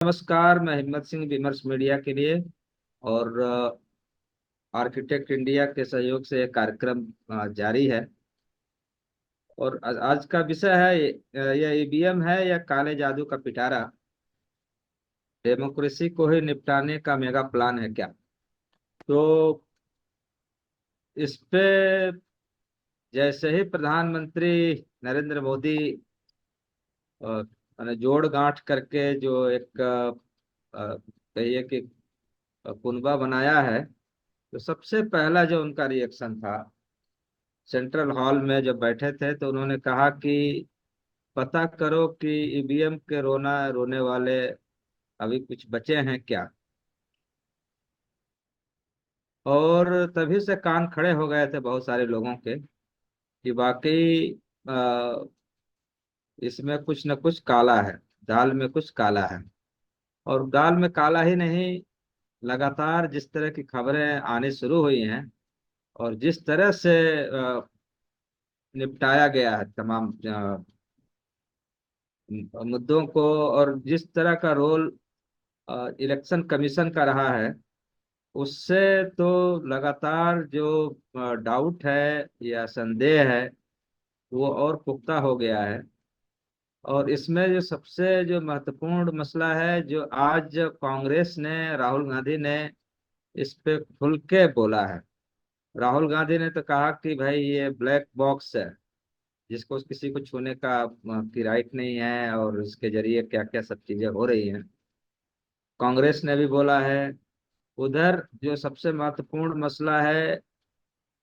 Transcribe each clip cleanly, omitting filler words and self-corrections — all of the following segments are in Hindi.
नमस्कार। मैं हिम्मत सिंह विमर्श मीडिया के लिए और आर्किटेक्ट इंडिया के सहयोग से एक कार्यक्रम जारी है। और आज का विषय है यह ईवीएम है या काले जादू का पिटारा, डेमोक्रेसी को ही निपटाने का मेगा प्लान है क्या। तो इस पे जैसे ही प्रधानमंत्री नरेंद्र मोदी मैंने जोड़ गांठ करके जो एक कहिए कि कुनबा बनाया है, तो सबसे पहला जो उनका रिएक्शन था, सेंट्रल हॉल में जब बैठे थे तो उन्होंने कहा कि पता करो कि ईवीएम के रोना रोने वाले अभी कुछ बचे हैं क्या। और तभी से कान खड़े हो गए थे बहुत सारे लोगों के कि वाकई अ, इसमें कुछ न कुछ काला है, दाल में कुछ काला है। और दाल में काला ही नहीं, लगातार जिस तरह की खबरें आनी शुरू हुई हैं और जिस तरह से निपटाया गया है तमाम मुद्दों को, और जिस तरह का रोल इलेक्शन कमीशन का रहा है, उससे तो लगातार जो डाउट है या संदेह है वो और पुख्ता हो गया है। और इसमें जो सबसे जो महत्वपूर्ण मसला है, जो आज कांग्रेस ने, राहुल गांधी ने इस पे खुल के बोला है। राहुल गांधी ने तो कहा कि भाई ये ब्लैक बॉक्स है, जिसको किसी को छूने का की राइट नहीं है, और इसके जरिए क्या क्या सब चीजें हो रही हैं। कांग्रेस ने भी बोला है। उधर जो सबसे महत्वपूर्ण मसला है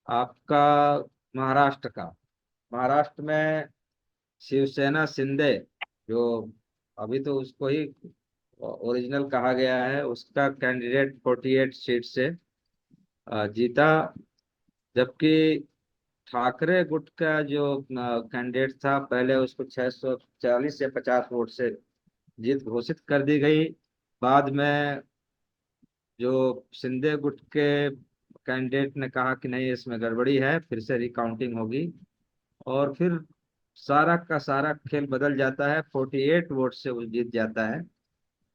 आपका महाराष्ट्र का, महाराष्ट्र में शिवसेना शिंदे, जो अभी तो उसको ही ओरिजिनल कहा गया है, उसका कैंडिडेट 48 सीट से जीता। जबकि ठाकरे गुट का जो कैंडिडेट था, पहले उसको 640 या 50 वोट से जीत घोषित कर दी गई। बाद में जो शिंदे गुट के कैंडिडेट ने कहा कि नहीं, इसमें गड़बड़ी है, फिर से रिकाउंटिंग होगी। और फिर सारा का सारा खेल बदल जाता है, 48 वोट से वो जीत जाता है।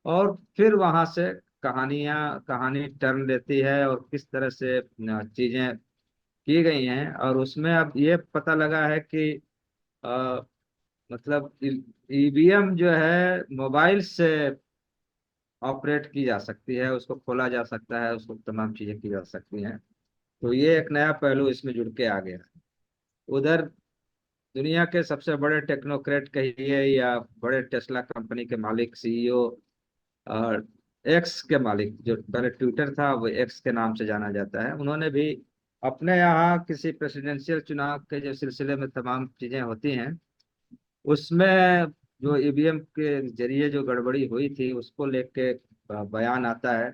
और फिर वहां से कहानी टर्न लेती है, और किस तरह से चीजें की गई हैं। और उसमें अब ये पता लगा है कि अ, मतलब ईवीएम जो है मोबाइल से ऑपरेट की जा सकती है, उसको खोला जा सकता है, उसको तमाम चीजें की जा सकती हैं। तो ये एक नया पहलू इसमें जुड़ के आ गया। उधर दुनिया के सबसे बड़े टेक्नोक्रेट कहिए या बड़े टेस्ला कंपनी के मालिक, सीईओ, और एक्स के मालिक, जो पहले ट्विटर था वो एक्स के नाम से जाना जाता है, उन्होंने भी अपने यहाँ किसी प्रेसिडेंशियल चुनाव के जो सिलसिले में तमाम चीजें होती हैं, उसमें जो ईवीएम के जरिए जो गड़बड़ी हुई थी उसको लेके बयान आता है।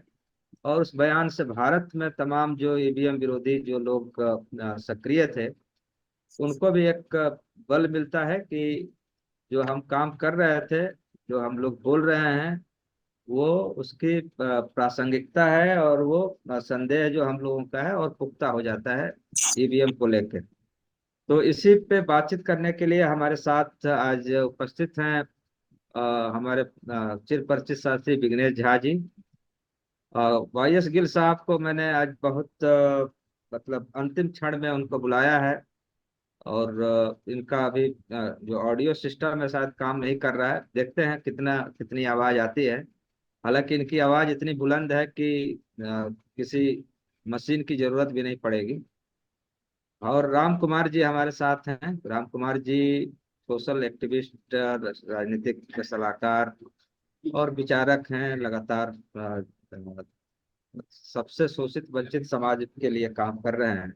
और उस बयान से भारत में तमाम जो ईवीएम विरोधी जो लोग सक्रिय थे, उनको भी एक बल मिलता है कि जो हम काम कर रहे थे, जो हम लोग बोल रहे हैं, वो उसकी प्रासंगिकता है, और वो संदेह जो हम लोगों का है और पुख्ता हो जाता है ईवीएम को लेकर। तो इसी पे बातचीत करने के लिए हमारे साथ आज उपस्थित हैं हमारे चिर परिचित साथी विघ्नेश झा जी। वाई एस गिल साहब को मैंने आज बहुत मतलब अंतिम क्षण में उनको बुलाया है। और इनका अभी जो ऑडियो सिस्टम है शायद काम नहीं कर रहा है, देखते हैं कितनी आवाज आती है। हालांकि इनकी आवाज इतनी बुलंद है कि किसी मशीन की जरूरत भी नहीं पड़ेगी। और राम कुमार जी हमारे साथ हैं। राम कुमार जी सोशल एक्टिविस्ट, राजनीतिक सलाहकार और विचारक हैं, लगातार सबसे शोषित वंचित समाज के लिए काम कर रहे हैं।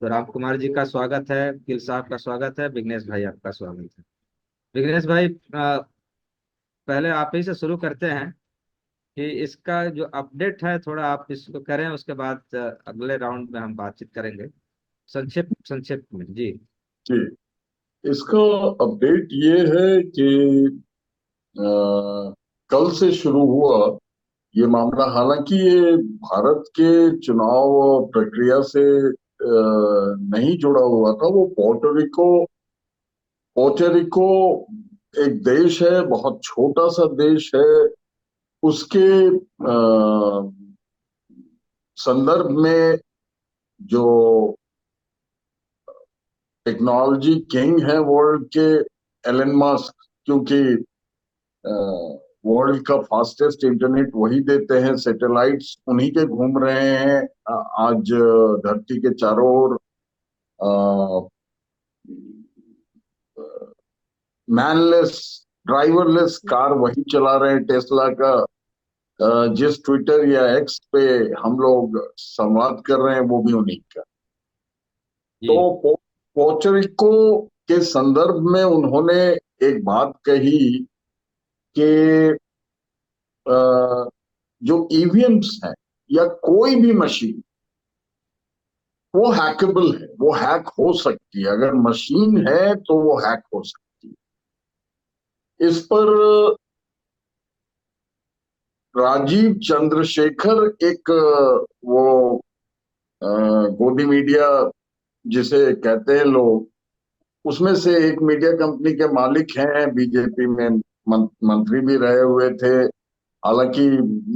तो राम कुमार जी का स्वागत है, गिल साहब का स्वागत है, विघ्नेश भाई आपका स्वागत है। विघ्नेश भाई, पहले आप ही से शुरू करते हैं कि इसका जो अपडेट है थोड़ा आप इसको करें, उसके बाद अगले राउंड में हम बातचीत करेंगे। संक्षिप्त संक्षिप्त में जी। जी। इसका अपडेट ये है कि कल से शुरू हुआ ये मामला। हालांकि ये भारत के चुनाव प्रक्रिया से नहीं जुड़ा हुआ था। वो पोर्टोरिको पोर्टोरिको एक देश है, बहुत छोटा सा देश है। उसके संदर्भ में जो टेक्नोलॉजी किंग है वर्ल्ड के, एलन मस्क, क्योंकि वर्ल्ड का फास्टेस्ट इंटरनेट वही देते हैं, सैटेलाइट्स उन्हीं के घूम रहे हैं आज धरती के चारों ओर। मैनलेस, ड्राइवरलेस कार वही चला रहे हैं टेस्ला का। जिस ट्विटर या एक्स पे हम लोग संवाद कर रहे हैं वो भी उन्हीं का। तो जी। पोर्टरिको के संदर्भ में उन्होंने एक बात कही कि जो ईवीएम्स हैं या कोई भी मशीन, वो हैकेबल है, वो हैक हो सकती है। अगर मशीन है तो वो हैक हो सकती है। इस पर राजीव चंद्रशेखर, एक वो गोदी मीडिया जिसे कहते हैं लोग, उसमें से एक मीडिया कंपनी के मालिक हैं, बीजेपी में मंत्री भी रहे हुए थे। हालांकि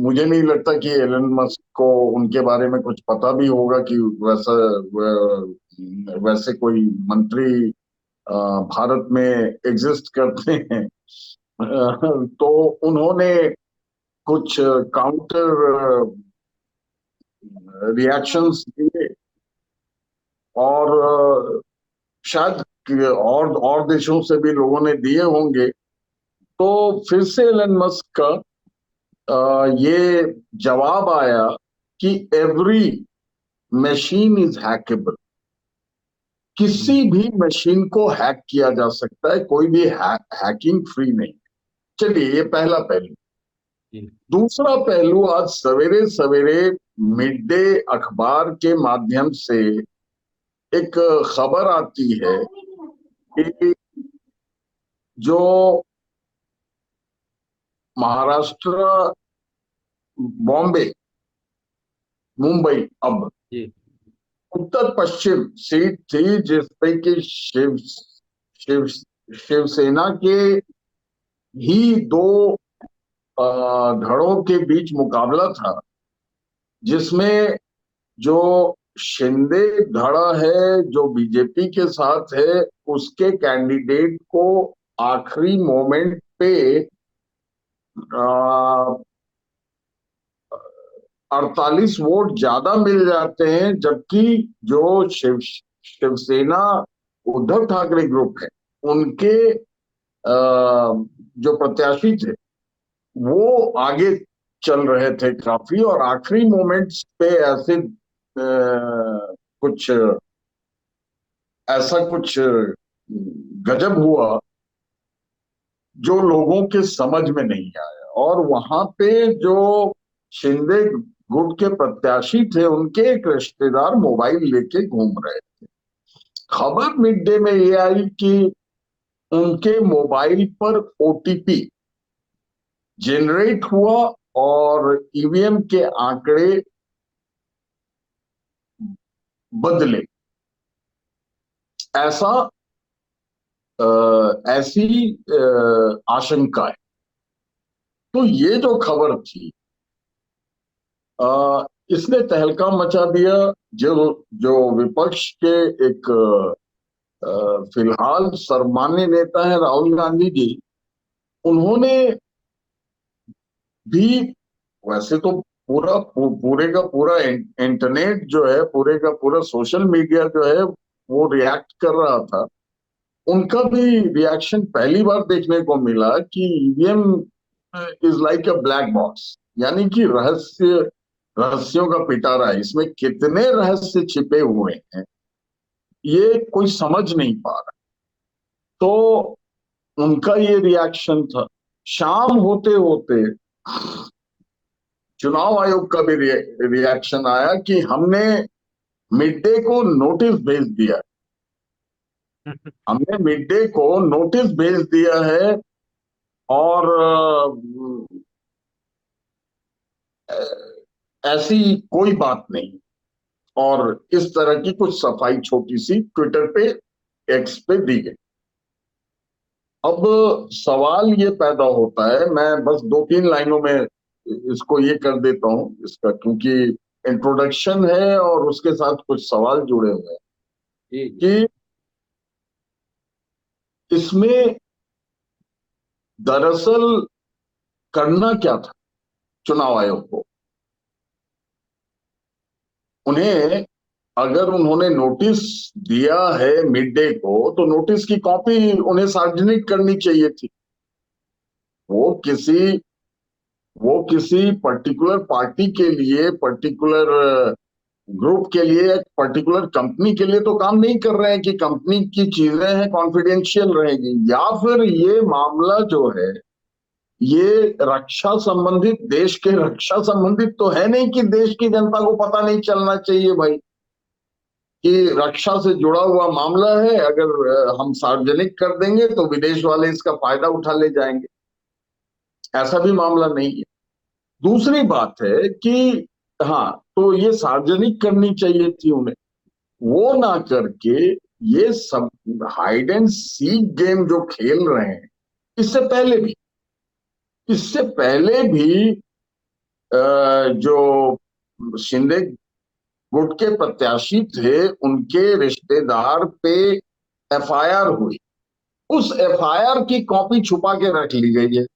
मुझे नहीं लगता कि एलन मस्क को उनके बारे में कुछ पता भी होगा कि वैसे कोई मंत्री भारत में एग्जिस्ट करते हैं। तो उन्होंने कुछ काउंटर रिएक्शंस दिए, और शायद और देशों से भी लोगों ने दिए होंगे। तो फिर से एलन मस्क का ये जवाब आया कि एवरी मशीन इज हैकेबल। किसी हम्म। भी मशीन को हैक किया जा सकता है, कोई भी हैकिंग फ्री नहीं। चलिए, ये पहला पहलू। जी। दूसरा पहलू, आज सवेरे सवेरे मिड डे अखबार के माध्यम से एक खबर आती है कि जो महाराष्ट्र, बॉम्बे, मुंबई, अब जी। उत्तर पश्चिम सीट थी जिसपे कि शिव शिवसेना के ही दो धड़ों के बीच मुकाबला था, जिसमें जो शिंदे धड़ा है जो बीजेपी के साथ है, उसके कैंडिडेट को आखिरी मोमेंट पे 48 वोट ज्यादा मिल जाते हैं, जबकि जो शिवसेना उद्धव ठाकरे ग्रुप है, उनके जो प्रत्याशी थे वो आगे चल रहे थे काफी, और आखिरी मोमेंट्स पे कुछ ऐसा कुछ गजब हुआ जो लोगों के समझ में नहीं आया। और वहां पे जो शिंदे गुट के प्रत्याशी थे, उनके एक रिश्तेदार मोबाइल लेके घूम रहे थे। खबर मिड डे में ये आई कि उनके मोबाइल पर ओटीपी जनरेट हुआ और ईवीएम के आंकड़े बदले। ऐसा ऐसी आशंका है। तो ये जो खबर थी, इसने तहलका मचा दिया। जो जो विपक्ष के एक फिलहाल सर्वमान्य नेता है राहुल गांधी जी, उन्होंने भी, वैसे तो पूरे का पूरा इंटरनेट जो है, पूरे का पूरा सोशल मीडिया जो है वो रिएक्ट कर रहा था। उनका भी रिएक्शन पहली बार देखने को मिला कि EVM is like a black box, यानी कि रहस्यों का पिटारा है। इसमें कितने रहस्य छिपे हुए हैं ये कोई समझ नहीं पा रहा। तो उनका ये रिएक्शन था। शाम होते होते चुनाव आयोग का भी रिएक्शन आया कि हमने मिड डे को नोटिस भेज दिया। हमने मिड डे को नोटिस भेज दिया है, और ऐसी कोई बात नहीं। और इस तरह की कुछ सफाई छोटी सी ट्विटर पे, एक्स पे दी गई। अब सवाल ये पैदा होता है, मैं बस दो तीन लाइनों में इसको ये कर देता हूँ इसका, क्योंकि इंट्रोडक्शन है और उसके साथ कुछ सवाल जुड़े हुए हैं जी जी। कि इसमें दरअसल करना क्या था चुनाव आयोग को। उन्हें, अगर उन्होंने नोटिस दिया है मिड डे को, तो नोटिस की कॉपी उन्हें सार्वजनिक करनी चाहिए थी। वो किसी वो किसी पर्टिकुलर पार्टी के लिए, पर्टिकुलर ग्रुप के लिए, एक पर्टिकुलर कंपनी के लिए तो काम नहीं कर रहे हैं कि कंपनी की चीजें हैं कॉन्फिडेंशियल रहेगी, या फिर ये मामला जो है ये रक्षा संबंधित, देश के रक्षा संबंधित तो है नहीं कि देश की जनता को पता नहीं चलना चाहिए भाई कि रक्षा से जुड़ा हुआ मामला है। अगर हम सार्वजनिक कर देंगे तो विदेश वाले इसका फायदा उठा ले जाएंगे। ऐसा भी मामला नहीं है। दूसरी बात है कि हाँ, तो ये सार्वजनिक करनी चाहिए थी उन्हें, वो ना करके ये सब हाइड एंड सीक गेम जो खेल रहे हैं। इससे पहले भी इससे पहले भी जो शिंदे गुट के प्रत्याशी थे, उनके रिश्तेदार पे एफआईआर हुई। उस एफआईआर की कॉपी छुपा के रख ली गई है,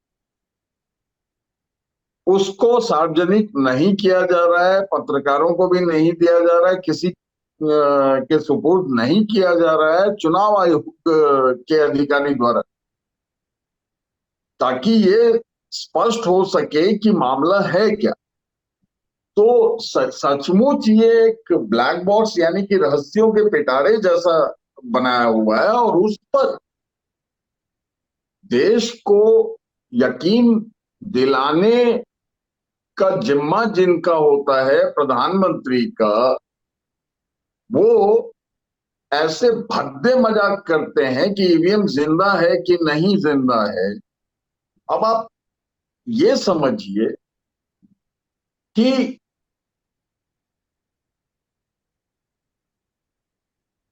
उसको सार्वजनिक नहीं किया जा रहा है, पत्रकारों को भी नहीं दिया जा रहा है, किसी के सुपुर्द नहीं किया जा रहा है चुनाव आयोग के अधिकारी द्वारा, ताकि ये स्पष्ट हो सके कि मामला है क्या। तो सचमुच ये एक ब्लैक बॉक्स यानी कि रहस्यों के पिटारे जैसा बनाया हुआ है, और उस पर देश को यकीन दिलाने का जिम्मा जिनका होता है, प्रधानमंत्री का, वो ऐसे भद्दे मजाक करते हैं कि ईवीएम जिंदा है कि नहीं जिंदा है। अब आप ये समझिए कि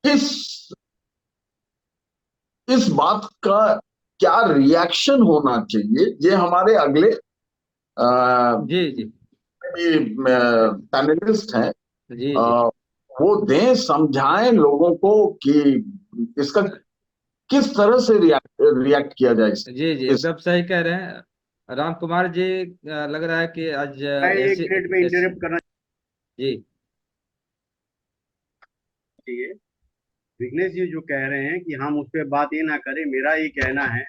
इस इस बात का क्या रिएक्शन होना चाहिए, ये हमारे अगले जी जी पैनलिस्ट हैं, जी जी। अ, वो दें, समझाएं लोगों को कि इसका किस तरह से रिएक्ट किया जाए जी जी, इस एकदम सही कह रहे हैं राम कुमार जी। लग रहा है कि आज मैं एक ऐसी मिनट में ऐसी इंटरप्ट करना जी चाहिए। विघ्नेश जी जो कह रहे हैं कि हम उस पर बात ये ना करें, मेरा ये कहना है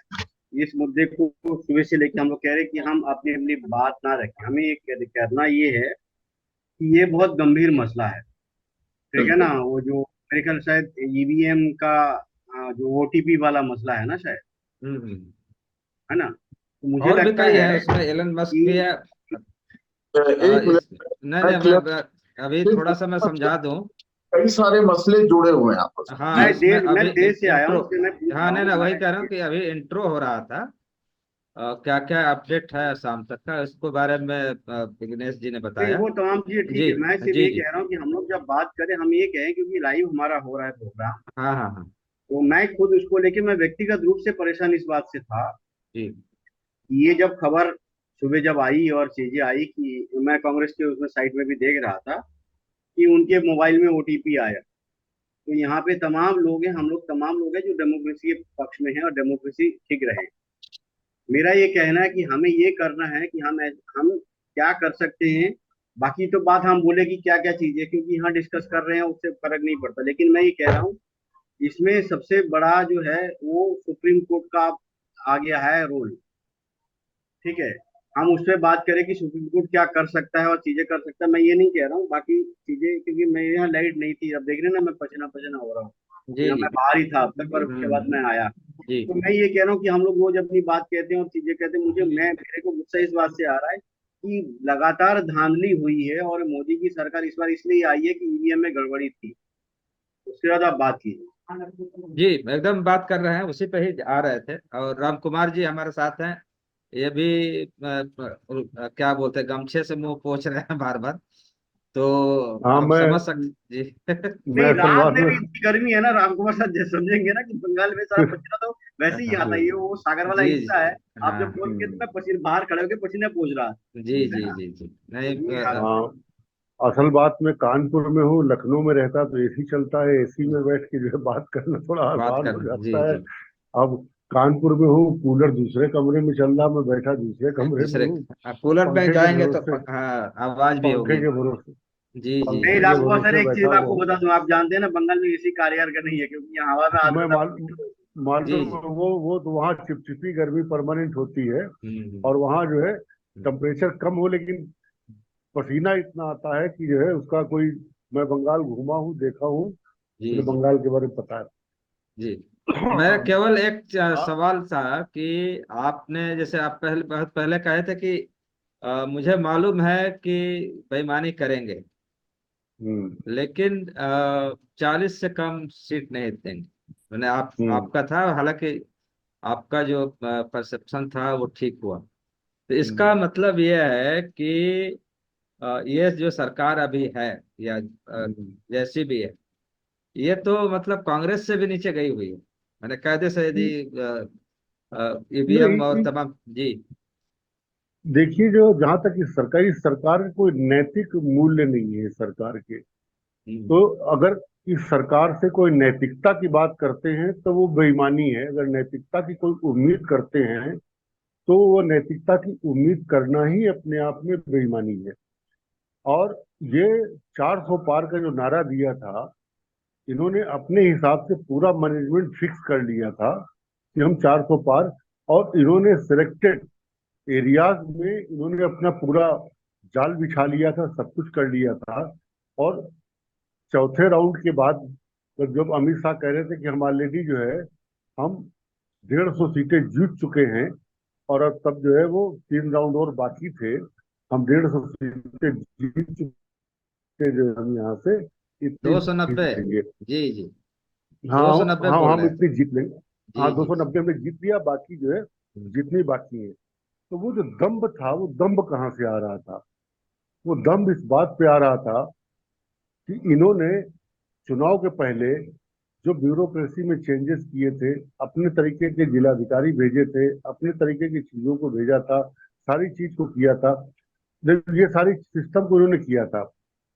इस मुद्दे को सुबह से लेकर हम लोग कह रहे हैं कि हम अपनी अपनी बात ना रखें। हमें ये करना ये है कि ये बहुत गंभीर मसला है, ठीक है ना। बिल्कुल। वो जो मेरे ख्याल शायद ईवीएम का जो ओटीपी वाला मसला है ना शायद, हम्म। है ना। तो मुझे और भी लगता कई है, है उसमें एलन मस्क भी है। कि एक इस मिनट नहीं मैं नहीं, क्लियर, अभी थोड़ा सा मैं समझा दूं। कई सारे मसले जुड़े हुए हैं आपस में। हाँ, इसमें मैं अभी देश से आया हूँ इंट्रो। इसलिए मैं पूछ हाँ रहा नहीं हूँ। ना, वही कह रहा हूँ कि अभी इंट्रो हो रहा था। क्या क्या अपडेट है शाम तक का, इसको बारे में विघ्नेश जी ने नहीं, बताया। वो तमाम चीजें ठीक जी है। मैं सिर्फ जी ये जी। कह रहा हूँ कि हम लोग जब बात करें हम ये कहें, क्योंकि लाइव हमारा हो रहा है प्रोग्राम। हाँ हाँ हाँ। तो मैं खुद उसको लेके मैं व्यक्तिगत रूप से परेशान इस बात से था जी कि ये जब खबर सुबह जब आई और चीजें आई, कि मैं कांग्रेस के उसमें साइट में भी देख रहा था कि उनके मोबाइल में ओटीपी आया। तो यहाँ पे तमाम लोग हैं, हम लोग तमाम लोग हैं जो डेमोक्रेसी के पक्ष में हैं और डेमोक्रेसी ठीक रहे। मेरा ये कहना है कि हमें ये करना है कि हम क्या कर सकते हैं। बाकी तो बात हम बोले कि क्या क्या चीजें, क्योंकि यहाँ डिस्कस कर रहे हैं उससे फर्क नहीं पड़ता। लेकिन मैं ये कह रहा हूँ इसमें सबसे बड़ा जो है वो सुप्रीम कोर्ट का आ गया है रोल, ठीक है। हम उस पर बात करें कि सुप्रीम कोर्ट क्या कर सकता है और चीजें कर सकता है, मैं ये नहीं कह रहा हूँ बाकी चीजें, क्योंकि मेरे यहाँ लाइट नहीं थी। अब देख रहे हैं ना, मैं पसीना पसीना हो रहा हूँ। जी यहाँ जी। मैं बाहर ही था अब तक, पर उसके बाद हम्म। मैं आया। जी तो मैं ये कह रहा हूँ कि हम लोग रोज अपनी बात कहते हैं और चीजें कहते हैं। मेरे को गुस्सा इस बात से आ रहा है कि लगातार धांधली हुई है, और मोदी की सरकार इस बार इसलिए आई है कि ईवीएम में गड़बड़ी थी। उसके बाद आप बात कीजिए। जी, एकदम बात कर रहे हैं, उसी पे ही आ रहे थे। और राम कुमार जी हमारे साथ हैं। ये भी क्या बोलते हैं, गमछे से मुंह पोंछ रहे हैं बार बार। तो हाँ, आप समझ सकते जी। मैं नहीं, असल रात बात में में भी इतनी गर्मी है ना, राम कुमार साहब समझेंगे ना कि बंगाल में सारा पसीना तो वैसे ही आता ही है, वो सागर वाला जी हिस्सा है। जी आप जब हाँ। पहुंच गए तो मैं पसीने बाहर खड़े होकर पसीने पोंछ रहा जी है जी ना। जी जी नहीं ये हाल है। हाँ, असल बात में कानपुर में हूँ, लखनऊ में रहता तो एसी चलता है, एसी में बैठ के जो है बात करना थोड़ा बात आसान हो करना जी जाता है। जी। अब कानपुर में हूँ, कूलर दूसरे कमरे में चल रहा, मैं बैठा दूसरे कमरे में दूसरे हूँ, कूलर में पंखे के जाएंगे तो भरोसे, हाँ आवाज भी पंखे होगी। के भरोसे, जी जी नहीं, पंखे जी के राम कुमार सर, भरोसे एक चीज बैठा मैं हुआ आपको हूँ। बता दूं, आप जानते हैं ना बंगाल में एसी कार्यकर नहीं है, क्योंकि यहाँ हवा में मैं आर्द्रता मालूम जी जी। वो तो वहाँ चिपचिपी गर्मी परमानेंट होती है, हम्म। और वहाँ जो है हम्म। टेम्परेचर कम हो लेकिन पसीना इतना आता है कि जो है उसका कोई, मैं बंगाल घूमा हूँ, देखा हूँ, जी मुझे जी बंगाल के बारे में पता जी। मैं केवल एक है। सवाल था कि आपने जैसे आप पहले बहुत पहले कहे थे कि मुझे मालूम है कि बेईमानी करेंगे, हम्म। लेकिन 40 से कम सीट नहीं देंगे। मैंने हम्म। आपका था, हालांकि आपका जो परसेप्शन था वो ठीक हुआ। तो इसका हम्म। मतलब ये है कि ये जो सरकार अभी है या हम्म। जैसी भी है, ये तो मतलब कांग्रेस से भी नीचे गई हुई है। मैंने कायदे से यदि ईवीएम और नहीं, तमाम जी। देखिए, जो जहां तक इस सरकारी सरकार के कोई नैतिक मूल्य नहीं है सरकार के, हम्म। तो अगर इस सरकार से कोई नैतिकता की बात करते हैं तो वो बेईमानी है। अगर नैतिकता की कोई उम्मीद करते हैं तो वो नैतिकता की उम्मीद करना ही अपने आप में बेईमानी है। और ये 400 पार का जो नारा दिया था, इन्होंने अपने हिसाब से पूरा मैनेजमेंट फिक्स कर लिया था कि हम 400 पार, और इन्होंने सिलेक्टेड एरियाज में इन्होंने अपना पूरा जाल बिछा लिया था, सब कुछ कर लिया था। और चौथे राउंड के बाद जब अमित शाह कह रहे थे कि हम ऑलरेडी जो है हम 150 सीटें जीत चुके हैं, और अब तब जो है वो 3 राउंड और बाकी थे, हम 150 सीटें जीत चुके, जो हम यहाँ से इतनी 290। जीत लेंगे। जी जी। हाँ, 290 हाँ, बोल हम रहे हैं। इतनी जीत लेंगे। जी हाँ, जी। 290 हमने जीत लिया, बाकी जो है हम्म। जितनी बाकी है। तो वो जो दम्भ था, वो दम्भ कहाँ से आ रहा था? वो दम्भ इस बात पे आ रहा था कि इन्होंने चुनाव के पहले जो ब्यूरोक्रेसी में चेंजेस किए थे, अपने तरीके के जिलाधिकारी भेजे थे, अपने तरीके की चीजों को भेजा था, सारी चीज को किया था, ये सारी सिस्टम को उन्होंने किया था।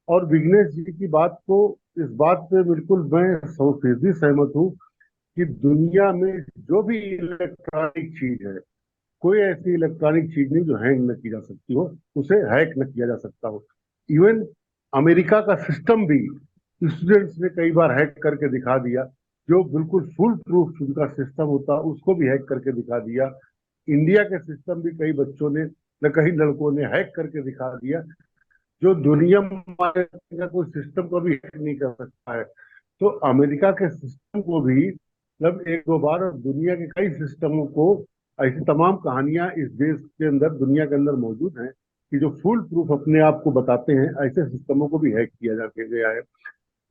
और विघ्नेश जी की बात को, इस बात पे बिल्कुल मैं 100% सहमत हूँ कि दुनिया में जो भी इलेक्ट्रॉनिक चीज है, कोई ऐसी इलेक्ट्रॉनिक चीज नहीं जो हैंग न की जा सकती हो, उसे हैक न किया जा सकता हो। इवन अमेरिका का सिस्टम भी स्टूडेंट्स ने कई बार हैक करके दिखा दिया। जो बिल्कुल फुल प्रूफ उनका सिस्टम होता, उसको भी हैक करके दिखा दिया। इंडिया के सिस्टम भी कई बच्चों ने, न कई लड़कों ने हैक करके दिखा दिया, जो दुनिया में का कोई सिस्टम को भी हैक नहीं कर सकता है। तो अमेरिका के सिस्टम को भी, मतलब एक दो बार, और दुनिया के कई सिस्टमों को, ऐसी तमाम कहानियां इस देश के अंदर, दुनिया के अंदर मौजूद हैं कि जो फुल प्रूफ अपने आप को बताते हैं, ऐसे सिस्टमों को भी हैक किया जा गया है।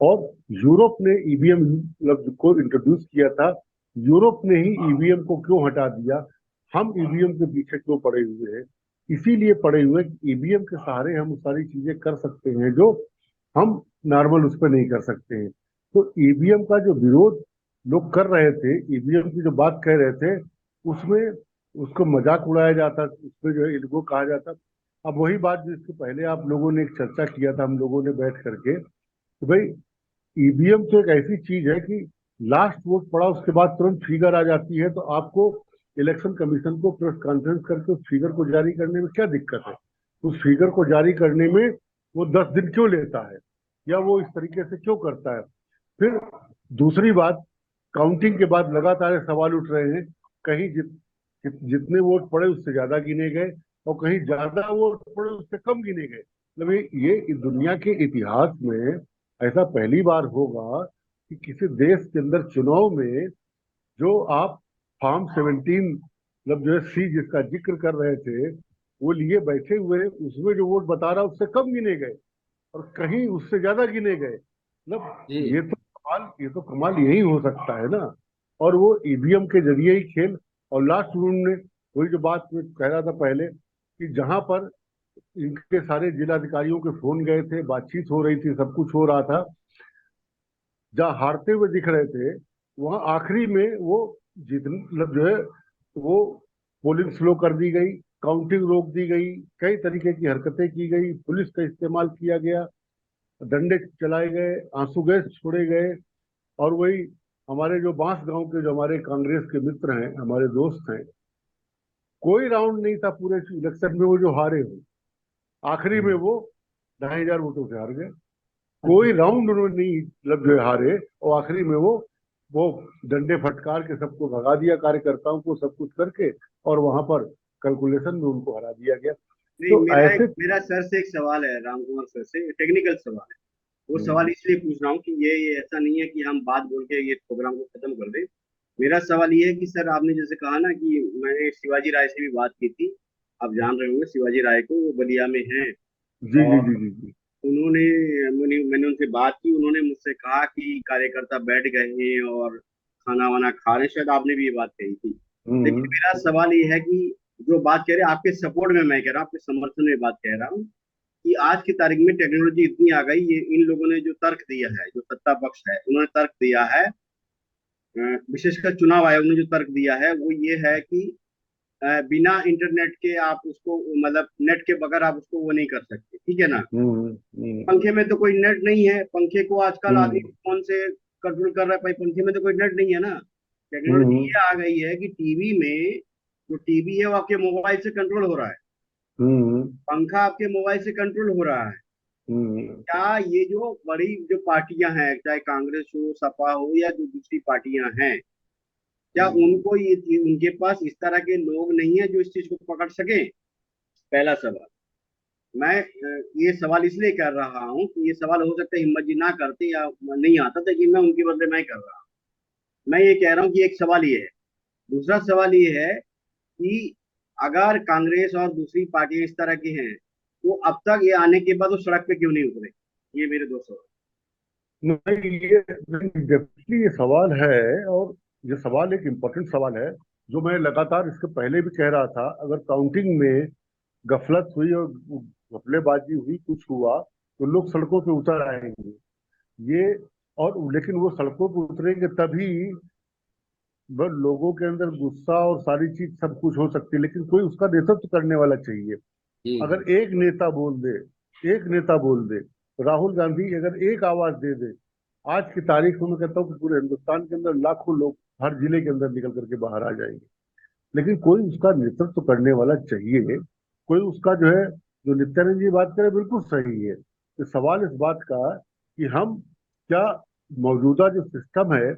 और यूरोप ने ईवीएम मतलब को इंट्रोड्यूस किया था। यूरोप ने ही ईवीएम को क्यों हटा दिया? हम ईवीएम के पीछे क्यों पड़े हुए हैं? इसीलिए पड़े हुए कि ईवीएम के सहारे हम सारी चीजें कर सकते हैं जो हम नॉर्मल उस पर नहीं कर सकते हैं। तो ईवीएम का जो विरोध लोग कर रहे थे, ईवीएम की जो बात कह रहे थे, उसमें उसको मजाक उड़ाया जाता, उसमें जो है इनको कहा जाता। अब वही बात जिसके पहले आप लोगों ने एक चर्चा किया था, हम लोगों ने बैठ करके, तो भाई ईवीएम तो एक ऐसी चीज है कि लास्ट वोट पड़ा उसके बाद तुरंत फिगर आ जाती है, तो आपको इलेक्शन कमीशन को प्रेस कॉन्फ्रेंस करके उस फिगर को जारी करने में क्या दिक्कत है? उस फिगर को जारी करने में वो 10 दिन क्यों लेता है, या वो इस तरीके से क्यों करता है? फिर दूसरी बात, काउंटिंग के बाद लगातार ये सवाल उठ रहे हैं, कहीं जितने वोट पड़े उससे ज्यादा गिने गए, और कहीं ज्यादा वोट पड़े उससे कम गिने गए। मतलब ये दुनिया के इतिहास में ऐसा पहली बार होगा कि किसी देश के अंदर चुनाव में, जो आप फॉर्म 17 मतलब जो है सी जिसका जिक्र कर रहे थे, वो लिए बैठे हुए, उसमें जो वोट बता रहा उससे कम गिने गए, और कहीं उससे ज्यादा गिने गए। मतलब जी ये तो कमाल यही हो सकता है ना। और वो ईवीएम के जरिए ही खेल। और लास्ट में उन्होंने वही जो बात मैं कह रहा था पहले, कि जहां पर इनके सारे जिलाधिकारियों के फोन गए थे, बातचीत हो रही थी, सब कुछ हो रहा था। जहाँ हारते हुए दिख रहे थे वहां आखिरी में वो मतलब जो है वो पोलिंग स्लो कर दी गई, काउंटिंग रोक दी गई, कई तरीके की हरकतें की गई, पुलिस का इस्तेमाल किया गया, डंडे चलाए गए, आंसू गैस छोड़े गए। और वही हमारे जो बांस गांव के जो हमारे कांग्रेस के मित्र हैं, हमारे दोस्त हैं, कोई राउंड नहीं था पूरे इलेक्शन में वो जो हारे हो, आखिरी में वो 2,500 वोटों से हार गए। कोई राउंड उन्होंने नहीं मतलब जो है हारे, और आखिरी में वो डंडे फटकार के सबको भगा दिया, कार्यकर्ताओं को सब कुछ करके, और वहां पर कैलकुलेशन में उनको हरा दिया गया। नहीं, तो ऐसे मेरा सर से एक सवाल है, राम कुमार सर से, टेक्निकल सवाल है। वो सवाल इसलिए पूछ रहा हूँ कि ये ऐसा नहीं है कि हम बात बोल के ये प्रोग्राम को खत्म कर दें। मेरा सवाल ये है कि सर, आपने जैसे कहा ना कि मैंने शिवाजी राय से भी बात की थी, आप जान रहे होंगे शिवाजी राय को, वो बलिया में हैं। जी जी और जी जी जी। उन्होंने मैंने उनसे बात की, उन्होंने मुझसे कहा कि कार्यकर्ता बैठ गए हैं और खाना वाना खा रहे हैं, शायद आपने भी ये बात कही थी। लेकिन हम्म मेरा सवाल ये है कि जो बात कह रहे हैं आपके सपोर्ट में, मैं कह रहा हूँ आपके समर्थन में बात कह रहा हूँ, कि आज की तारीख में टेक्नोलॉजी इतनी आ गई, ये इन लोगों ने जो तर्क दिया है, जो सत्ता पक्ष है उन्होंने तर्क दिया है, विशेषकर चुनाव आयोग ने जो तर्क दिया है वो ये है कि बिना इंटरनेट के आप उसको, मतलब नेट के बगैर आप उसको वो नहीं कर सकते, ठीक है ना। हम्म पंखे में तो कोई नेट नहीं है, पंखे को आजकल आदमी हम्म फोन से कंट्रोल कर रहा है, भाई पंखे में तो कोई नेट नहीं है ना। टेक्नोलॉजी हम्म ये आ गई है कि टीवी में, जो टीवी है वो आपके मोबाइल से कंट्रोल हो रहा है, हम्म पंखा आपके मोबाइल से कंट्रोल हो रहा है। हम्म क्या ये जो बड़ी जो पार्टियां हैं, चाहे कांग्रेस हो, सपा हो, या जो दूसरी पार्टियां हैं, क्या उनको ये, उनके पास इस तरह के लोग नहीं है जो इस चीज को पकड़ सके? पहला सवाल। मैं ये सवाल इसलिए कर रहा हूँ कि ये सवाल हो सकता है हिम्मत जी ना करते या नहीं आता था, कि मैं उनके बदले मैं कर रहा हूँ। मैं ये कह रहा हूँ कि एक सवाल ये है। दूसरा सवाल ये है कि अगर कांग्रेस और दूसरी पार्टियां इस तरह की हैं, तो अब तक ये आने के बाद वो सड़क पे क्यों नहीं उतरे? ये मेरे दो सवाल। नहीं, ये डेफिनेटली ये सवाल है, और ये सवाल एक इम्पोर्टेंट सवाल है, जो मैं लगातार इसके पहले भी कह रहा था। अगर काउंटिंग में गफलत हुई और घपलेबाजी हुई, कुछ हुआ, तो लोग सड़कों पे उतर आएंगे। ये और लेकिन वो सड़कों पे उतरेंगे तभी बस लोगों के अंदर गुस्सा और सारी चीज सब कुछ हो सकती है, लेकिन कोई उसका नेतृत्व करने वाला चाहिए। जी जी। अगर एक नेता बोल दे, एक नेता बोल दे, राहुल गांधी अगर एक आवाज दे दे, आज की तारीख में मैं कहता हूँ कि पूरे हिंदुस्तान के अंदर लाखों लोग हर जिले के अंदर निकल करके बाहर आ जाएंगे। लेकिन कोई उसका नेतृत्व करने वाला चाहिए, कोई उसका जो है, जो नित्यानंद जी बात करें बिल्कुल सही है। तो सवाल इस बात का कि हम क्या मौजूदा जो सिस्टम है,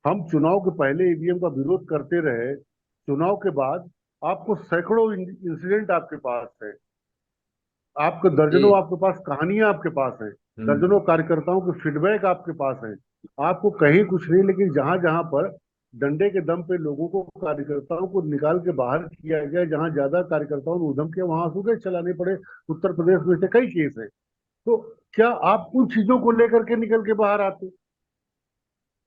हम चुनाव के पहले ईवीएम का विरोध करते रहे, चुनाव के बाद आपको सैकड़ों इंसिडेंट आपके पास है, आपके दर्जनों, जी। आपके पास कहानियां आपके पास हैं, हम्म। दर्जनों कार्यकर्ताओं के फीडबैक आपके पास हैं। आपको कहीं कुछ नहीं, लेकिन जहां जहां पर डंडे के दम पे लोगों को, कार्यकर्ताओं को निकाल के बाहर किया गया, जहां ज्यादा कार्यकर्ताओं ने उधम किया, वहां आंसू गैस चलाने पड़े। उत्तर प्रदेश में से कई केस है। तो क्या आप उन चीजों को लेकर के निकल के बाहर आते?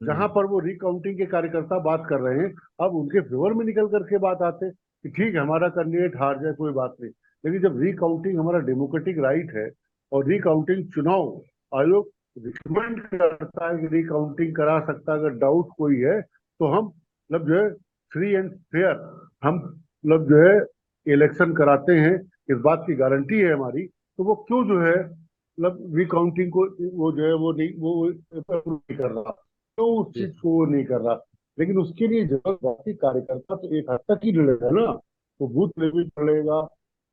जहां हम्म। पर वो रिकाउंटिंग के कार्यकर्ता बात कर रहे हैं, अब उनके फेवर में निकल करके बात आते कि ठीक है हमारा कैंडिडेट हार जाए कोई बात नहीं। लेकिन जब रिकाउंटिंग हमारा डेमोक्रेटिक राइट है, और रिकाउंटिंग चुनाव आयोग रिकमेंड करता है कि रिकाउंटिंग करा सकता है अगर डाउट कोई है, तो हम मतलब जो है फ्री एंड फेयर, हम मतलब जो है इलेक्शन कराते हैं, इस बात की गारंटी है हमारी। तो वो क्यों जो है मतलब रिकाउंटिंग को वो जो है वो नहीं, वो नहीं कर रहा, तो उस जी। चीज को वो नहीं कर रहा। लेकिन उसके लिए जरूरत बाकी कार्यकर्ता तो एक हद तक ही लड़ेगा ना। वो बूथ लेवल पे लड़ेगा,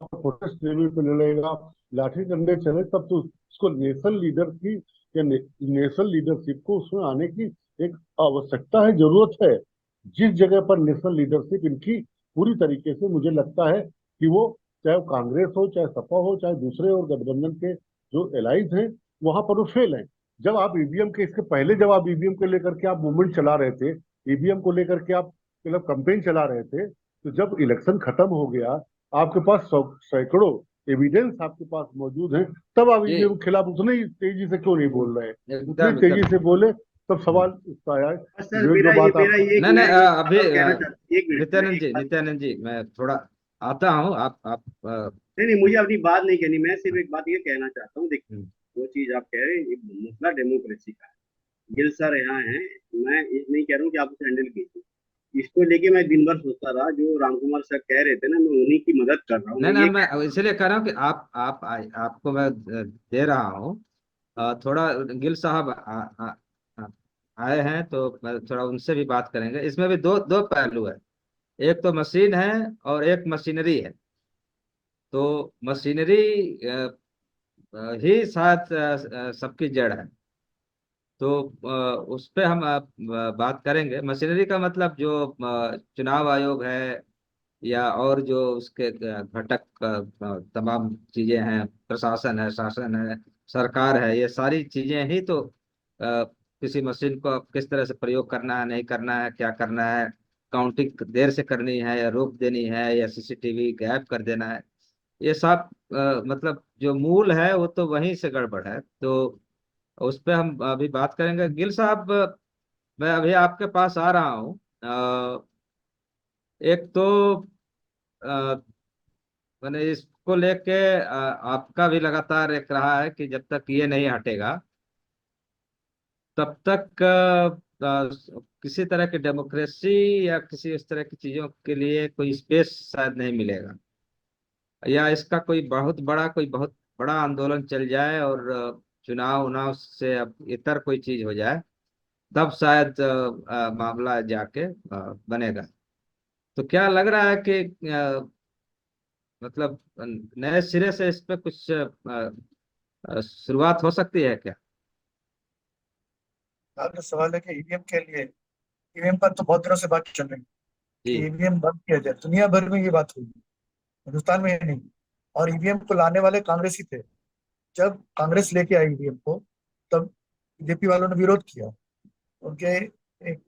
प्रोटेस्ट लेवल पे लड़ेगा, लाठी डंडे चले, तब तो उसको नेशनल लीडर की या नेशनल लीडरशिप को उसमें आने की एक आवश्यकता है, जरूरत है। जिस जगह पर नेशनल लीडरशिप इनकी पूरी तरीके से मुझे लगता है कि वो, चाहे वो कांग्रेस हो, चाहे सपा हो, चाहे दूसरे और गठबंधन के जो एलाइज हैं, वहां पर वो फेल है। जब आप ईवीएम के, इसके पहले जब आप ईवीएम को लेकर के आप मूवमेंट चला रहे थे, ईवीएम को लेकर के आप मतलब कंपेन चला रहे थे, तो जब इलेक्शन खत्म हो गया, आपके पास सैकड़ों एविडेंस आपके पास मौजूद हैं, तब आप जी। ईवीएम के खिलाफ उतने ही तेजी से क्यों नहीं बोल रहे हैं? उतनी एकदम तेजी एकदम। से बोले, तब सवाल उसका आया है। बस सर, जो जो मेरा ये बात मेरा आप ये नहीं नहीं, मैं एक बात अभी और कहना चाहता, एक मिनट, मैं एक बात। नित्यानंद जी मैं थोड़ा आता हूँ। आप नहीं नहीं, मुझे अपनी बात नहीं कहनी, मैं सिर्फ एक बात ये कहना चाहता हूँ। देखिए, हम्म। वो चीज आप कह रहे हैं, ये मसला डेमोक्रेसी का है। गिल सर यहाँ है, मैं ये नहीं कह रहा हूँ कि आप उसे हैंडल कीजिए। इसको लेके मैं दिन भर सोचता रहा, जो रामकुमार सर कह रहे थे ना, मैं उन्हीं की मदद कर रहा हूँ। नहीं मैं नहीं, ये मैं कह रहा इसलिए कह रहा हूँ कि आपको मैं दे रहा हूँ। थोड़ा गिल साहब आ, आए हैं तो मैं थोड़ा उनसे भी बात करेंगे। इसमें भी दो दो पहलू है, एक तो मशीन है और एक मशीनरी है। तो मशीनरी ही शायद सबकी जड़ है। तो उस पे हम बात करेंगे। मशीनरी का मतलब जो चुनाव आयोग है या और जो उसके घटक तमाम चीजें हैं, प्रशासन है, शासन है, सरकार है, ये सारी चीजें ही तो किसी मशीन को किस तरह से प्रयोग करना है, नहीं करना है, क्या करना है, काउंटिंग देर से करनी है या रोक देनी है या सीसीटीवी गायब कर देना है, ये सब मतलब जो मूल है वो तो वहीं से गड़बड़ है। तो उस पे हम अभी बात करेंगे। गिल साहब, मैं अभी आपके पास आ रहा हूँ। एक तो मैंने इसको लेके आपका भी लगातार एक रहा है कि जब तक ये नहीं हटेगा तब तक किसी तरह की डेमोक्रेसी या किसी इस तरह की चीजों के लिए कोई स्पेस शायद नहीं मिलेगा, या इसका कोई बहुत बड़ा आंदोलन चल जाए और चुनाव उनाव से अब इतर कोई चीज हो जाए, तब शायद मामला जाके बनेगा। तो क्या लग रहा है कि मतलब नए सिरे से इस पे कुछ शुरुआत हो सकती है क्या? आपका सवाल है कि ईवीएम के लिए, ईवीएम पर तो बहुत दिनों से बात चल रही है कि जी। ईवीएम बंद किया जाए। दुनिया भर में ये बात हुई, हिंदुस्तान में नहीं। और ईवीएम को लाने वाले कांग्रेस ही थे। जब कांग्रेस लेके आई ईवीएम को, तब बीजेपी वालों ने विरोध किया। उनके एक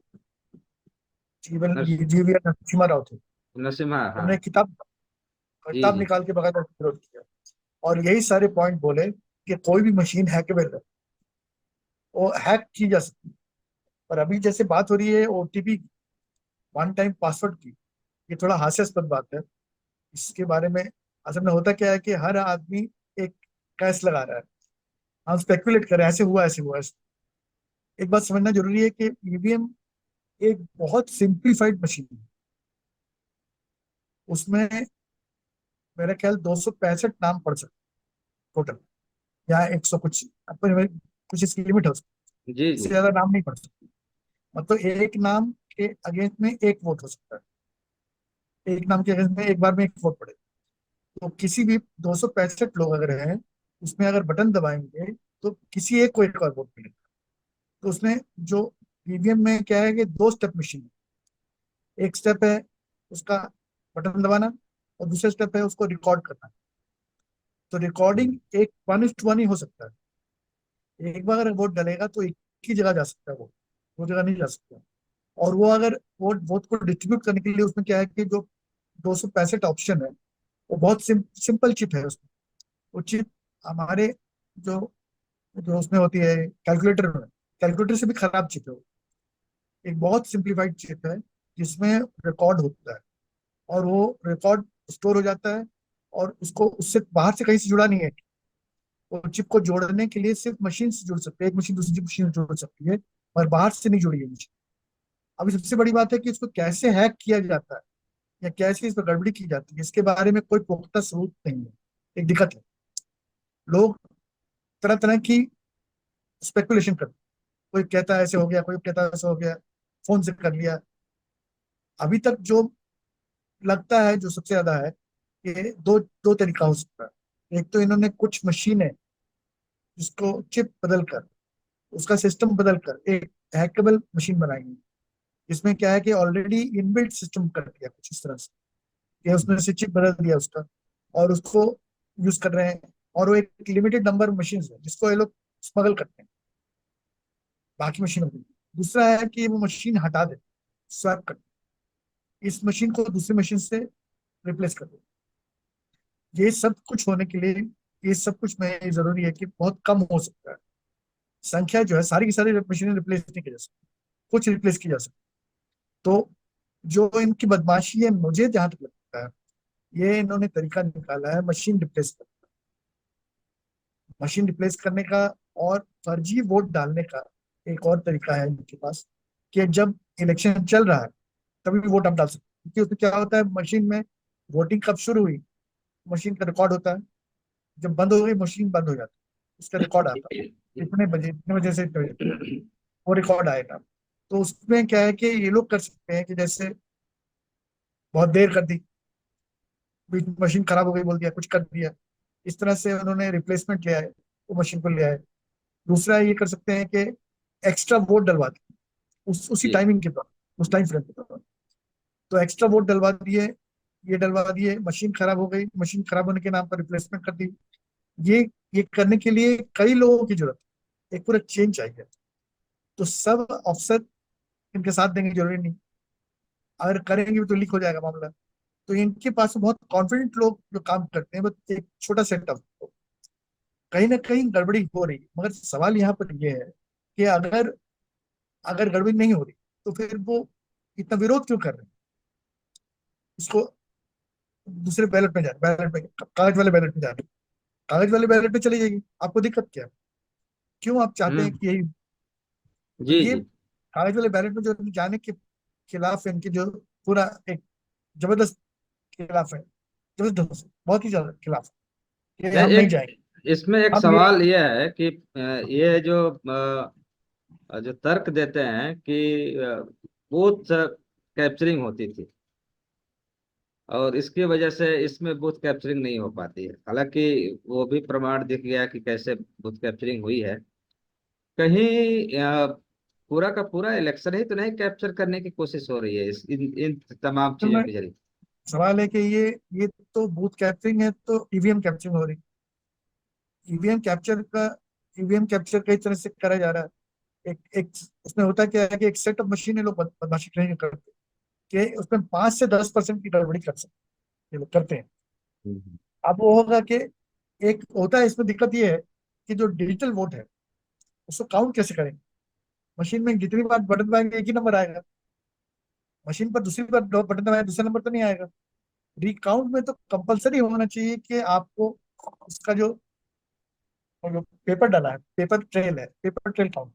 जीवन नर, जीवी नरसिम्हा राव थे, नरसिम्हा, हाँ। उन्होंने किताब जी किताब जी। निकाल के बकायदा विरोध किया। और यही सारे पॉइंट बोले कि कोई भी मशीन हैकेबल है, वो हैक की जा सकती है। और अभी जैसे बात हो रही है ओटीपी, वन टाइम पासवर्ड की, ये थोड़ा हास्यास्पद बात है। इसके बारे में असल में होता क्या है कि हर आदमी एक कैस लगा रहा है, हम स्पेकुलेट कर रहे हैं ऐसे हुआ ऐसे हुआ ऐसे। एक बात समझना जरूरी है कि ईवीएम एक बहुत सिंप्लीफाइड मशीन है। उसमें मेरा ख्याल 265 नाम पढ़ सकते टोटल, या 100 कुछ, पर कुछ इसकी लिमिट हो सकती जी है, इससे जी। ज्यादा नाम नहीं पढ़ सकते। मतलब एक नाम के अगेंस्ट में एक वोट हो सकता है, एक नाम के अगेंस्ट में एक बार में एक वोट पड़े। तो किसी भी 265 लोग अगर हैं, उसमें अगर बटन दबाएंगे तो किसी एक को एक और वोट मिलेगा। तो उसमें जो ईवीएम में क्या है कि दो स्टेप मशीन है। एक स्टेप है उसका बटन दबाना, और दूसरा स्टेप है उसको रिकॉर्ड करना। तो रिकॉर्डिंग एक 1:1 ही हो सकता है। एक बार अगर वोट डलेगा तो एक ही जगह जा सकता है, वो दो जगह नहीं जा सकता। और वो अगर वोट वोट को डिस्ट्रीब्यूट करने के लिए उसमें क्या है कि जो 265 ऑप्शन है, वो बहुत सिंपल चिप है उसमें। वो चिप हमारे जो जो उसमें होती है कैलकुलेटर में, कैलकुलेटर से भी खराब चिप है वो। एक बहुत सिंप्लीफाइड चिप है जिसमें रिकॉर्ड होता है, और वो रिकॉर्ड स्टोर हो जाता है। और उसको उससे बाहर से कहीं से जुड़ा नहीं है। वो चिप को जोड़ने के लिए सिर्फ मशीन से जुड़ सकते हैं, एक मशीन दूसरी मशीन से जुड़ सकती है, और बाहर से नहीं जुड़ी है मशीन। अभी सबसे बड़ी बात है कि इसको कैसे हैक किया जाता है या कैसे इस पर गड़बड़ी की जाती है, इसके बारे में कोई पुख्ता सबूत नहीं है। एक दिक्कत है, लोग तरह तरह की स्पेकुलेशन करते हैं। कोई कहता है ऐसे हो गया, कोई कहता है ऐसे हो गया, फोन से कर लिया। अभी तक जो लगता है, जो सबसे ज्यादा है, कि दो दो तरीका हो सकता है। एक तो इन्होंने कुछ मशीनें जिसको चिप बदल कर, उसका सिस्टम बदल कर एक हैकेबल मशीन बनाएंगे, जिसमें क्या है कि ऑलरेडी इनबिल्ट सिस्टम कर दिया कुछ इस तरह से कि उसमें से चिप बदल दिया उसका, और उसको यूज कर रहे हैं। और वो एक लिमिटेड नंबर मशीन है जिसको ये लोग स्मगल करते हैं बाकी मशीनों को। दूसरा है कि वो मशीन हटा दे, स्वैप कर दे, इस मशीन को दूसरी मशीन से रिप्लेस कर दे। ये सब कुछ होने के लिए, ये सब कुछ में ये जरूरी है कि बहुत कम हो सकता है। संख्या जो है, सारी की सारी मशीनें रिप्लेस नहीं की जा सकती, कुछ रिप्लेस की जा सकती। तो जो इनकी बदमाशी है, मुझे जहां तक लगता है ये इन्होंने तरीका निकाला है मशीन रिप्लेस करने का। और फर्जी वोट डालने का एक और तरीका है इनके पास, कि जब इलेक्शन चल रहा है तभी वोट हम डाल सकते हैं, क्योंकि उसमें क्या होता है, मशीन में वोटिंग कब शुरू हुई मशीन का रिकॉर्ड होता है, जब बंद हो गई मशीन बंद हो जाती है, उसका रिकॉर्ड आता है इतने बजे से इतने बजे तक, वो रिकॉर्ड आएगा। तो उसमें क्या है कि ये लोग कर सकते हैं कि जैसे बहुत देर कर दी, बीच में मशीन खराब हो गई बोल दिया, कुछ कर दिया, इस तरह से उन्होंने रिप्लेसमेंट लिया है, वो मशीन को लिया है। दूसरा ये कर सकते हैं कि एक्स्ट्रा वोट डलवा दिए उसी जी। टाइमिंग के दौरान, उस टाइम फ्रेम के दौरान। तो एक्स्ट्रा वोट डलवा दिए, ये डलवा दिए, मशीन खराब हो गई, मशीन खराब होने के नाम पर रिप्लेसमेंट कर दी। ये ये करने के लिए कई लोगों की जरूरत है, एक पूरा चेन चाहिए। तो सब अफसर इनके साथ देंगे जरूरी नहीं, अगर करेंगे भी तो लीक हो जाएगा मामला। तो इनके पास बहुत कॉन्फिडेंट लोग जो काम करते हैं, बस एक छोटा सेटअप, कहीं ना कहीं गड़बड़ी हो रही है। मगर सवाल यहाँ पर यह है कि अगर अगर गड़बड़ी नहीं हो रही तो फिर वो इतना विरोध क्यों कर रहे हैं इसको, दूसरे बैलेट में बैलेट में, कागज वाले बैलेट में जाने, कागज वाले बैलेट में चली जाएगी, आपको दिक्कत क्या है? क्यों आप चाहते हैं हम्म। कि यही? तो जी ये जी। कागज वाले बैलेट में जो जाने के खिलाफ है, इनकी जो पूरा एक जबरदस्त खिलाफ है, जबरदस्त ढंग से, बहुत ही ज्यादा खिलाफ है कि नहीं, हम नहीं एक जाएंगे। इसमें एक हम ये सवाल यह है कि ये जो तर्क देते हैं कि बूथ कैप्चरिंग होती थी और इसकी वजह से इसमें बूथ कैप्चरिंग नहीं हो पाती है। हालांकि वो भी प्रमाण दिख गया कि कैसे बूथ कैप्चरिंग हुई है। कहीं पूरा का पूरा इलेक्शन ही तो नहीं कैप्चर करने की कोशिश हो रही है इन तमाम तो चीजों मैं, के जरिए। सवाल है कि ये तो बूथ कैप्चरिंग है, तो ईवीएम कैप्चरिंग हो रही। ईवीएम कैप्चर का ईवीएम कैप्चर कई तरह से करा जा रहा है। एक एक उसमें होता क्या है कि एक सेट ऑफ मशीन लोग बदमाशी नहीं करते, कि उसमें 5 से 10% की गड़बड़ी कर सकते हैं, ये लोग करते हैं। हम्म। अब वो होगा कि एक होता है, इसमें दिक्कत ये है कि जो डिजिटल वोट है उसको काउंट कैसे करेंगे? मशीन में जितनी बार बटन दबाएंगे एक ही नंबर आएगा, मशीन पर दूसरी बार बटन दबाएंगे दूसरा नंबर तो नहीं आएगा। रिकाउंट में तो कंपलसरी होना चाहिए कि आपको उसका जो पेपर डाला है, पेपर ट्रेल काउंट,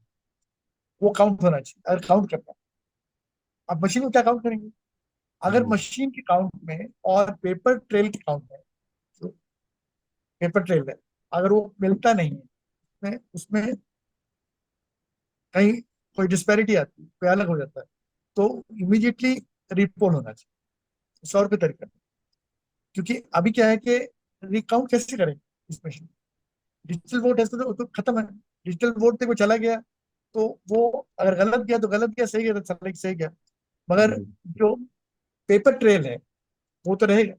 वो काउंट होना चाहिए अगर काउंट करना है। अब मशीन में क्या काउंट करेंगे? अगर हम्म। मशीन के काउंट में और पेपर ट्रेल के काउंट में, जो पेपर ट्रेल है, अगर वो मिलता नहीं है, उसमें कहीं कोई डिस्पैरिटी आती है, कोई अलग हो जाता है, तो इमीडिएटली रिपोल होना चाहिए 100 रुपये तरीका। क्योंकि अभी क्या है कि रिकाउंट कैसे करेंगे इस मशीन, डिजिटल वोट है तो खत्म है। डिजिटल वोट देखो चला गया, तो वो अगर गलत गया तो गलत गया, सही गया तो सही गया। मगर हम्म। जो पेपर ट्रेल है वो तो रहेगा।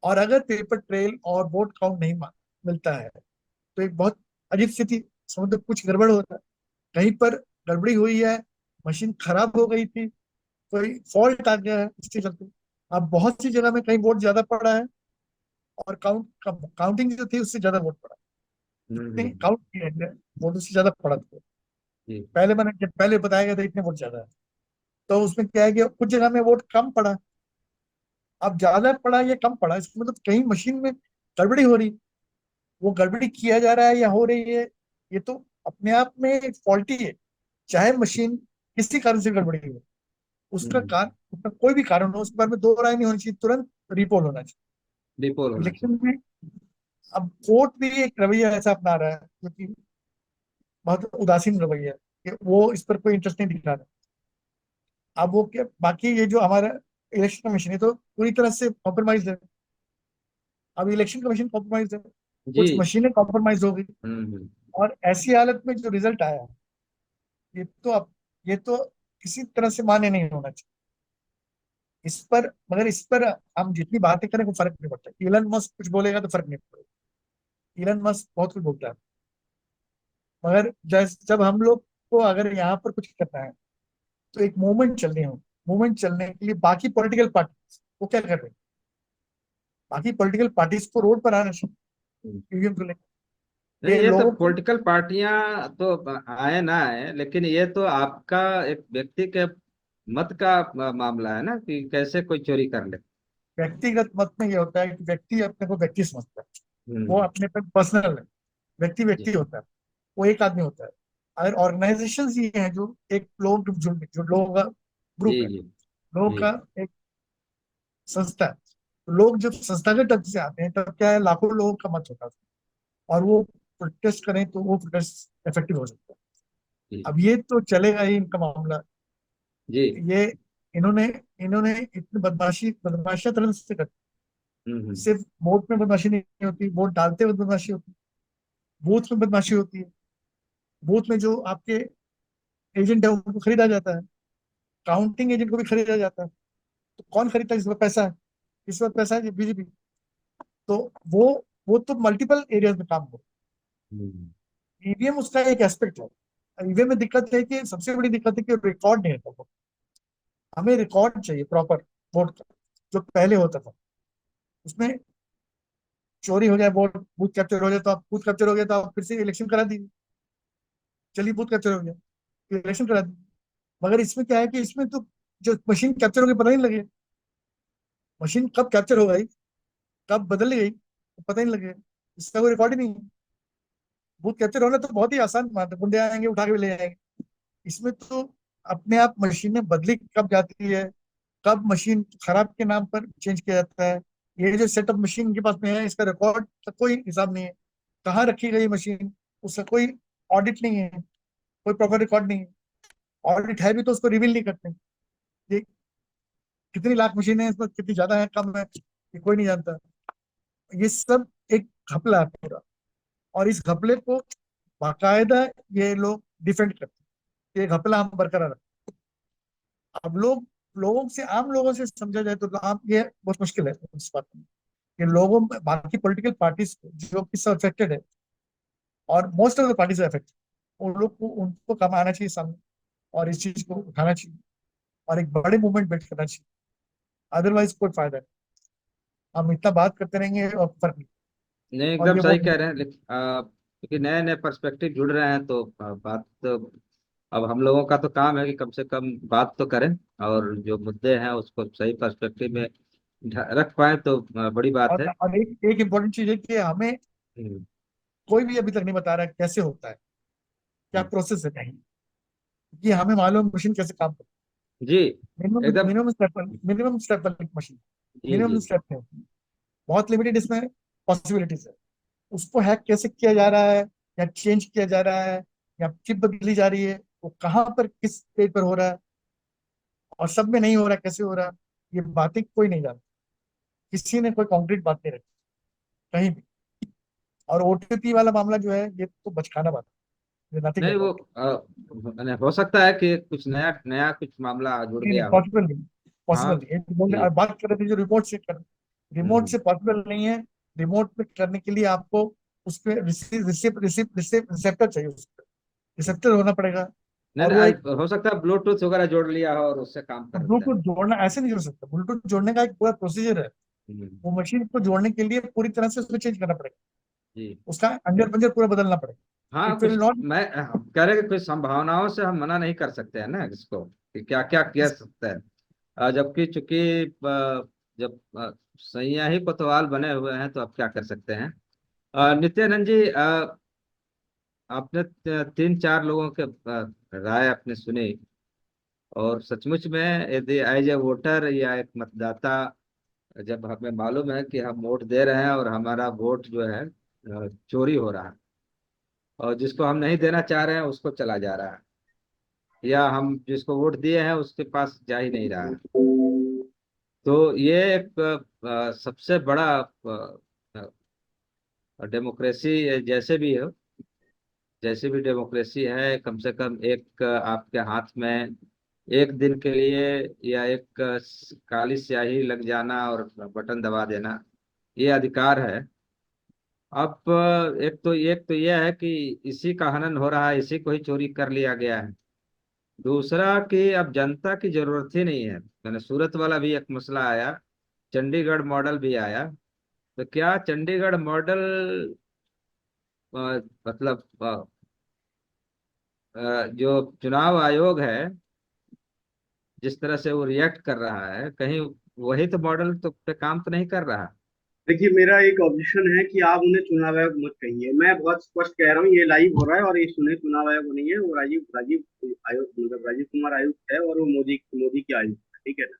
और अगर पेपर ट्रेल और वोट काउंट नहीं मिलता है तो एक बहुत अजीब स्थिति, समझो कुछ गड़बड़ होता है, कहीं पर गड़बड़ी हुई है, मशीन खराब हो गई थी, कोई फॉल्ट आ गया है इसके चलते। अब बहुत सी जगह में कहीं वोट ज्यादा पड़ा है और काउंटिंग जो थी उससे ज्यादा वोट पड़ा, जितने हम्म। काउंट किए गए वोट उससे ज्यादा पड़ा था। जी। पहले बताया गया था इतने वोट ज्यादा है, तो उसमें क्या है कि कुछ जगह में वोट कम पड़ा। अब ज्यादा पड़ा या कम पड़ा, इसका मतलब कहीं मशीन में गड़बड़ी हो रही, वो गड़बड़ी किया जा रहा है या हो रही है, ये तो अपने आप में एक फॉल्टी है। चाहे मशीन किसी कारण से गड़बड़ी हो, हम्म। उसका कोई भी कारण हो, उसके बारे में दो राय नहीं होनी चाहिए, तुरंत रिपोल होना चाहिए। डिपोल होना चाहिए। इलेक्शन में अब कोर्ट भी एक रवैया ऐसा अपना रहा है जो कि बहुत उदासीन रवैया है, कि वो इस पर कोई इंटरेस्ट नहीं दिखा रहा। अब वो क्या, बाकी ये जो हमारा इलेक्शन कमीशन है तो पूरी तरह से कॉम्प्रोमाइज है। अब इलेक्शन कमीशन कॉम्प्रोमाइज है, जी। कुछ मशीनें कॉम्प्रोमाइज हो गई, हम्म। और ऐसी हालत में जो रिजल्ट आया, ये तो अब ये तो किसी तरह से मान्य नहीं होना चाहिए इस पर। मगर इस पर हम जितनी बातें करें कोई फर्क नहीं पड़ता। इलन मस्क कुछ बोलेगा तो फर्क नहीं पड़ेगा, इलन मस्क बहुत कुछ बोलता है। मगर जब हम लोग को अगर यहाँ पर कुछ करना है तो एक मूवमेंट चलनी हो, मूवमेंट चलने के लिए बाकी पॉलिटिकल पार्टी वो क्या कर रहे हैं, बाकी पॉलिटिकल पार्टीज को रोड पर आना चाहिए हम्म। ईवीएम को लेकर। नहीं, ये ये तो लोगों को, पॉलिटिकल पार्टियां तो आए ना आए, लेकिन ये तो आपका एक व्यक्ति के मत का मामला है ना कि कैसे कोई चोरी कर ले। व्यक्तिगत मत में ये होता है कि व्यक्ति अपने को व्यक्ति समझता है, वो हम्म। अपने पे पर्सनल है, व्यक्ति जी व्यक्ति होता है, वो एक आदमी होता है। अगर ऑर्गेनाइजेशन ये हैं जो एक लोग जो लोगों का जी ग्रुप है, जी लोगों जी। का एक संस्था है, तो लोग जब संस्थागत ढंग से आते हैं तब क्या है, लाखों लोगों का मत होता है, और वो प्रोटेस्ट करें तो वो प्रोटेस्ट इफेक्टिव हो सकता है। जी अब ये तो चलेगा ही इनका मामला। जी। ये इन्होंने इन्होंने इतनी बदमाशियां तरह से कर, हम्म। सिर्फ वोट में बदमाशी नहीं होती, वोट डालते हुए बदमाशी होती है, बूथ में बदमाशी होती है, बूथ में जो आपके एजेंट है उनको खरीदा जाता है, काउंटिंग एजेंट को भी खरीदा जाता है। तो कौन खरीदता है? जिस पर पैसा है, इस वक्त पैसा है बीजेपी। तो वो वो तो मल्टीपल एरियाज में काम हो। हम्म। ईवीएम उसका एक एस्पेक्ट है। ईवीएम में दिक्कत है कि सबसे बड़ी दिक्कत है कि रिकॉर्ड नहीं रहता। हमें रिकॉर्ड चाहिए प्रॉपर वोट का, जो पहले होता था। उसमें चोरी हो जाए, वोट बूथ कैप्चर हो जाए, तो आप बूथ कैप्चर हो गया तो आप फिर से इलेक्शन करा दीजिए। चलिए बूथ कैप्चर हो गया, इलेक्शन करा दीजिए। मगर इसमें क्या है कि इसमें तो जो मशीन कैप्चर हो गई पता ही नहीं लगे, मशीन कब कैप्चर हो गई, कब बदल गई, तो पता ही नहीं लगे, इसका कोई रिकॉर्ड ही नहीं है। बूथ कैप्चर होना तो बहुत ही आसान बात है, गुंडे आएंगे उठा के भी ले जाएंगे। इसमें तो अपने आप मशीनें बदली कब जाती है, कब मशीन खराब के नाम पर चेंज किया जाता है, ये जो सेटअप मशीन के पास में है इसका रिकॉर्ड का कोई हिसाब नहीं है। कहाँ रखी गई मशीन, उसका कोई ऑडिट नहीं है, कोई प्रॉपर रिकॉर्ड नहीं है। ऑडिट है भी तो उसको रिवील नहीं करते। ये कितनी लाख मशीनें हैं, इसमें कितनी ज्यादा है कम है, ये कोई नहीं जानता। ये सब एक घपला है पूरा, और इस घपले को बाकायदा ये लोग डिफेंड करते हैं, ये घपला हम बरकरार रखें। अब लोगों से, आम लोगों से समझा जाए तो आम ये बहुत मुश्किल है इस बात में कि लोगों में, बाकी पॉलिटिकल पार्टीज जो कि सब अफेक्टेड है, और most of the parties affected, उन लोग को, उनको कम आना चाहिए सामने, और इस चीज को उठाना चाहिए, और एक बड़े मूवमेंट बिल्ड करना चाहिए। अदरवाइज कोई फायदा नहीं, हम इतना बात करते रहेंगे और फर्क नहीं। नहीं, और एकदम ये सही वोट कह रहे हैं, लेकिन क्योंकि नए नए पर्सपेक्टिव जुड़ रहे हैं तो बात तो, अब हम लोगों का तो काम है कि कम से कम बात तो करें, और जो मुद्दे हैं उसको सही पर्सपेक्टिव में रख पाए तो बड़ी बात है। और एक इम्पोर्टेंट चीज है कि हमें हम्म। कोई भी अभी तक नहीं बता रहा है कैसे होता है, क्या हम्म। प्रोसेस है कहीं, कि हमें मालूम मशीन कैसे काम करती जी है। मिनिमम एकदम। मिनिमम स्टेप पर मशीन, जी जी। मिनिमम स्टेप है, बहुत लिमिटेड इसमें पॉसिबिलिटीज है। उसको हैक कैसे किया जा रहा है, या चेंज किया जा रहा है, या चिप बदली जा रही है, वो कहाँ पर किस पेज पर हो रहा है, और सब में नहीं हो रहा है, कैसे हो रहा है, ये बातें कोई नहीं जानता। किसी ने कोई कॉन्क्रीट बात नहीं रखी कहीं भी। और ओटीपी वाला मामला जो है, ये तो बचकाना बात है, नथिंग नहीं वो अबाउट। मैंने हो सकता है कि कुछ नया नया कुछ मामला जुड़ नहीं नहीं, गया हो। पॉसिबल नहीं, पॉसिबल हाँ नहीं। ये तो बोल रहे, जी। और बात कर रहे थे जो रिमोट से कर, रिमोट हम्म। से पॉसिबल नहीं है। रिमोट पे करने के लिए आपको उस पे receive receive receive receive receptor चाहिए, उस पे रिसेप्टर होना पड़ेगा। नहीं और नहीं, वो एक हो सकता है ब्लूटूथ वगैरह जोड़ लिया हो और उससे काम कर देता है। ब्लूटूथ जोड़ना ऐसे नहीं जोड़ सकता, ब्लूटूथ जोड़ने का एक पूरा प्रोसीजर है। हम्म। वो मशीन को जोड़ने के लिए पूरी तरह से उसको चेंज करना पड़ेगा, जी। उसका अंदर पंजर पूरा बदलना पड़ेगा। हाँ इट विल कुछ नॉट, मैं हम कह रहे हैं कि कुछ संभावनाओं से हम मना नहीं कर सकते हैं ना इसको, कि क्या क्या किया सकता है। जबकि चूंकि जब सैया ही कोतवाल बने हुए हैं तो अब क्या कर सकते हैं। नित्यानंद जी, आपने तीन चार लोगों के राय आपने सुनी, और सचमुच में यदि एज ए वोटर या एक मतदाता, जब हमें मालूम है कि हम वोट दे रहे हैं और हमारा वोट जो है चोरी हो रहा है, और जिसको हम नहीं देना चाह रहे हैं उसको चला जा रहा है, या हम जिसको वोट दिए हैं उसके पास जा ही नहीं रहा है, तो ये एक सबसे बड़ा डेमोक्रेसी जैसे भी हो, जैसे भी डेमोक्रेसी है, कम से कम एक आपके हाथ में एक दिन के लिए या एक काली स्याही लग जाना और बटन दबा देना, ये अधिकार है। अब एक तो यह है कि इसी का हनन हो रहा है, इसी को ही चोरी कर लिया गया है। दूसरा कि अब जनता की जरूरत ही नहीं है, मैंने सूरत वाला भी एक मसला आया, चंडीगढ़ मॉडल भी आया, तो क्या चंडीगढ़ मॉडल मतलब जो चुनाव आयोग है जिस तरह से वो रिएक्ट कर रहा है, कहीं वही तो मॉडल तो पे काम तो नहीं कर रहा। देखिए, मेरा एक ऑब्जेक्शन है कि आप उन्हें चुनाव आयोग मत कहिए। मैं बहुत स्पष्ट कह रहा हूँ, ये लाइव हो रहा है और ये सुने चुनाव आयोग नहीं है, वो राजीव राजीव आयोग, मतलब राजीव कुमार आयुक्त है, और वो मोदी मोदी के आयुक्त है, ठीक है ना।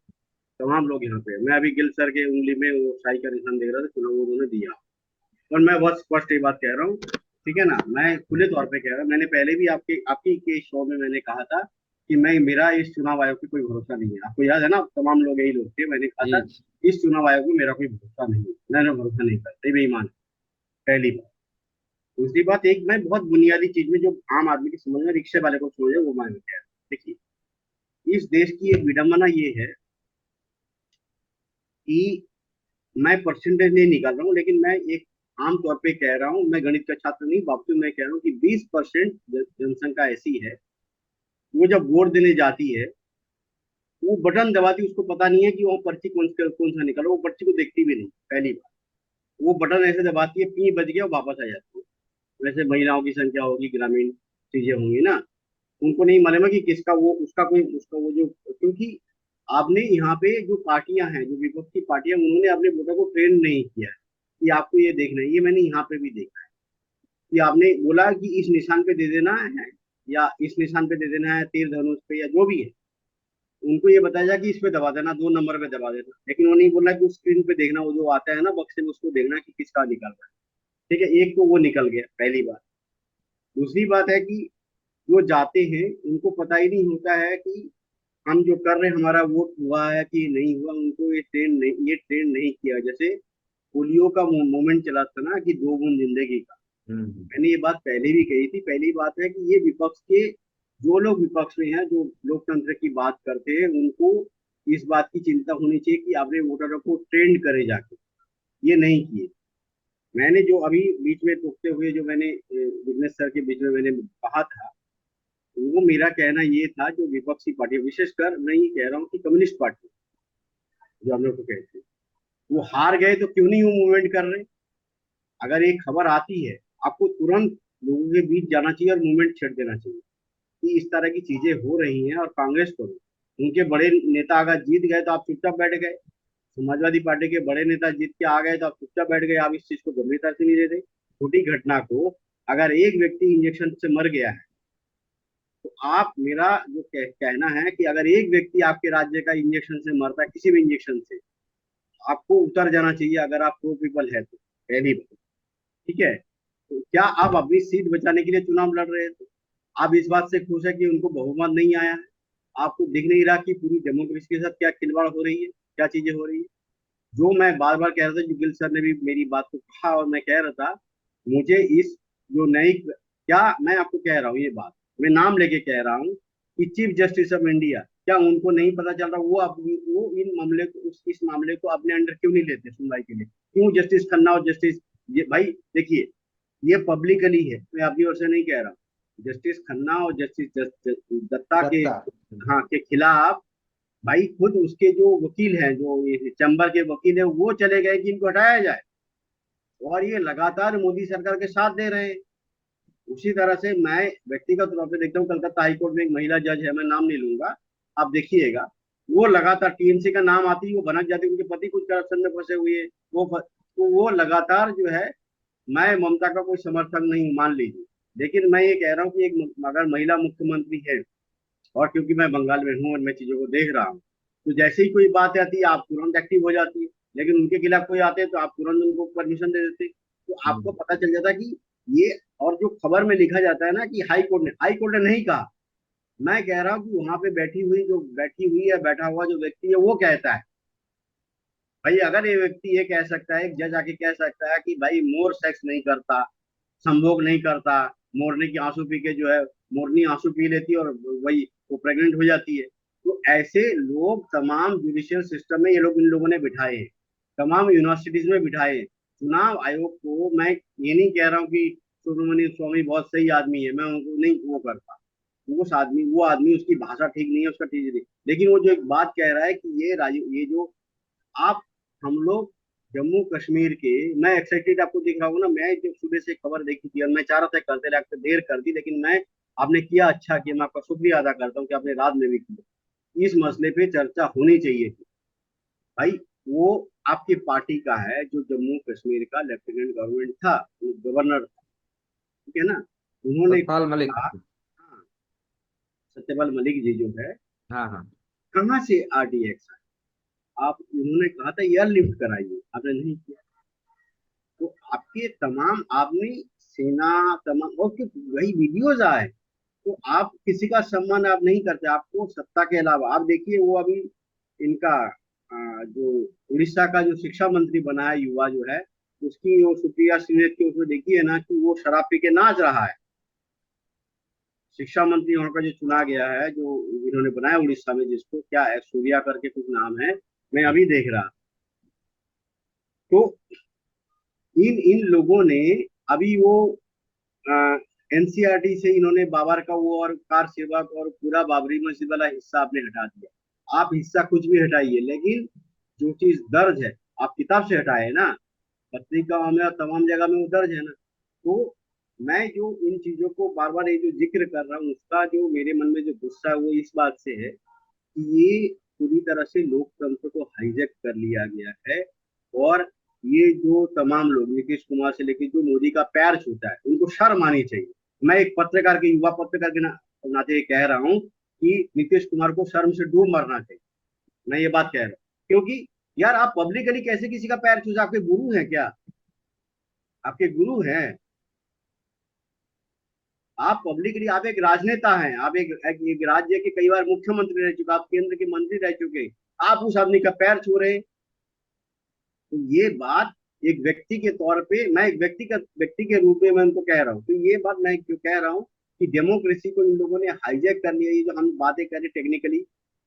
तमाम लोग यहाँ पे हैं। मैं अभी गिल सर के उंगली में वो शाही का निशान देख रहा था, चुनाव उन्होंने दिया। और मैं बहुत स्पष्ट ये बात कह रहा हूँ, ठीक है ना। मैं खुले तौर पे कह रहा हूँ, मैंने पहले भी आपके आपकी के शो में मैंने कहा था कि मैं मेरा इस चुनाव आयोग पे कोई भरोसा नहीं है। आपको याद है ना, तमाम लोग यही लोग थे, मैंने कहा था जी। इस चुनाव आयोग में मेरा कोई भरोसा नहीं है, मैंने भरोसा नहीं करता, ये बेईमान है। पहली बात। दूसरी बात, एक मैं बहुत बुनियादी चीज में जो आम आदमी की समझ में, रिक्शे वाले को समझ है, वो मैं कह रहा हूँ। देखिए, इस देश की एक विडंबना ये है कि मैं परसेंटेज नहीं निकाल रहा हूँ, लेकिन मैं एक आम तौर पे कह रहा हूँ, मैं गणित का छात्र नहीं, बावजूद मैं कह रहा हूँ कि 20% जनसंख्या ऐसी है, वो जब वोट देने जाती है, वो बटन दबाती है, उसको पता नहीं है कि वो पर्ची कौन सा निकला, वो पर्ची को देखती भी नहीं। पहली बात, वो बटन ऐसे दबाती है, पी बज गया, वो वापस आ जाती है। वैसे महिलाओं की संख्या होगी, ग्रामीण चीजें होंगी ना, उनको नहीं मालूम है कि किसका वो, उसका कोई, उसका वो जो, क्योंकि आपने यहाँ पे जो पार्टियां हैं, जो विपक्ष की पार्टियां, उन्होंने अपने वोटर को ट्रेन नहीं किया है कि आपको ये देखना है। ये मैंने यहाँ पे भी देखा है कि आपने बोला कि इस निशान पे दे देना है, या इस निशान पे दे देना है, तीर धनुष पे, या जो भी है, उनको ये बताया जाए कि इस पे दबा देना, 2 नंबर पे दबा देना, लेकिन वो नहीं बोला कि उस स्क्रीन पे देखना, वो जो आता है ना बक्से में, उसको देखना कि किसका निकल रहा है। ठीक है, एक तो वो निकल गया, पहली बात। दूसरी बात है कि जो जाते हैं उनको पता ही नहीं होता है कि हम जो कर रहे हैं, हमारा वोट हुआ है कि नहीं हुआ। उनको ये ट्रेन नहीं किया। जैसे पोलियो का मूवमेंट चला था ना, कि 2 बूंद जिंदगी का, हम्म। मैंने ये बात पहले भी कही थी। पहली बात है कि ये विपक्ष के, जो लोग विपक्ष में हैं, जो लोकतंत्र की बात करते हैं, उनको इस बात की चिंता होनी चाहिए कि आपने वोटरों को ट्रेंड करे जाके, ये नहीं किए। मैंने जो अभी बीच में टोकते हुए जो मैंने बिजनेस सर के बीच में मैंने कहा था, वो मेरा कहना ये था, जो विपक्षी पार्टी, विशेषकर मैं ये कह रहा हूँ कि कम्युनिस्ट पार्टी, जो हम लोग को कहते हैं, वो हार गए तो क्यों नहीं वो मूवमेंट कर रहे। अगर एक खबर आती है, आपको तुरंत लोगों के बीच जाना चाहिए और मूवमेंट छेड़ देना चाहिए कि इस तरह की चीजें हो रही हैं, और कांग्रेस को उनके बड़े नेता अगर जीत गए तो आप चुपचाप बैठ गए, समाजवादी पार्टी के बड़े नेता जीत के आ गए तो आप चुपचाप बैठ गए, आप इस चीज को गंभीरता से नहीं लेते। छोटी घटना को, अगर एक व्यक्ति इंजेक्शन से मर गया है, तो आप, मेरा जो कहना है कि अगर एक व्यक्ति आपके राज्य का इंजेक्शन से मरता है, किसी भी इंजेक्शन से, आपको उतर जाना चाहिए, अगर आप प्रो पीपल है तो। पहली बात, ठीक है। तो क्या आप अपनी सीट बचाने के लिए चुनाव लड़ रहे थे? आप इस बात से खुश है कि उनको बहुमत नहीं आया है? आपको दिख नहीं रहा कि पूरी डेमोक्रेसी के साथ क्या खिलवाड़ हो रही है, क्या चीजें हो रही है? जो मैं बार बार कह रहा था, जो गिल सर ने भी मेरी बात को कहा, और मैं कह रहा था, मुझे इस जो नई, क्या मैं आपको कह रहा हूँ ये बात, मैं नाम लेके कह रहा हूँ कि चीफ जस्टिस ऑफ इंडिया, क्या उनको नहीं पता चल रहा? वो इन मामले को, इस मामले को अपने अंडर क्यों नहीं लेते सुनवाई के लिए? क्यों जस्टिस खन्ना और जस्टिस, ये भाई देखिए, ये पब्लिकली है, मैं अपनी ओर से नहीं कह रहा हूँ। जस्टिस खन्ना और दत्ता के, दत्ता। हाँ, के खिलाफ, भाई खुद उसके जो वकील हैं, जो ये चंबर के वकील हैं, वो चले गए कि इनको हटाया जाए, और ये लगातार मोदी सरकार के साथ दे रहे हैं। उसी तरह से मैं व्यक्तिगत तौर पर देखता हूँ, कलकत्ता हाईकोर्ट में एक महिला जज है, मैं नाम नहीं लूंगा, आप देखिएगा, वो लगातार टीएमसी का नाम आती है वो भनक जाती है, उनके पति कुछ करप्शन में फंसे हुए हैं, तो वो लगातार जो है, मैं ममता का कोई समर्थक नहीं हूं, मान लीजिए, लेकिन मैं ये कह रहा हूँ कि एक अगर महिला मुख्यमंत्री है, और क्योंकि मैं बंगाल में हूँ और मैं चीजों को देख रहा हूँ, तो जैसे ही कोई बात आती है आप तुरंत एक्टिव हो जाती है, लेकिन उनके खिलाफ कोई आते हैं तो आप तुरंत उनको परमिशन दे देते हैं। तो आपको हम्म। पता चल जाता कि ये, और जो खबर में लिखा जाता है ना कि हाई कोर्ट ने नहीं कहा, मैं कह रहा हूँ कि वहां पे बैठी हुई या बैठा हुआ जो व्यक्ति है, वो कहता है। भाई अगर ये व्यक्ति ये कह सकता है, एक जज आके कह सकता है कि भाई मोर सेक्स नहीं करता, संभोग नहीं करता, मोरनी की आंसू पी के जो है, मोरनी आंसू पी लेती है और वही वो प्रेग्नेंट हो जाती है, तो ऐसे लोग तमाम जुडिशियल सिस्टम में ये लोग, इन लोगों ने बिठाए हैं, तमाम यूनिवर्सिटीज में बिठाए हैं। चुनाव आयोग को मैं ये नहीं कह रहा हूँ कि सुब्रमण्यम स्वामी बहुत सही आदमी है, मैं उनको नहीं वो करता, वो आदमी उसकी भाषा ठीक नहीं है, उसका ठीक नहीं, लेकिन वो जो एक बात कह रहा है कि ये जो आप, हम लोग जम्मू कश्मीर के, मैं एक्साइटेड आपको दिख रहा हूँ ना, मैं जब सुबह से खबर देखी थी और मैं चाह रहा था करते रखते, देर कर दी, लेकिन मैं, आपने किया, अच्छा किया, मैं आपका शुक्रिया अदा करता हूँ कि आपने रात में भी किया। इस मसले पे चर्चा होनी चाहिए थी, भाई वो आपकी पार्टी का है, जो जम्मू कश्मीर का लेफ्टिनेंट गवर्नमेंट था, गवर्नर था, ठीक है ना। उन्होंने सतपाल मलिक। कहा, हाँ, सत्यपाल मलिक जी जो है, हाँ हाँ। कहाँ से आरडीएक्स आया? आप, उन्होंने कहा था एयरलिफ्ट कराइए, आपने नहीं किया। तो आपके तमाम, आपने सेना, तमाम, और क्यों वही वीडियोज आए, तो आप किसी का सम्मान आप नहीं करते, आपको सत्ता के अलावा। आप देखिए वो अभी इनका जो उड़ीसा का जो शिक्षा मंत्री बना है, युवा जो है, उसकी वो सुप्रिया श्रीनेत की उसमें देखिए ना कि वो शराब पी के नाच रहा है। शिक्षा मंत्री वहां का जो चुना गया है, जो इन्होंने बनाया उड़ीसा में, जिसको क्या है, सूर्या करके कुछ नाम है, मैं अभी देख रहा। तो इन इन लोगों ने अभी वो एनसीईआरटी से इन्होंने बाबर का वो और कार सेवक और पूरा बाबरी मस्जिद वाला हिस्सा आपने हटा दिया। आप हिस्सा कुछ भी हटाइए, लेकिन जो चीज दर्ज है, आप किताब से हटाए ना, पत्रिकाओं में और तमाम जगह में वो दर्ज है ना। तो मैं जो इन चीजों को बार बार ये जो जिक्र कर रहा हूँ, उसका जो मेरे मन में जो गुस्सा है, वो इस बात से है कि ये पूरी तरह से लोकतंत्र को हाईजैक कर लिया गया है। और ये जो तमाम लोग, नीतीश कुमार से लेकर जो मोदी का पैर छूटा है, उनको शर्म आनी चाहिए। मैं एक पत्रकार के, युवा पत्रकार के नाते कह रहा हूँ कि नीतीश कुमार को शर्म से डूब मरना चाहिए। मैं ये बात कह रहा हूँ, क्योंकि यार आप पब्लिकली कैसे किसी का पैर छू, आपके गुरु हैं क्या? आपके गुरु हैं? आप पब्लिकली, आप एक राजनेता हैं, आप एक राज्य के कई बार मुख्यमंत्री रह चुके, आप केंद्र के मंत्री रह चुके, आप उस आदमी का पैर छू रहे हैं। तो ये बात एक व्यक्ति के तौर पे, मैं एक व्यक्ति के रूप में मैं उनको कह रहा हूँ। तो ये बात मैं क्यों कह रहा हूँ कि डेमोक्रेसी को इन लोगों ने हाईजैक कर लिया। ये जो हम बातें कर रहे टेक्निकली,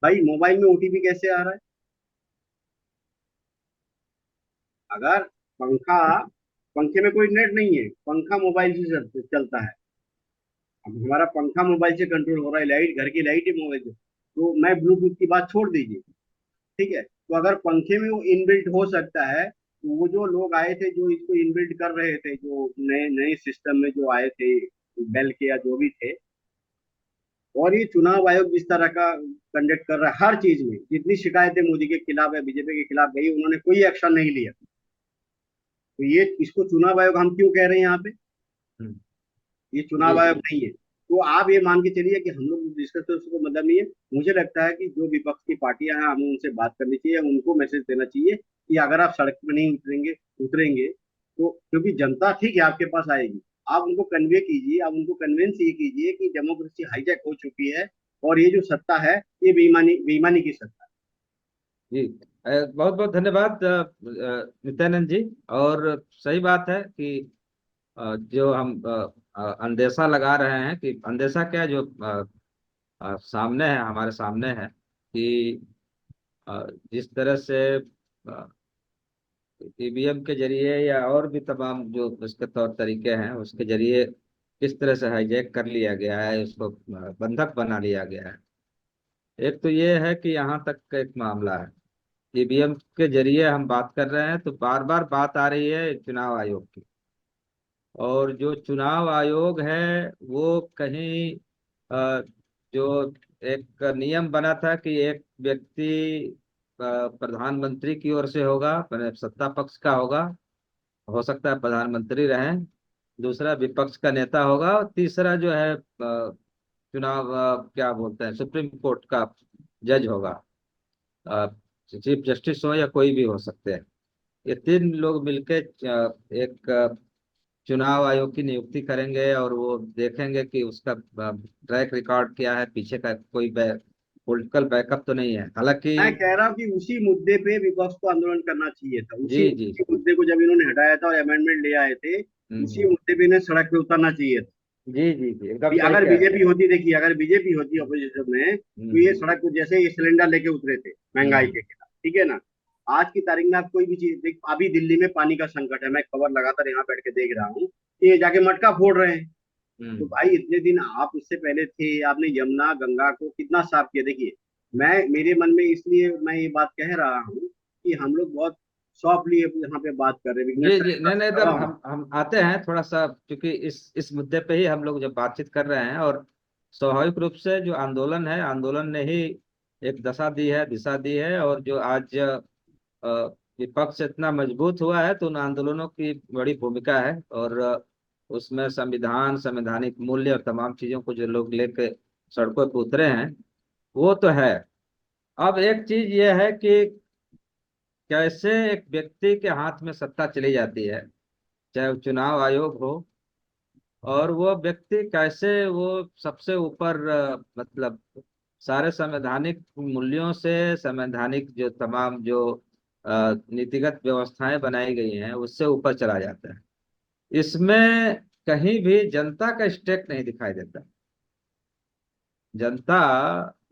भाई मोबाइल में ओटीपी कैसे आ रहा है? अगर पंखा, पंखे में कोई नेट नहीं है, पंखा मोबाइल से चलता है। अब हमारा पंखा मोबाइल से कंट्रोल हो रहा है, लाइट, घर की लाइट है मोबाइल से, तो मैं ब्लूटूथ की बात छोड़ दीजिए, ठीक है। तो अगर पंखे में वो इनबिल्ट हो सकता है, तो वो जो लोग आए थे जो इसको इनबिल्ट कर रहे थे, जो नए नए सिस्टम में जो आए थे, बेल के या जो भी थे, और ये चुनाव आयोग जिस तरह का कंडक्ट कर रहा है, हर चीज में जितनी शिकायतें मोदी के खिलाफ या बीजेपी के खिलाफ गई, उन्होंने कोई एक्शन नहीं लिया। तो ये, इसको चुनाव आयोग हम क्यों कह रहे हैं यहाँ पे? हम्म, ये जी चुनाव आयोग जी। नहीं है। तो आप ये मान के चलिए कि हम लोग डिस्कस करते उसको मतलब नहीं है। मुझे लगता है कि जो विपक्ष की पार्टियां हैं, हमें उनसे बात करनी चाहिए, उनको मैसेज देना चाहिए कि अगर आप सड़क पर नहीं उतरेंगे तो, क्योंकि जनता ठीक है आपके पास आएगी, आप उनको कन्वे कीजिए, आप उनको कन्विंस ये कीजिए कि डेमोक्रेसी हाईजैक हो चुकी है, और ये जो सत्ता है, ये बेईमानी बेईमानी की सत्ता है। जी बहुत बहुत धन्यवाद नित्यानंद जी। और सही बात है कि जो हम अंदेशा लगा रहे हैं, कि अंदेशा क्या, जो सामने है, हमारे सामने है कि जिस तरह से ईवीएम के जरिए या और भी तमाम जो उसके तौर तरीके हैं, उसके जरिए किस तरह से हाईजैक कर लिया गया है, उसको बंधक बना लिया गया है। एक तो ये है कि यहाँ तक का एक मामला है, ईवीएम के जरिए हम बात कर रहे हैं, तो बार बार बात आ रही है चुनाव आयोग की। और जो चुनाव आयोग है वो कहीं जो एक नियम बना था कि एक व्यक्ति प्रधानमंत्री की ओर से होगा, मतलब सत्ता पक्ष का होगा, हो सकता है प्रधानमंत्री रहे, दूसरा विपक्ष का नेता होगा, और तीसरा जो है चुनाव क्या बोलते हैं, सुप्रीम कोर्ट का जज होगा, चीफ जस्टिस हो या कोई भी हो सकते हैं। ये तीन लोग मिलके एक चुनाव आयोग की नियुक्ति करेंगे, और वो देखेंगे कि उसका ट्रैक रिकॉर्ड क्या है, पीछे का कोई पॉलिटिकल बैकअप तो नहीं है, हालांकि। मैं कह रहा हूँ कि उसी मुद्दे पे विपक्ष को आंदोलन करना चाहिए था। जी उसी जी। उसी मुद्दे को जब इन्होंने हटाया था और अमेंडमेंट ले आए थे, उसी हम्म। मुद्दे पे इन्हें सड़क पे उतरना चाहिए था। जी जी जी, एकदम भी सही अगर कह रहे बीजेपी हैं। होती, देखिए अगर बीजेपी होती ऑपोजिशन में, तो ये हम्म। सड़क को, जैसे ये सिलेंडर लेके उतरे थे महंगाई हम्म। के खिलाफ, ठीक है ना। आज की तारीख में आप कोई भी चीज देख, अभी दिल्ली में पानी का संकट है, मैं खबर लगातार यहाँ बैठ के देख रहा हूँ कि ये जाके मटका फोड़ रहे हैं। तो हम्म। भाई इतने दिन आप इससे पहले थे, आपने यमुना गंगा को कितना साफ किया। देखिए, मैं, मेरे मन में, इसलिए मैं ये बात कह रहा हूँ कि हम लोग बहुत सॉफ्टली यहाँ पे बात कर रहे हैं, जी विघ्नेश्वर जी, के नहीं पास नहीं, खड़ा एकदम हूँ। हम आते हैं थोड़ा सा, क्योंकि इस मुद्दे पे ही हम लोग जब बातचीत कर रहे हैं, और स्वाभाविक रूप से जो आंदोलन है, आंदोलन ने ही एक दशा दी है, दिशा दी है, और जो आज विपक्ष इतना मजबूत हुआ है, तो उन आंदोलनों की बड़ी भूमिका है। और उसमें संविधान, संवैधानिक मूल्य और तमाम चीजों को जो लोग लेके सड़कों पर उतरे हैं, वो तो है। अब एक चीज ये है कि कैसे एक व्यक्ति के हाथ में सत्ता चली जाती है, चाहे वो चुनाव आयोग हो, और वो व्यक्ति कैसे वो सबसे ऊपर मतलब सारे संवैधानिक मूल्यों से, संवैधानिक जो तमाम जो नीतिगत व्यवस्थाएं बनाई गई हैं उससे ऊपर चला जाता है। इसमें कहीं भी जनता का स्टेक नहीं दिखाई देता। जनता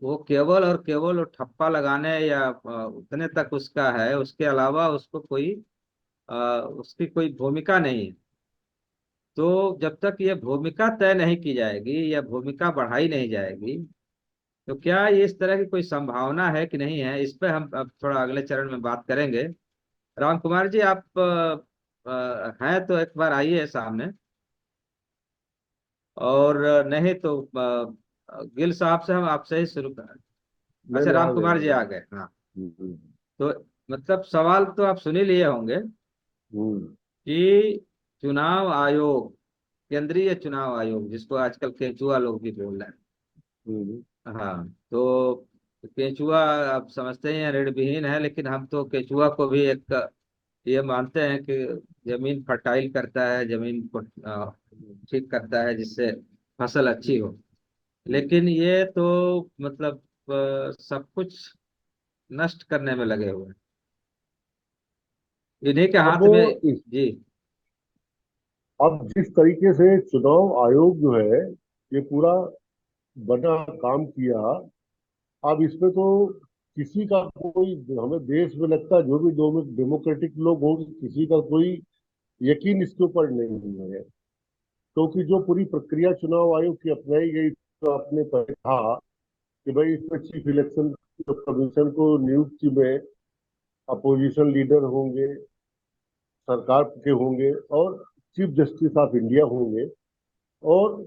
वो केवल और केवल वो ठप्पा लगाने या उतने तक उसका है, उसके अलावा उसको कोई उसकी कोई भूमिका नहीं है। तो जब तक ये भूमिका तय नहीं की जाएगी या भूमिका बढ़ाई नहीं जाएगी, तो क्या ये इस तरह की कोई संभावना है कि नहीं है, इस पर हम अब थोड़ा अगले चरण में बात करेंगे। राम कुमार जी, आप हैं तो एक बार आइए सामने, और नहीं तो गिल साहब से हम आपसे ही शुरू करें। नहीं अच्छा, नहीं, आ राम गए कुमार आ जी गए। आ गए, हाँ। हम्म, तो मतलब सवाल तो आप सुन ही लिए होंगे हम्म, कि चुनाव आयोग, केंद्रीय चुनाव आयोग, जिसको आजकल केंचुआ लोग भी बोल रहे हम्म, हैं, हाँ। तो केंचुआ आप समझते ही हैं ऋण विहीन है, लेकिन हम तो केंचुआ को भी एक ये मानते हैं कि जमीन फर्टाइल करता है, जमीन को ठीक करता है जिससे फसल अच्छी हो। हम्म। लेकिन ये तो मतलब सब कुछ नष्ट करने में लगे हुए हैं, इन्हीं के अब हाथ में। इस जी। अब जिस तरीके से चुनाव आयोग जो है ये पूरा बना काम किया, अब इसमें तो किसी का कोई, हमें देश में लगता है जो भी डेमोक्रेटिक लोग होंगे, किसी का कोई यकीन इसके ऊपर नहीं है। क्योंकि जो पूरी प्रक्रिया चुनाव आयोग की अपनाई गई, तो आपने कहा कि भाई इसमें चीफ इलेक्शन कमीशन को नियुक्ति में अपोजिशन लीडर होंगे, सरकार के होंगे, और चीफ जस्टिस ऑफ इंडिया होंगे। और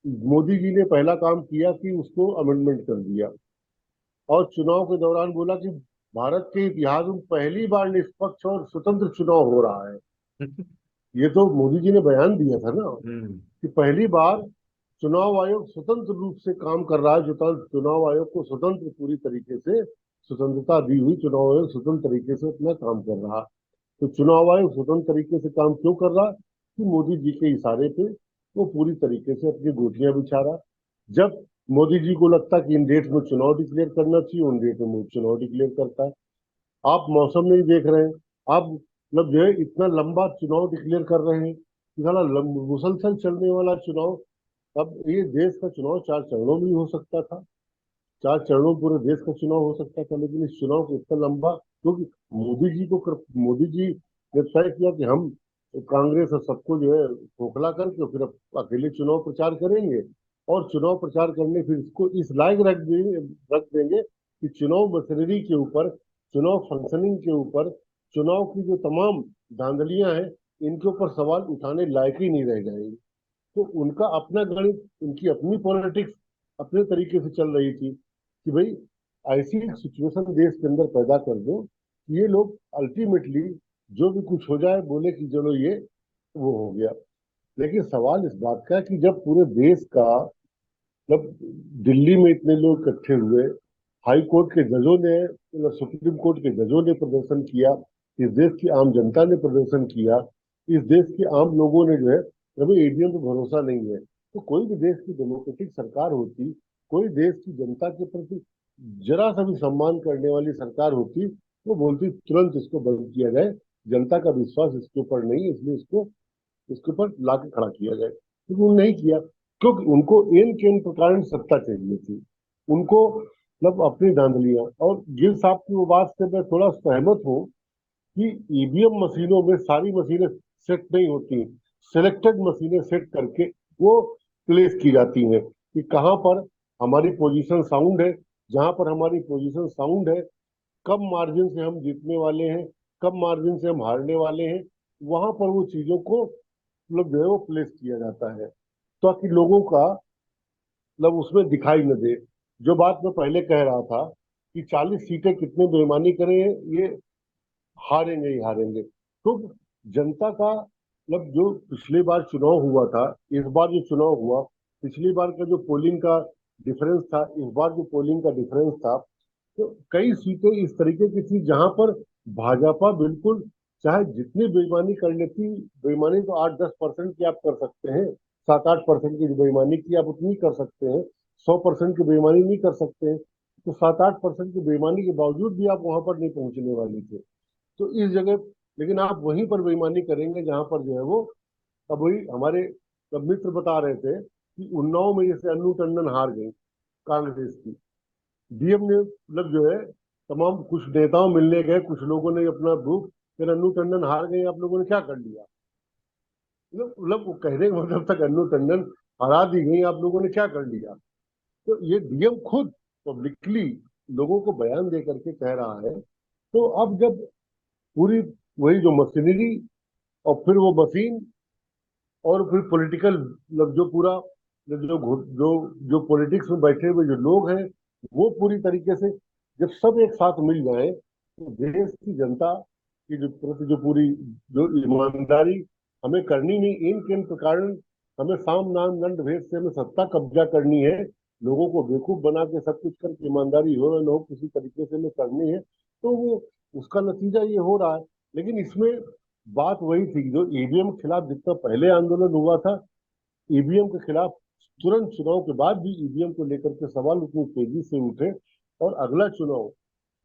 मोदी जी ने पहला काम किया कि उसको अमेंडमेंट कर दिया, और चुनाव के दौरान बोला कि भारत के इतिहास में पहली बार निष्पक्ष और स्वतंत्र चुनाव हो रहा है। ये तो मोदी जी ने बयान दिया था ना, हम्म। कि पहली बार चुनाव आयोग स्वतंत्र रूप से काम कर रहा है। जो चुनाव आयोग को स्वतंत्र पूरी तरीके से स्वतंत्रता दी हुई, चुनाव आयोग स्वतंत्र तरीके से अपना काम कर रहा। तो चुनाव आयोग स्वतंत्र तरीके से काम क्यों कर रहा, कि मोदी जी के इशारे पे वो पूरी तरीके से अपनी गोटियां बिछा रहा। जब मोदी जी को लगता कि इन डेट में चुनाव डिक्लेयर करना चाहिए, उन डेट में चुनाव डिक्लेयर करता है। आप मौसम नहीं देख रहे हैं, आप मतलब जो है इतना लंबा चुनाव डिक्लेयर कर रहे हैं कि साला मुसलसल चलने वाला चुनाव। अब ये देश का चुनाव 4 चरणों में ही हो सकता था, 4 चरणों में पूरे देश का चुनाव हो सकता था, लेकिन इस चुनाव को इतना लंबा, क्योंकि मोदी जी ने तय किया कि हम कांग्रेस और सबको जो है खोखला करके फिर अकेले चुनाव प्रचार करेंगे, और चुनाव प्रचार करने फिर इसको इस लायक रख देंगे कि चुनाव मशीनरी के ऊपर, चुनाव फंक्शनिंग के ऊपर, चुनाव की जो तमाम धांधलियां हैं, इनके ऊपर सवाल उठाने लायक ही नहीं रह जाएंगे। तो उनका अपना गणित, उनकी अपनी पॉलिटिक्स अपने तरीके से चल रही थी कि भाई ऐसी सिचुएशन देश के अंदर पैदा कर दो कि ये लोग अल्टीमेटली जो भी कुछ हो जाए बोले कि चलो ये वो हो गया। लेकिन सवाल इस बात का है कि जब पूरे देश का, जब दिल्ली में इतने लोग इकट्ठे हुए, हाई कोर्ट के जजों ने, मतलब सुप्रीम कोर्ट के जजों ने प्रदर्शन किया, इस देश की आम जनता ने प्रदर्शन किया, इस देश के आम लोगों ने जो है, अभी ईवीएम पे भरोसा नहीं है, तो कोई भी देश की डेमोक्रेटिक सरकार होती, कोई देश की जनता के प्रति जरा सा भी सम्मान करने वाली सरकार होती, वो बोलती तुरंत इसको बंद किया जाए, जनता का विश्वास इसके ऊपर नहीं है, इसलिए इसको इसके ऊपर ला के खड़ा किया जाए। लेकिन उन्होंने नहीं किया, क्योंकि उनको इन के इन प्रकार सत्ता चाहिए थी, उनको मतलब अपनी धांधलियां। और गिल साहब की वो बात से मैं थोड़ा सहमत हूँ कि ईवीएम मशीनों में सारी मशीनें सेट नहीं होती, सिलेक्टेड मशीनें सेट करके वो प्लेस की जाती हैं कि कहाँ पर हमारी पोजीशन साउंड है, जहां पर हमारी पोजीशन साउंड है, कम मार्जिन से हम जीतने वाले हैं, कम मार्जिन से हम हारने वाले हैं, वहां पर वो चीजों को मतलब जो है वो प्लेस किया जाता है, ताकि लोगों का मतलब उसमें दिखाई न दे। जो बात मैं पहले कह रहा था कि 40 सीटें कितने बेईमानी करें, ये हारेंगे ही हारेंगे। तो जनता का मतलब जो पिछली बार चुनाव हुआ था, इस बार जो चुनाव हुआ, पिछली बार का जो पोलिंग का डिफरेंस था, इस बार जो पोलिंग का डिफरेंस था, तो कई सीटें इस तरीके की थी जहां पर भाजपा बिल्कुल, चाहे जितनी बेईमानी कर लेती, बेईमानी तो 8-10% की आप कर सकते हैं, 7-8% की बेईमानी की आप उतनी कर सकते हैं, 100% की बेईमानी नहीं कर सकते हैं। तो 7-8% की बेईमानी के बावजूद भी आप वहां पर नहीं पहुंचने वाले थे। तो इस जगह लेकिन आप वहीं पर बेईमानी करेंगे जहां पर जो है वो, अब वही हमारे सब मित्र बता रहे थे कि उन्नाव में जैसे अन्नू टंडन हार गई कांग्रेस की, डीएम ने मतलब जो है तमाम कुछ नेताओं मिलने गए, कुछ लोगों ने अपना ग्रुप, फिर अन्नू टंडन हार गई, आप लोगों ने क्या कर लिया? मतलब वो कहने का मतलब तक अन्नू टंडन हरा दी गई, आप लोगों ने क्या कर लिया? तो ये डीएम खुद पब्लिकली लोगों को बयान दे करके कह रहा है। तो अब जब पूरी वही जो मशीनरी और फिर वो मशीन और फिर पॉलिटिकल मतलब जो पूरा जो जो जो पॉलिटिक्स में बैठे हुए जो लोग हैं, वो पूरी तरीके से जब सब एक साथ मिल जाए तो देश की जनता की जो प्रति जो पूरी जो ईमानदारी हमें करनी नहीं, इन किन प्रकार हमें साम नाम दंड भेद से हमें सत्ता कब्जा करनी है, लोगों को बेवकूफ बना के सब कुछ करके ईमानदारी हो या न हो किसी तरीके से हमें करनी है, तो वो उसका नतीजा ये हो रहा है। लेकिन इसमें बात वही थी जो ईवीएम के खिलाफ जितना पहले आंदोलन हुआ था, ईवीएम के खिलाफ तुरंत चुनाव के बाद भी ईवीएम को लेकर के सवाल उतनी तेजी से उठे, और अगला चुनाव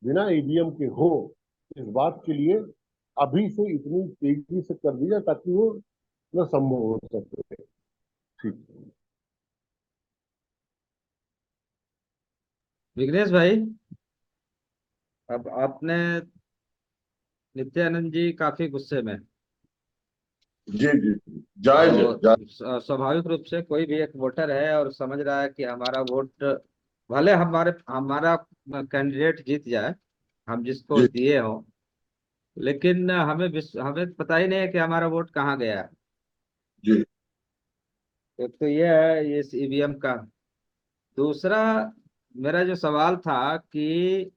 बिना ईवीएम के हो, इस बात के लिए अभी से इतनी तेजी से कर दिया ताकि वो न संभव हो सके। ठीक। विघ्नेश भाई, अब आपने, नित्यानंद जी काफी गुस्से में, जी जी, जायज है, और स्वाभाविक रूप से कोई भी एक वोटर है और समझ रहा है कि हमारा वोट, भले हमारे हमारा कैंडिडेट जीत जाए, हम जिसको जी दिए हों, लेकिन हमें पता ही नहीं है कि हमारा वोट कहाँ गया है। जी एक तो ये है ये ईवीएम का। दूसरा, मेरा जो सवाल था कि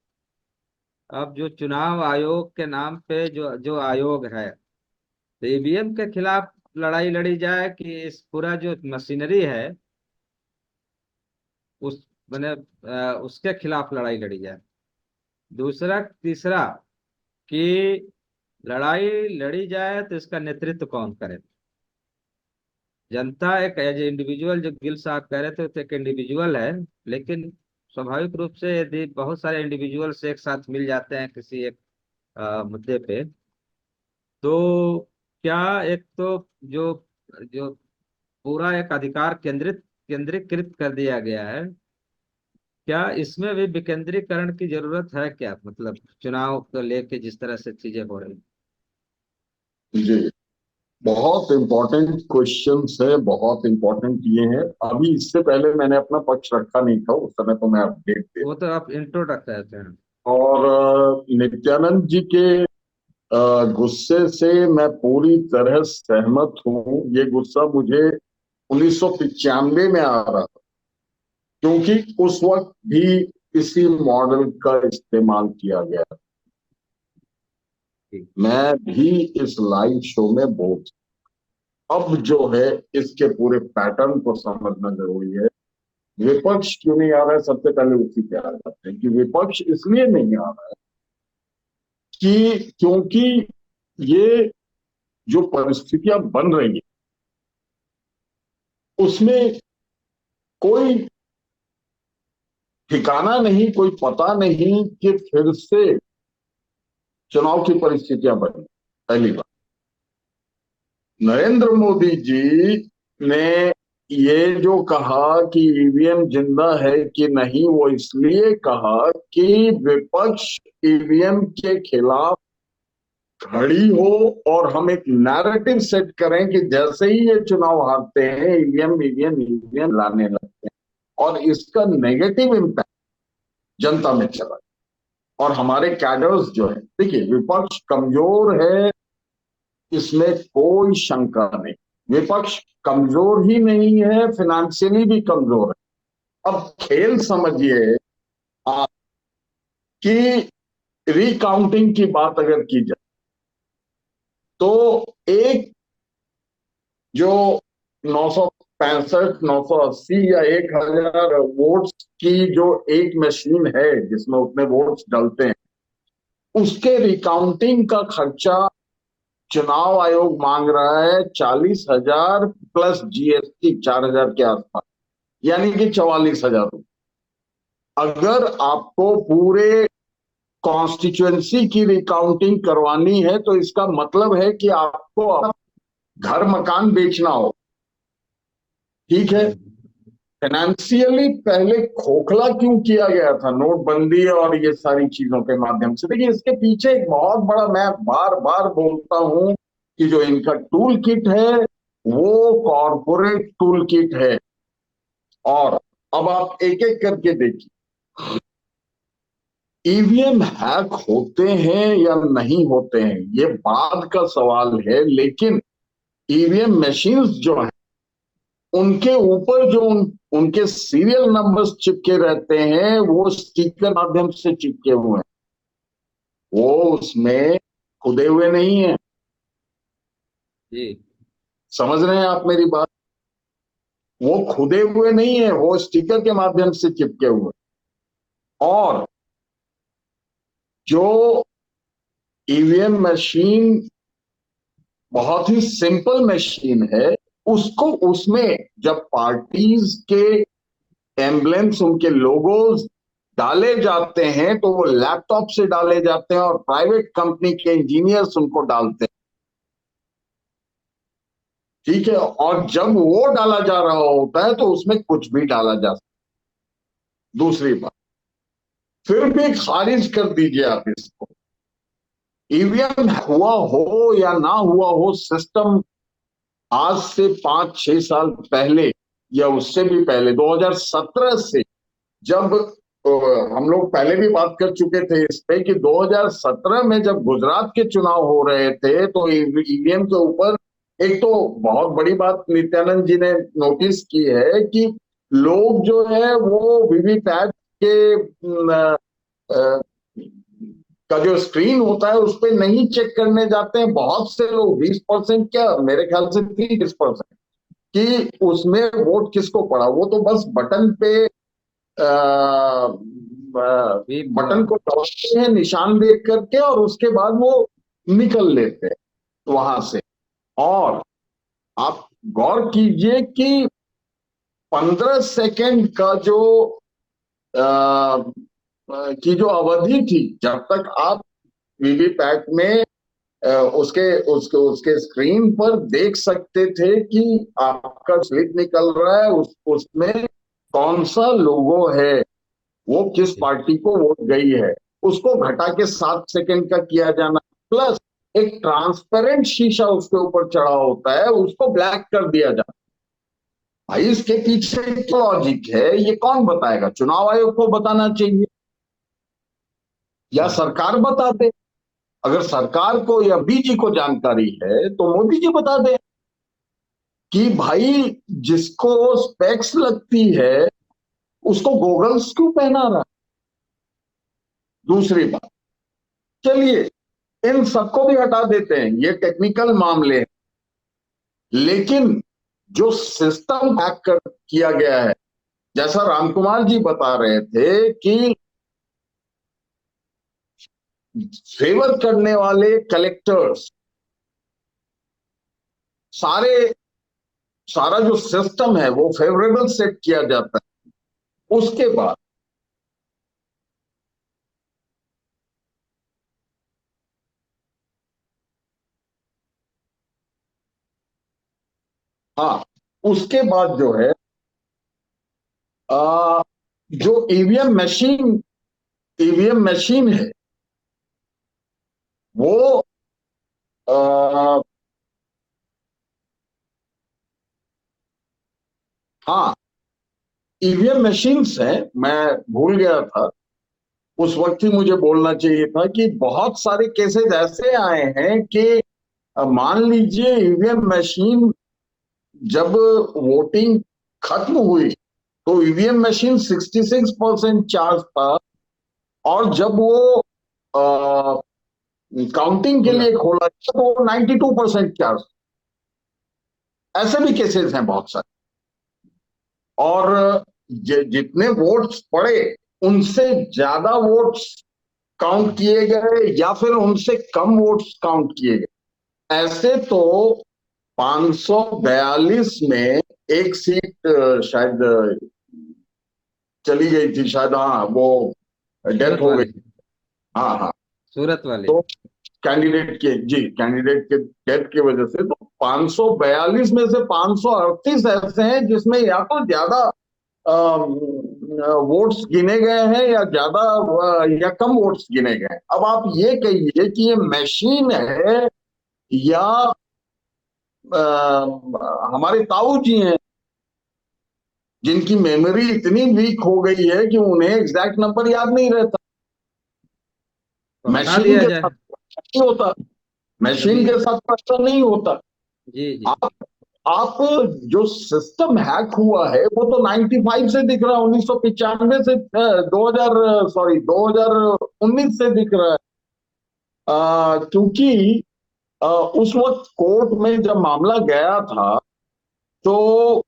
अब जो चुनाव आयोग के नाम पे जो जो आयोग है, तो ईवीएम के खिलाफ लड़ाई लड़ी जाए कि इस पूरा जो मशीनरी है उस मैंने उसके खिलाफ लड़ाई लड़ी जाए। दूसरा, तीसरा, कि लड़ाई लड़ी जाए तो इसका नेतृत्व कौन करे? जनता एक एज इंडिविजुअल, जो गिल साहब कह रहे थे, तो एक इंडिविजुअल है, लेकिन स्वाभाविक रूप से यदि बहुत सारे इंडिविजुअल्स एक साथ मिल जाते हैं किसी एक मुद्दे पे, तो क्या एक तो जो जो पूरा एक अधिकार केंद्रीकृत कर दिया गया है, क्या इसमें भी विकेंद्रीकरण की जरूरत है क्या? मतलब चुनाव को लेके जिस तरह से चीजें हो रही। जी, बहुत इंपॉर्टेंट क्वेश्चंस है, बहुत इंपॉर्टेंट ये है। अभी इससे पहले मैंने अपना पक्ष रखा नहीं था, उस समय तो मैं अपडेट दे, वो तो आप इंट्रोडक्ट कहते हैं। और नित्यानंद जी के गुस्से से मैं पूरी तरह सहमत हूँ। ये गुस्सा मुझे 1995 में आ रहा था, क्योंकि उस वक्त भी इसी मॉडल का इस्तेमाल किया गया। ठीक। मैं भी इस लाइव शो में बोल, अब जो है इसके पूरे पैटर्न को समझना जरूरी है। विपक्ष क्यों नहीं आ रहा है, सबसे पहले उसी पे आ जाते हैं कि विपक्ष इसलिए नहीं आ रहा है कि क्योंकि ये जो परिस्थितियां बन रही है उसमें कोई ठिकाना नहीं, कोई पता नहीं कि फिर से चुनाव की परिस्थितियां बनी। पहली बात, नरेंद्र मोदी जी ने ये जो कहा कि ईवीएम जिंदा है कि नहीं, वो इसलिए कहा कि विपक्ष ईवीएम के खिलाफ खड़ी हो और हम एक नैरेटिव सेट करें कि जैसे ही ये चुनाव हारते हैं ईवीएम ईवीएम ईवीएम लाने लगते हैं, और इसका नेगेटिव इम्पैक्ट जनता में चला। और हमारे कैडर्स जो है, देखिए विपक्ष कमजोर है, इसमें कोई शंका नहीं। विपक्ष कमजोर ही नहीं है, फिनेंशियली भी कमजोर है। अब खेल समझिए कि रिकाउंटिंग की बात अगर की जाए तो एक जो 965, 980 या 1000 वोट्स की जो एक मशीन है जिसमें उतने वोट्स डलते हैं, उसके रिकाउंटिंग का खर्चा चुनाव आयोग मांग रहा है 40,000 प्लस जीएसटी, 4,000 के आसपास, यानी कि 44,000 रुपये। अगर आपको पूरे कॉन्स्टिट्यूएंसी की रिकाउंटिंग करवानी है तो इसका मतलब है कि आपको घर मकान बेचना हो। ठीक है, फाइनेंशियली पहले खोखला क्यों किया गया था नोटबंदी और ये सारी चीजों के माध्यम से? देखिए, इसके पीछे एक बहुत बड़ा, मैं बार बार बोलता हूं कि जो इनका टूल किट है वो कॉरपोरेट टूल किट है। और अब आप एक एक करके देखिए, ईवीएम हैक होते हैं या नहीं होते हैं ये बाद का सवाल है, लेकिन ईवीएम मशीन्स जो हैं उनके ऊपर जो उनके सीरियल नंबर्स चिपके रहते हैं वो स्टिकर माध्यम से चिपके हुए हैं, वो उसमें खुदे हुए नहीं है। जी। समझ रहे हैं आप मेरी बात? वो खुदे हुए नहीं है, वो स्टिकर के माध्यम से चिपके हुए। और जो ईवीएम मशीन बहुत ही सिंपल मशीन है, उसको उसमें जब पार्टीज के एम्बलेम्स, उनके लोगोज डाले जाते हैं तो वो लैपटॉप से डाले जाते हैं और प्राइवेट कंपनी के इंजीनियर्स उनको डालते हैं। ठीक है, और जब वो डाला जा रहा होता है तो उसमें कुछ भी डाला जा सकता। दूसरी बात, फिर भी खारिज कर दीजिए आप इसको, ईवीएम हुआ हो या ना हुआ हो, सिस्टम आज से 5-6 साल पहले या उससे भी पहले 2017 से, जब हम लोग पहले भी बात कर चुके थे इस पे कि 2017 में जब गुजरात के चुनाव हो रहे थे तो ईवीएम के ऊपर एक तो बहुत बड़ी बात नित्यानंद जी ने नोटिस की है कि लोग जो है वो वीवीपैट के का जो स्क्रीन होता है उस पर नहीं चेक करने जाते हैं। बहुत से लोग, 20%, क्या मेरे ख्याल से 30%, कि उसमें वोट किसको पड़ा, वो तो बस बटन पे भी बटन को दबाते हैं निशान देख करके और उसके बाद वो निकल लेते हैं वहां से। और आप गौर कीजिए कि 15 सेकंड का जो की जो अवधि थी जब तक आप वीवीपैट में उसके उसके उसके स्क्रीन पर देख सकते थे कि आपका स्लिप निकल रहा है, उसमें कौन सा लोगो है, वो किस पार्टी को वोट गई है, उसको घटा के 7 सेकंड का किया जाना, प्लस एक ट्रांसपेरेंट शीशा उसके ऊपर चढ़ा होता है उसको ब्लैक कर दिया जाता। भाई इसके पीछे क्या लॉजिक है ये कौन बताएगा? चुनाव आयोग को बताना चाहिए या सरकार बता दे। अगर सरकार को या बीजी को जानकारी है तो मोदी जी बता दे कि भाई जिसको स्पेक्स लगती है उसको गॉगल्स क्यों पहना रहा है। दूसरी बात, चलिए इन सबको भी हटा देते हैं, ये टेक्निकल मामले हैं, लेकिन जो सिस्टम हैक कर किया गया है, जैसा रामकुमार जी बता रहे थे कि फेवर करने वाले कलेक्टर्स, सारे सारा जो सिस्टम है वो फेवरेबल सेट किया जाता है। उसके बाद हाँ, उसके बाद जो है आ, जो ईवीएम मशीन है वो आ, हाँ, ईवीएम मशीन्स हैं, मैं भूल गया था, उस वक्त ही मुझे बोलना चाहिए था कि बहुत सारे केसेस ऐसे आए हैं कि मान लीजिए ईवीएम मशीन जब वोटिंग खत्म हुई तो ईवीएम मशीन 66% चार्ज था, और जब वो काउंटिंग के खोला। लिए खोला गया तो वो 92% क्या, ऐसे भी केसेस हैं बहुत सारे। और जितने वोट्स पड़े उनसे ज्यादा वोट्स काउंट किए गए या फिर उनसे कम वोट्स काउंट किए गए। ऐसे तो 542 में एक सीट शायद चली गई थी, शायद, हाँ, वो डेथ सूरत हो गई। वाली। हाँ हाँ। सूरत वाली। तो कैंडिडेट के डेथ की वजह से, तो 542 में से 538 ऐसे हैं जिसमें या तो ज्यादा वोट्स गिने गए हैं या ज्यादा या कम वोट्स गिने गए हैं। अब आप ये कहिए कि ये मशीन है या हमारे ताऊ जी हैं जिनकी मेमोरी इतनी वीक हो गई है कि उन्हें एग्जैक्ट नंबर याद नहीं रहता। तो हटा मशीन दिया के जाए। साथ नहीं होता, अभी। मशीन के साथ ऐसा नहीं होता। जी जी। आप आप जो सिस्टम हैक हुआ है वो तो 95 से दिख रहा है, 1995 से 2000, सॉरी, 2019 से दिख रहा है। क्योंकि उस वक्त कोर्ट में जब मामला गया था तो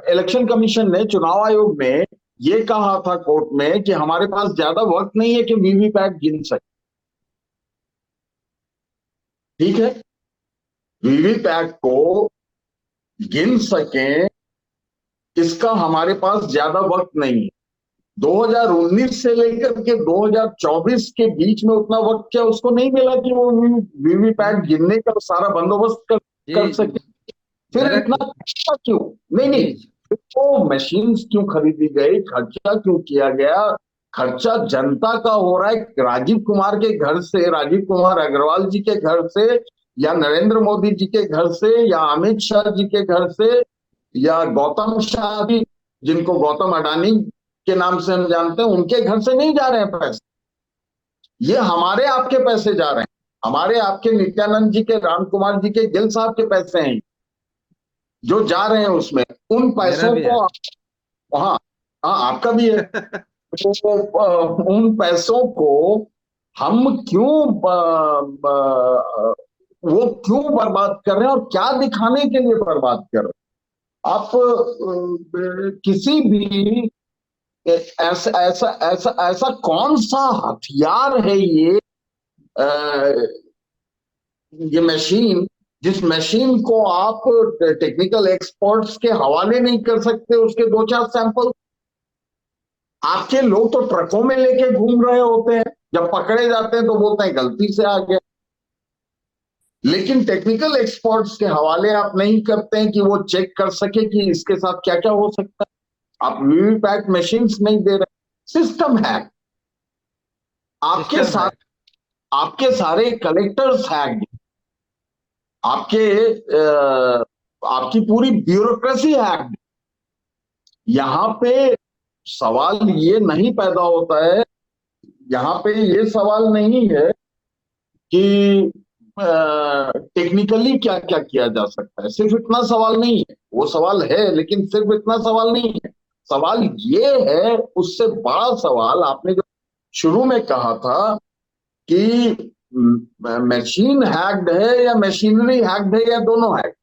इलेक्शन कमीशन ने, चुनाव आयोग ने ये कहा था कोर्ट में कि हमारे पास ज्यादा वक्त नहीं है कि वीवीपैट गिन सके। ठीक है, वीवीपैट को गिन सकें इसका हमारे पास ज्यादा वक्त नहीं है। 2019 से लेकर के 2024 के बीच में उतना वक्त क्या उसको नहीं मिला कि वो वीवीपैट गिनने का सारा बंदोबस्त कर जी सके? फिर मेरा। इतना खर्चा क्यों? नहीं जी नहीं, फिर वो मशीन्स क्यों खरीदी गई, खर्चा क्यों किया गया? खर्चा जनता का हो रहा है, राजीव कुमार के घर से, राजीव कुमार अग्रवाल जी के घर से, या नरेंद्र मोदी जी के घर से, या अमित शाह जी के घर से, या गौतम शाह जी, जिनको गौतम अडानी के नाम से हम जानते हैं, उनके घर से नहीं जा रहे हैं पैसे। ये हमारे आपके पैसे जा रहे हैं, हमारे आपके नित्यानंद जी के, राम कुमार जी के, गिल साहब के पैसे हैं जो जा रहे हैं उसमें। उन मेरा पैसों भी है। को, हाँ हाँ, आपका भी है। उन पैसों को हम क्यों वो क्यों बर्बाद कर रहे हैं और क्या दिखाने के लिए बर्बाद कर रहे हैं? आप किसी भी ऐसा ऐसा ऐसा ऐसा कौन सा हथियार है ये मशीन, जिस मशीन को आप टेक्निकल एक्सपर्ट्स के हवाले नहीं कर सकते उसके दो चार सैंपल? आपके लोग तो ट्रकों में लेके घूम रहे होते हैं, जब पकड़े जाते हैं तो बोलते हैं गलती से आ गया। लेकिन टेक्निकल एक्सपर्ट्स के हवाले आप नहीं करते हैं कि वो चेक कर सके कि इसके साथ क्या क्या हो सकता है। आप वीवीपैट मशीन्स नहीं दे रहे, सिस्टम हैक। आपके सिस्टम है। साथ आपके सारे कलेक्टर्स हैक, आपके आपकी पूरी ब्यूरोक्रेसी हैक। यहां पे सवाल ये नहीं पैदा होता है, यहां पे ये सवाल नहीं है कि टेक्निकली क्या क्या किया जा सकता है, सिर्फ इतना सवाल नहीं है। वो सवाल है लेकिन सिर्फ इतना सवाल नहीं है। सवाल ये है, उससे बड़ा सवाल आपने जो शुरू में कहा था कि मशीन हैक्ड है या मशीनरी हैक्ड है या दोनों हैक।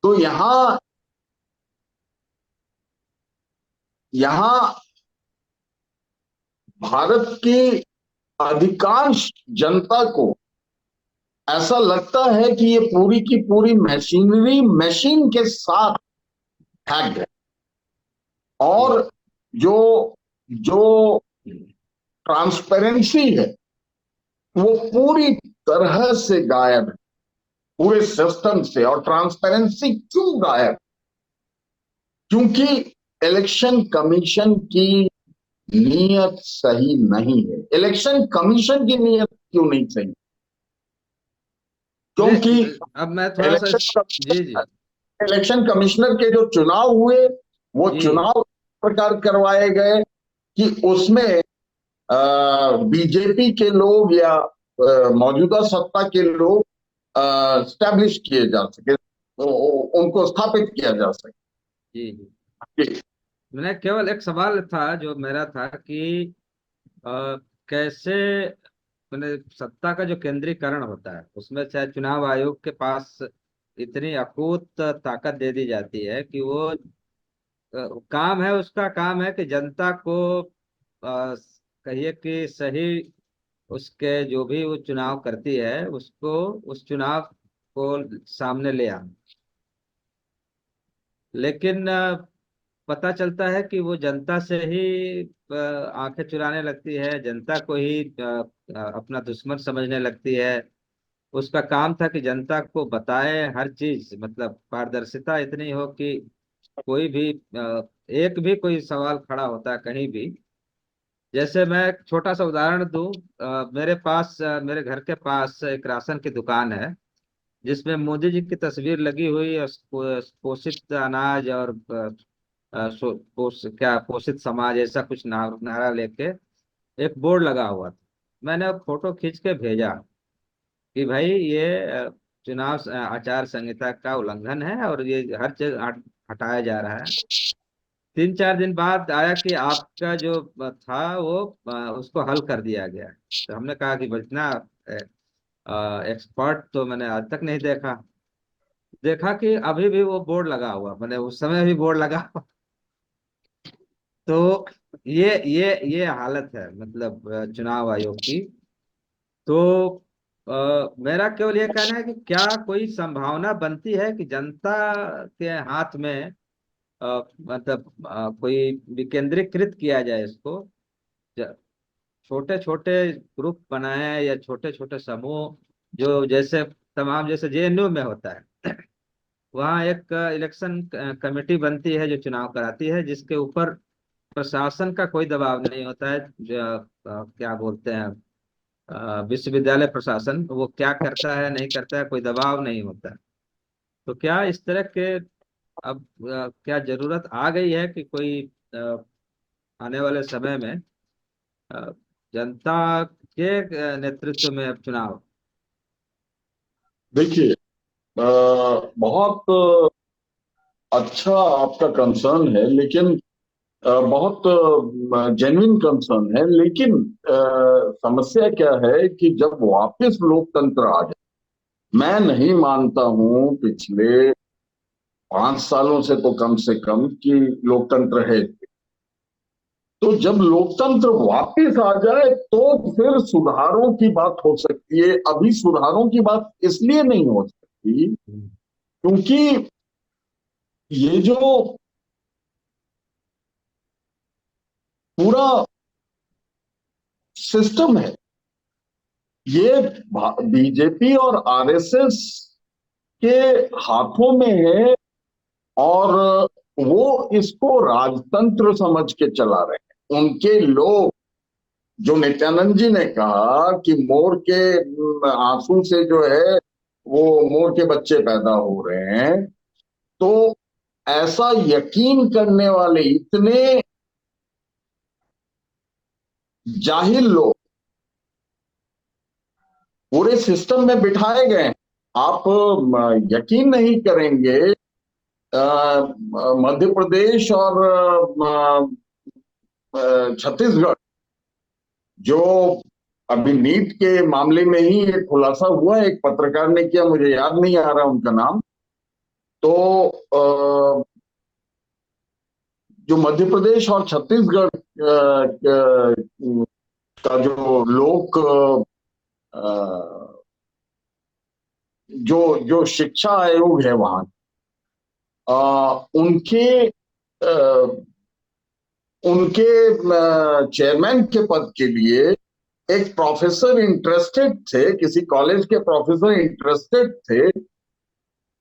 तो यहां यहां भारत की अधिकांश जनता को ऐसा लगता है कि ये पूरी की पूरी मशीनरी मशीन के साथ हैक्ड है। जी। और जो जो ट्रांसपेरेंसी है वो पूरी तरह से गायब है पूरे सिस्टम से। और ट्रांसपेरेंसी क्यों गायब? क्योंकि इलेक्शन कमीशन की नीयत सही नहीं है। इलेक्शन कमीशन की नीयत क्यों नहीं सही? क्योंकि अब मैं थोड़ा सा इलेक्शन जी जी। इलेक्शन कमिश्नर के जो चुनाव हुए वो जी चुनाव इस प्रकार करवाए गए कि उसमें बीजेपी के लोग या मौजूदा सत्ता के लोग स्टैब्लिश किए जा सके, उनको स्थापित किया जा जी। जी। सके। मैंने केवल एक सवाल था जो मेरा था कि कैसे मैंने सत्ता का जो केंद्रीकरण होता है उसमें चाहे चुनाव आयोग के पास इतनी अकूत ताकत दे दी जाती है कि वो काम है, उसका काम है कि जनता को कहिए कि सही उसके जो भी वो चुनाव करती है उसको, उस चुनाव को सामने ले आना। लेकिन पता चलता है कि वो जनता से ही आंखें चुराने लगती है, जनता को ही अपना दुश्मन समझने लगती है। उसका काम था कि जनता को बताए हर चीज, मतलब पारदर्शिता इतनी हो कि कोई भी एक भी कोई सवाल खड़ा होता है कहीं भी। जैसे मैं एक छोटा सा उदाहरण दूं, मेरे पास मेरे घर के पास एक राशन की दुकान है जिसमें मोदी जी की तस्वीर लगी हुई है। पोषित अनाज और क्या पोषित समाज ऐसा कुछ नारा लेके एक बोर्ड लगा हुआ था। मैंने अब फोटो खींच के भेजा कि भाई ये चुनाव आचार संहिता का उल्लंघन है और ये हर चीज हटाया जा रहा है। 3-4 दिन बाद आया कि आपका जो था वो उसको हल कर दिया गया। तो हमने कहा कि इतना एक्सपर्ट तो मैंने आज तक नहीं देखा। देखा कि अभी भी वो बोर्ड लगा हुआ, मैंने उस समय भी बोर्ड लगा हुआ। तो ये हालत है मतलब चुनाव आयोग की। तो मेरा केवल ये कहना है कि क्या कोई संभावना बनती है कि जनता के हाथ में मतलब कोई विकेंद्रीकृत किया जाए इसको, छोटे छोटे ग्रुप बनाए या छोटे छोटे समूह, जो जैसे तमाम जैसे जेएनयू में होता है, वहाँ एक इलेक्शन कमेटी बनती है जो चुनाव कराती है, जिसके ऊपर प्रशासन का कोई दबाव नहीं होता है। जो क्या बोलते हैं विश्वविद्यालय प्रशासन, वो क्या करता है नहीं करता है कोई दबाव नहीं होता है। तो क्या इस तरह के अब क्या जरूरत आ गई है कि कोई आने वाले समय में अ, जनता के नेतृत्व में अब चुनाव। देखिए, बहुत अच्छा आपका कंसर्न है, लेकिन बहुत जेन्युइन कंसर्न है। लेकिन समस्या क्या है कि जब वापस लोकतंत्र आ जाए, मैं नहीं मानता हूं पिछले 5 सालों से तो कम से कम कि लोकतंत्र है। तो जब लोकतंत्र वापस आ जाए तो फिर सुधारों की बात हो सकती है। अभी सुधारों की बात इसलिए नहीं हो सकती क्योंकि ये जो पूरा सिस्टम है, ये बीजेपी और आरएसएस के हाथों में है, और वो इसको राजतंत्र समझ के चला रहे हैं। उनके लोग, जो नित्यानंद जी ने कहा कि मोर के आंसू से जो है वो मोर के बच्चे पैदा हो रहे हैं, तो ऐसा यकीन करने वाले इतने जाहिल लोग पूरे सिस्टम में बिठाए गए हैं। आप यकीन नहीं करेंगे, मध्य प्रदेश और छत्तीसगढ़, जो अभी नीट के मामले में ही एक खुलासा हुआ है, एक पत्रकार ने किया, मुझे याद नहीं आ रहा उनका नाम। तो जो मध्य प्रदेश और छत्तीसगढ़ का जो लोक जो जो शिक्षा आयोग है वहां, उनके उनके चेयरमैन के पद के लिए एक प्रोफेसर इंटरेस्टेड थे, किसी कॉलेज के प्रोफेसर इंटरेस्टेड थे,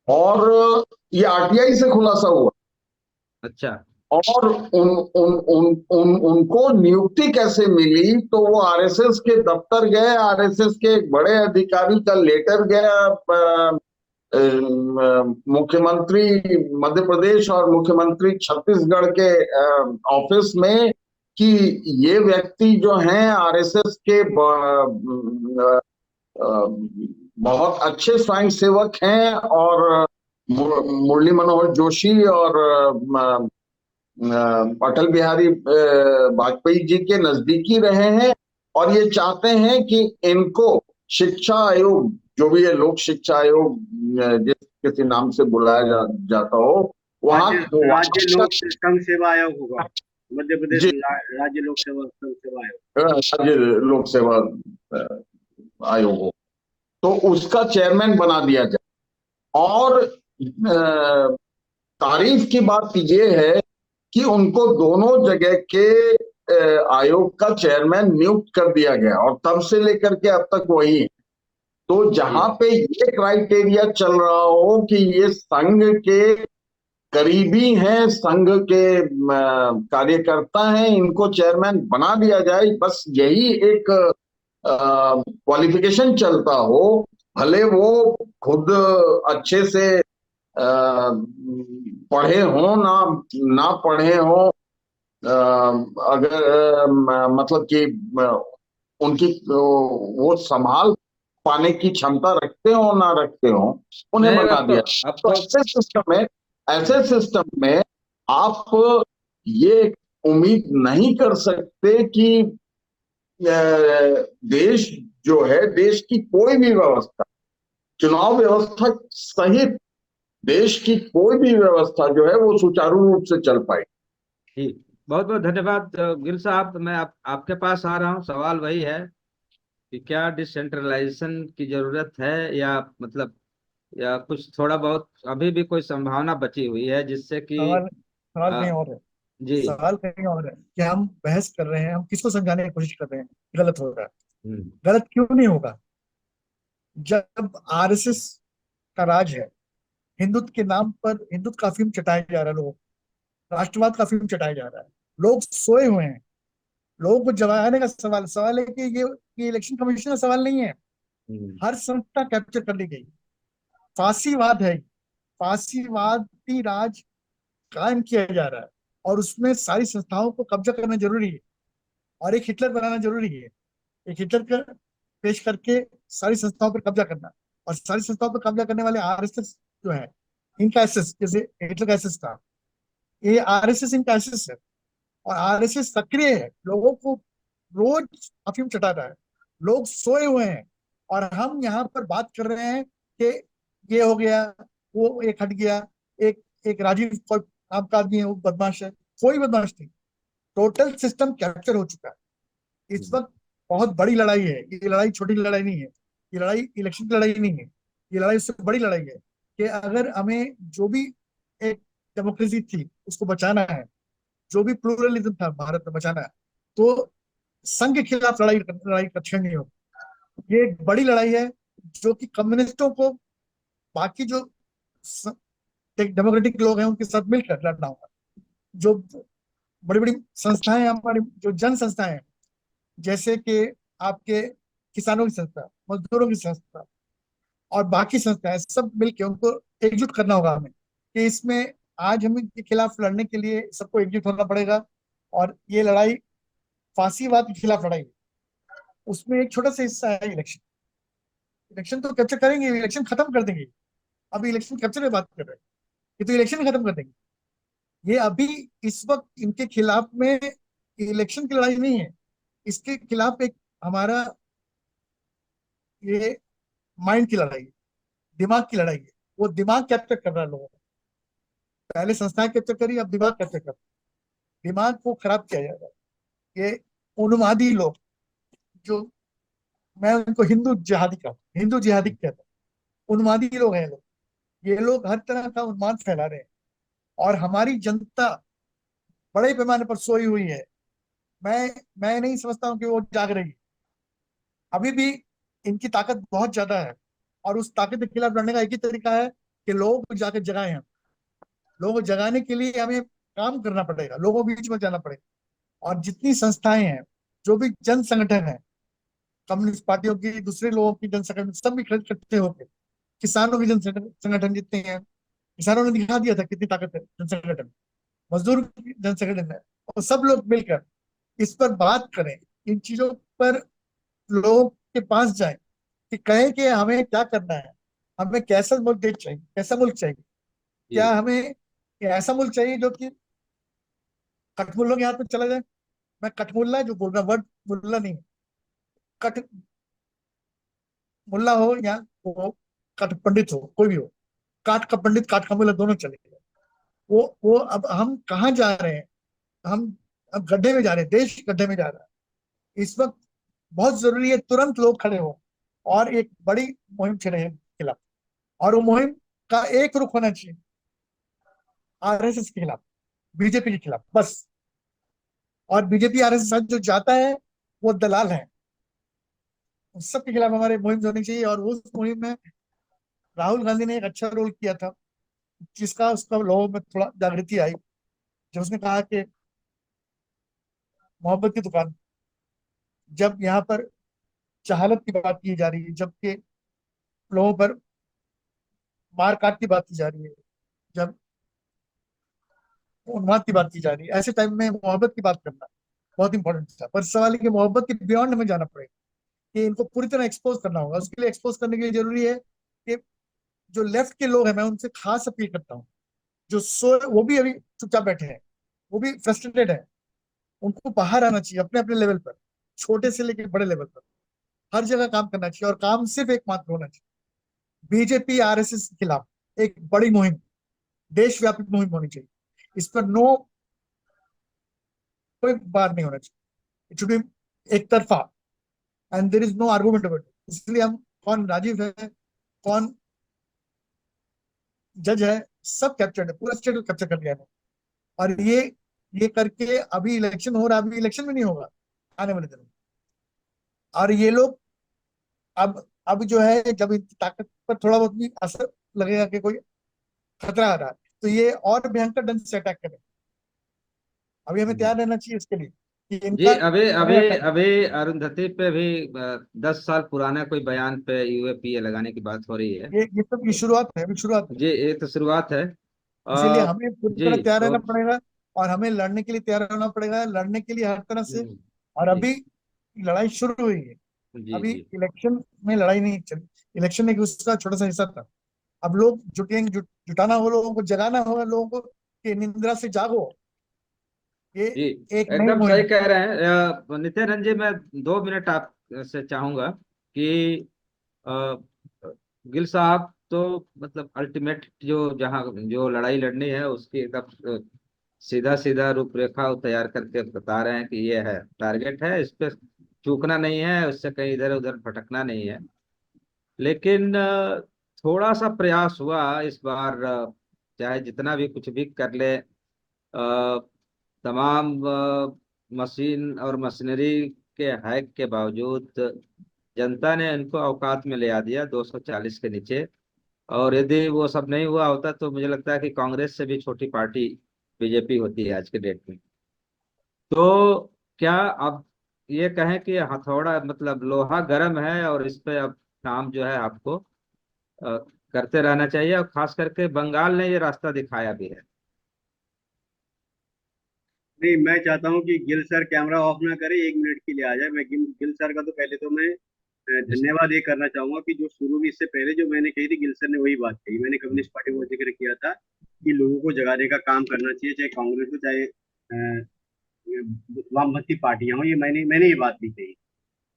और ये आरटीआई से खुलासा हुआ। अच्छा। और उन उन उन उन उनको नियुक्ति कैसे मिली? तो वो आरएसएस के दफ्तर गए, आरएसएस के एक बड़े अधिकारी का लेटर गया मुख्यमंत्री मध्य प्रदेश और मुख्यमंत्री छत्तीसगढ़ के ऑफिस में कि ये व्यक्ति जो हैं आरएसएस के बहुत अच्छे स्वयं सेवक हैं, और मुरली मनोहर जोशी और अटल बिहारी वाजपेयी जी के नजदीकी रहे हैं, और ये चाहते हैं कि इनको शिक्षा आयोग, जो भी है लोक शिक्षा आयोग, जिस किसी नाम से बुलाया जाता हो, वहां राज्य राज्य वहां लोक संघ सेवा आयोग होगा, मध्य प्रदेश जी राज्य लोक सेवा संघ सेवा आयोग। राज्य लोक सेवा आयोग हो, तो उसका चेयरमैन बना दिया जाए। और तारीफ की बात ये है कि उनको दोनों जगह के आयोग का चेयरमैन नियुक्त कर दिया गया, और तब से लेकर के अब तक वही है। तो जी जहां पे ये क्राइटेरिया चल रहा हो कि ये संघ के करीबी हैं, संघ के कार्यकर्ता हैं, इनको चेयरमैन बना दिया जाए, बस यही एक क्वालिफिकेशन चलता हो, भले वो खुद अच्छे से पढ़े हो ना ना पढ़े हो, अगर मतलब कि उनकी वो संभाल पाने की क्षमता रखते हो ना रखते हो, उन्हें नहीं, बना दिया। अब तो तो ऐसे सिस्टम में आप ये उम्मीद नहीं कर सकते कि देश जो है, देश की कोई भी व्यवस्था, चुनाव व्यवस्था सहित देश की कोई भी व्यवस्था जो है वो सुचारू रूप से चल पाए। जी, बहुत बहुत धन्यवाद गिल साहब। मैं आपके पास आ रहा हूँ। सवाल वही है कि क्या डिसेंट्रलाइजेशन की जरूरत है, या मतलब या कुछ थोड़ा बहुत अभी भी कोई संभावना बची हुई है जिससे कि सवाल सवाल अ, कहीं और है। जी। सवाल कहीं और है कि हम बहस कर रहे हैं, हम किसको समझाने की कोशिश कर रहे हैं गलत हो रहा है। हम्म। गलत क्यों नहीं होगा? जब आरएसएस का राज है, हिंदुत्व के नाम पर हिंदुत्व का अफीम चटाया जा रहा है, लोगों को राष्ट्रवाद का अफीम चटाया जा रहा है, लोग सोए हुए हैं। लोगों को जगाने का सवाल सवाल है कि ये इलेक्शन कमीशन का सवाल नहीं है। हम्म। हर संस्था कैप्चर कर ली गई। फांसीवाद है, फांसीवादी राज कायम किया जा रहा है, और उसमें सारी संस्थाओं को कब्जा करना जरूरी है, और एक हिटलर बनाना जरूरी है। एक हिटलर का पेश करके सारी संस्थाओं पर कब्जा करना, और सारी संस्थाओं पर कब्जा करने वाले आरएसएस जो है, इनका एसेस, जैसे हिटलर का एसेस था, ये आरएसएस इनका एसेस है। और आरएसएस सक्रिय है, लोगों को रोज अफीम चटा रहा है, लोग सोए हुए हैं। और हम यहाँ पर बात कर रहे हैं कि ये हो गया, वो एक हट गया, एक एक राजीव कोई नाम का आदमी है, वो बदमाश है। कोई बदमाश नहीं, टोटल सिस्टम कैप्चर हो चुका है। इस हम्म। वक्त बहुत बड़ी लड़ाई है। ये लड़ाई छोटी लड़ाई नहीं है, ये लड़ाई इलेक्शन की लड़ाई नहीं है, ये लड़ाई उससे बड़ी लड़ाई है। कि अगर हमें जो भी एक डेमोक्रेसी थी उसको बचाना है, जो भी प्लूरलिज्म था भारत में बचाना है, तो संघ के खिलाफ लड़ाई लड़ाई कठिन नहीं हो। ये एक बड़ी लड़ाई है, जो कि कम्युनिस्टों को, बाकी जो डेमोक्रेटिक लोग हैं उनके साथ मिलकर लड़ना होगा। जो बड़ी बड़ी संस्थाएं हैं, हमारी जो जन संस्थाएं हैं, जैसे कि आपके किसानों की संस्था, मजदूरों की संस्था, और बाकी संस्थाएं, सब मिलकर उनको एकजुट करना होगा हमें। कि इसमें आज हमें के खिलाफ लड़ने के लिए सबको एकजुट होना पड़ेगा। और ये लड़ाई फांसीवाद के खिलाफ लड़ाई है। उसमें एक छोटा सा हिस्सा है इलेक्शन। इलेक्शन तो कैप्चर करेंगे, इलेक्शन खत्म कर देंगे। अभी इलेक्शन कैप्चर में बात कर रहे हैं, ये तो इलेक्शन खत्म कर देंगे। ये अभी इस वक्त इनके खिलाफ में इलेक्शन की लड़ाई नहीं है, इसके खिलाफ एक हमारा ये माइंड की लड़ाई है, दिमाग की लड़ाई है। वो दिमाग कैप्चर कर रहा है लोगों को। पहले संस्थाएं कैप्चर करी, अब दिमाग कैप्चर कर रहा है। दिमाग को खराब किया जा रहा है। ये उन्मादी लोग, जो मैं उनको हिंदू जिहादी कहता हूँ, उन्मादी लोग हैं लोग। ये लोग हर तरह का उन्माद फैला रहे हैं, और हमारी जनता बड़े पैमाने पर सोई हुई है। मैं मैं नहीं समझता हूँ कि वो जाग रही है। अभी भी इनकी ताकत बहुत ज्यादा है, और उस ताकत के खिलाफ लड़ने का एक ही तरीका है कि लोगों को जाकर जगाएं हम। लोगों को जगाने के लिए हमें काम करना पड़ेगा, लोगों के बीच में जाना पड़ेगा। और जितनी संस्थाएं हैं, जो भी जन संगठन है, कम्युनिस्ट पार्टियों की, दूसरे लोगों की जन संगठन, सब इकट्ठे होकर, किसानों की जन संगठन जितने हैं, किसानों ने दिखा दिया था कितनी ताकत है जन संगठन, मजदूर की जन संगठन है, और सब लोग मिलकर इस पर बात करें। इन चीजों पर लोगों के पास जाएं, कि कहें कि हमें क्या करना है, हमें कैसा मुल्क देश चाहिए, कैसा मुल्क चाहिए। क्या जी। हमें ऐसा मुल्क चाहिए जो कि कठमुल्लों के हाथ में चला जाए? मैं कठमुल्ला जो बोल रहा, वर्ड मुल्ला नहीं है, कट मुल्ला हो या वो कट पंडित हो, कोई भी हो, काट का पंडित काट का मुल्ला दोनों चलेगा। वो अब हम कहाँ जा रहे हैं? हम अब गड्ढे में जा रहे हैं, देश गड्ढे में जा रहा है इस वक्त। बहुत जरूरी है तुरंत लोग खड़े हो और एक बड़ी मुहिम छेड़े हैं खिलाफ। और वो मुहिम का एक रुख होना चाहिए, आरएसएस के खिलाफ, बीजेपी के खिलाफ बस। और बीजेपी आरएसएस जो जाता है वो दलाल है, उस सब के खिलाफ हमारे मुहिम होनी चाहिए। और उस मुहिम में राहुल गांधी ने एक अच्छा रोल किया था, जिसका उसका लोगों में थोड़ा जागृति आई, जब उसने कहा कि मोहब्बत की दुकान, जब यहाँ पर जहालत की बात की जा रही है, जबकि लोगों पर मार काट की बात की जा रही है, जब उन्माद की बात की जा रही है, ऐसे टाइम में मोहब्बत की बात करना बहुत इंपॉर्टेंट था। पर सवाल है कि मोहब्बत के बियॉन्ड हमें जाना पड़ेगा, कि इनको पूरी तरह एक्सपोज करना होगा। उसके लिए एक्सपोज करने के लिए जरूरी है कि जो लेफ्ट के लोग हैं, मैं उनसे खास अपील करता हूँ, जो वो भी अभी चुपचाप बैठे हैं, वो भी फ्रस्ट्रेटेड है, उनको बाहर आना चाहिए अपने अपने लेवल पर, छोटे से लेकर बड़े लेवल पर, हर जगह काम करना चाहिए। और काम सिर्फ एक मात्र होना चाहिए, बीजेपी आरएसएस के खिलाफ एक बड़ी मुहिम, देशव्यापी मुहिम होनी चाहिए। इस पर नो कोई बात नहीं होना चाहिए, इट शुड बी एक तरफा, and there is no argument about it. इसलिए हम, कौन राजीव है, कौन जज है, सब कैप्चर्ड है, पूरा स्टेट कैप्चर कर लिया है। और ये करके अभी इलेक्शन हो रहा है, अभी इलेक्शन में नहीं होगा आने वाले दिनों में। और ये लोग अब जो है, जब इनकी ताकत पर थोड़ा बहुत भी असर लगेगा कि कोई खतरा आ रहा है, तो ये और भयंकर ढंग से अटैक करें। अभी हमें तैयार रहना चाहिए इसके लिए कि जी, इनका अभी अभी नया अटैक। अभी अरुंधति पे भी 10 साल पुराना कोई बयान पे यूएपीए लगाने की बात हो रही है। ये सब ये शुरुआत है, अभी शुरुआत है। जी, ये तो शुरुआत है। इसीलिए अ, हमें पूरी तरह जी तैयार तो रहना पड़ेगा, और हमें लड़ने के लिए तैयार रहना पड़ेगा, लड़ने के लिए हर तरह से। और जी अभी लड़ाई शुरू हुई है, जी अभी जी इलेक्शन में लड़ाई नहीं चली। इलेक्शन एक उसका छोटा सा हिस्सा था। अब लोग जुटाना हो, लोगों को जगाना होगा, लोगों को कि निंद्रा से जागो, ये जी, एक नई एकदम मुहिम सही है। कह रहे हैं। नित्यानंद जी, मैं 2 मिनट आप से चाहूंगा कि अ, गिल साहब तो मतलब अल्टीमेट जो जहाँ जो लड़ाई लड़नी है उसकी एकदम सीधा सीधा रूपरेखा वो तैयार करके बता रहे हैं कि ये है, टारगेट है, इस पे चूकना नहीं है, उससे कहीं इधर उधर भटकना नहीं है। लेकिन थोड़ा सा प्रयास हुआ इस बार, चाहे जितना भी कुछ भी कर ले, तमाम मशीन और मशीनरी के हैक के बावजूद जनता ने इनको औकात में ले आ दिया 240 के नीचे। और यदि वो सब नहीं हुआ होता तो मुझे लगता है कि कांग्रेस से भी छोटी पार्टी बीजेपी होती है आज के डेट में। तो क्या अब ये कहें कि हथौड़ा मतलब लोहा गर्म है और इस पे अब काम जो है आपको अ, करते रहना चाहिए, और खास करके बंगाल ने ये रास्ता दिखाया भी है। नहीं, मैं चाहता हूँ कि गिल सर कैमरा ऑफ ना करे, 1 मिनट के लिए आ जाए। मैं गिल सर का तो पहले तो मैं धन्यवाद ये करना चाहूंगा कि जो शुरू में, इससे पहले जो मैंने कही थी, गिल सर ने वही बात कही। मैंने कम्युनिस्ट पार्टी को जिक्र किया था कि लोगों को जगाने का काम करना चाहिए, चाहे कांग्रेस हो, चाहे वामपंथी पार्टियां हो। ये मैंने ये बात भी कही।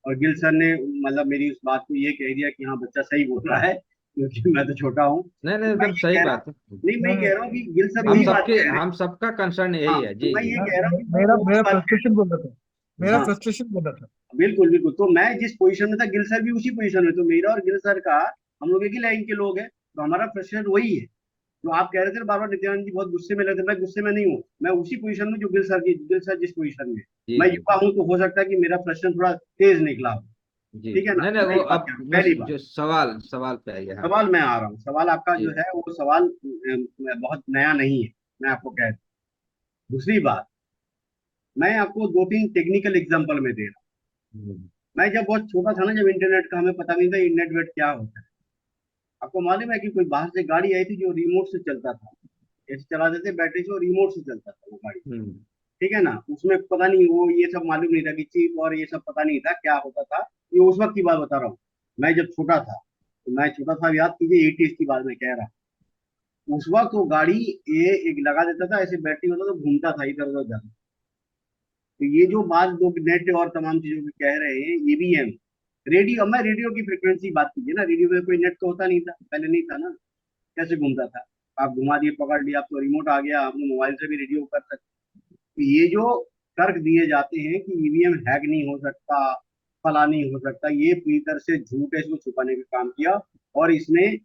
और गिल सर ने मतलब मेरी उस बात को ये कह दिया कि हाँ, बच्चा सही बोल रहा है, क्योंकि मैं तो छोटा हूँ। नहीं नहीं, तो मैं एकदम ये सही कह रहा हूँ, बात है। नहीं, मैं ये नहीं, कह रहा हूँ कि गिल सर हम वही बात सबके कह रहे हैं। हम सबका कंसर्न हाँ, यही है। तो जी मैं जी ये जी। कह रहा हूँ कि मेरा वो वही मेरा बात कह फ्रस्ट्रेशन बोल रहा था, रहे हैं। मेरा हाँ, फ्रस्ट्रेशन बोल रहा था। बिल्कुल बिल्कुल। तो मैं जिस पोजीशन में था, गिल सर भी उसी पोजीशन में, तो मेरा और गिल सर का, हम लोग एक ही लाइन के लोग हैं, तो हमारा फ्रस्ट्रेशन वही है। तो आप कह रहे थे ना बार बार, नित्यानंद जी बहुत गुस्से में लगे थे, मैं गुस्से में नहीं हूँ। मैं उसी पोजीशन में जो गिल सर जिस पोजीशन में, जी मैं जी युवा हूँ, तो हो सकता है कि मेरा फ्रस्ट्रेशन थोड़ा तेज निकला हो। जी। ठीक है ना, नहीं नहीं, मैं वो ये बात अब कह रहा हूँ, मैं पहली बात। जो सवाल सवाल पे आइए। हाँ सवाल मैं आ रहा हूँ, सवाल आपका जो जी। है वो सवाल बहुत नया नहीं है, मैं आपको कह दूं। दूसरी बात, मैं आपको 2-3 टेक्निकल एग्जांपल में दे रहा हूँ। हम्म, मैं जब बहुत छोटा था ना, जब इंटरनेट का हमें पता नहीं था इंटरनेट वेट क्या होता है। आपको मालूम है कि कोई बाहर से गाड़ी आई थी जो रिमोट से चलता था, ऐसे चला देते बैटरी से, और रिमोट से चलता था वो गाड़ी। हम्म, ठीक है ना, उसमें पता नहीं, वो ये सब मालूम नहीं था कि चिप और ये सब पता नहीं था क्या होता था। ये उस वक्त की बात बता रहा हूँ, मैं जब छोटा था। तो मैं छोटा था, याद कीजिए, 80s की बात मैं कह रहा हूँ। उस वक्त वो गाड़ी ये एक लगा देता था, ऐसे बैटरी होता तो घूमता था इधर उधर जाता। तो ये जो बात लोग नेट और तमाम चीजों की कह रहे हैं, ईवीएम, रेडियो, मैं रेडियो की फ्रिक्वेंसी बात कीजिए ना, रेडियो में कोई नेट तो होता नहीं था, पहले नहीं था ना, कैसे घूमता था? आप घुमा दिए, पकड़ लिया, आप तो रिमोट आ गया, आपने मोबाइल से भी रेडियो कर सकते। तो ये जो तर्क दिए जाते हैं कि ईवीएम हैक नहीं हो सकता, फला नहीं हो सकता, ये पूरी तरह से झूठ है, इसको छुपाने का काम किया। और इसमें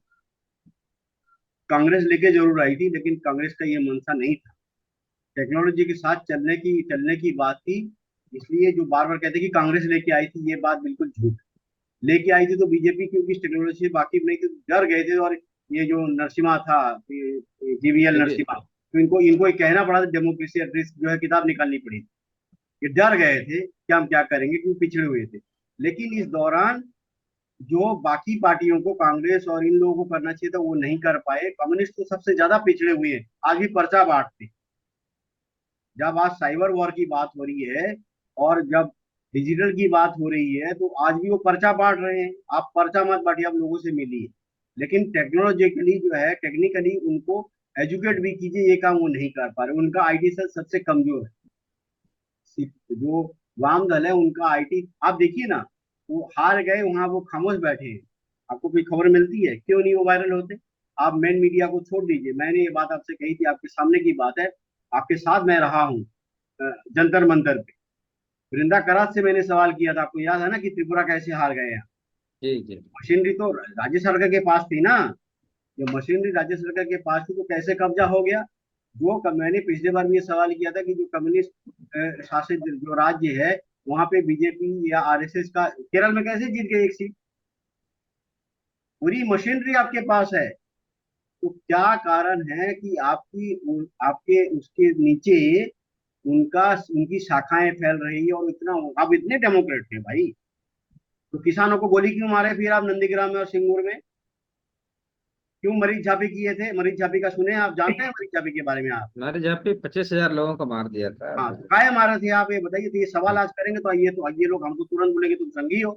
कांग्रेस लेके जरूर आई थी, लेकिन कांग्रेस का ये मंशा नहीं था। टेक्नोलॉजी के साथ चलने की बात थी। इसलिए जो बार बार कहते हैं कि कांग्रेस लेके आई थी, ये बात बिल्कुल झूठ। लेके आई थी तो बीजेपी, क्योंकि इस टेक्नोलॉजी से वाकिफ नहीं थी, डर गए थे। और ये जो नरसिम्हा था, जीवीएल ये भी नरसिम्हा, तो इनको इनको ये कहना पड़ा था, डेमोक्रेसी एट रिस्क जो है किताब निकालनी पड़ी। ये डर गए थे कि हम क्या करेंगे, क्योंकि पिछड़े हुए थे। लेकिन इस दौरान जो बाकी पार्टियों को, कांग्रेस और इन लोगों को करना चाहिए था, वो नहीं कर पाए। कम्युनिस्ट तो सबसे ज्यादा पिछड़े हुए हैं, आज भी पर्चा बांटते। जब आज साइबर वॉर की बात हो रही है और जब डिजिटल की बात हो रही है, तो आज भी वो पर्चा बांट रहे हैं। आप पर्चा मत बांटिए, आप लोगों से मिलिए। लेकिन टेक्नोलॉजिकली जो है, टेक्निकली उनको एजुकेट भी कीजिए, ये काम वो नहीं कर पा रहे। उनका आईटी सेल सबसे कमजोर है। जो वाम दल है उनका आईटी, आप देखिए ना, वो हार गए, वहां वो खामोश बैठे हैं। आपको कोई खबर मिलती है? क्यों नहीं वो वायरल होते? आप मेन मीडिया को छोड़ दीजिए, मैंने ये बात आपसे कही थी, आपके सामने की बात है, आपके साथ मैं रहा हूँ जंतर मंतर पे। वृंदा करात से मैंने सवाल किया था, आपको याद है ना, कि त्रिपुरा कैसे हार गए हैं। जी जी मशीनरी तो राज्य सरकार के पास थी ना। जो मशीनरी राज्य सरकार के पास थी, तो कैसे कब्जा हो गया? मैंने पिछले बार भी ये सवाल किया था कि जो कम्युनिस्ट शासित जो राज्य है, वहां पे बीजेपी या आरएसएस का, केरल में कैसे जीत गए एक सीट? पूरी मशीनरी आपके पास है। तो क्या कारण है कि आपके उसके नीचे उनका उनकी शाखाएं फैल रही है, और इतना, आप इतने डेमोक्रेट थे भाई, तो किसानों को गोली क्यों मारे फिर आप नंदीग्राम में और सिंगूर में? क्यों मरीज झापी किए थे? मरीज झापी का सुने? आप जानते हैं मरीज झापी के बारे में आप? हमारे जहाँ पे 25,000 लोगों को मार दिया था। हाँ, तो काय मारे थे आप, ये बताइए। तो ये सवाल आज करेंगे तो ये लोग हमको तुरंत बोलेंगे तुम संघी हो।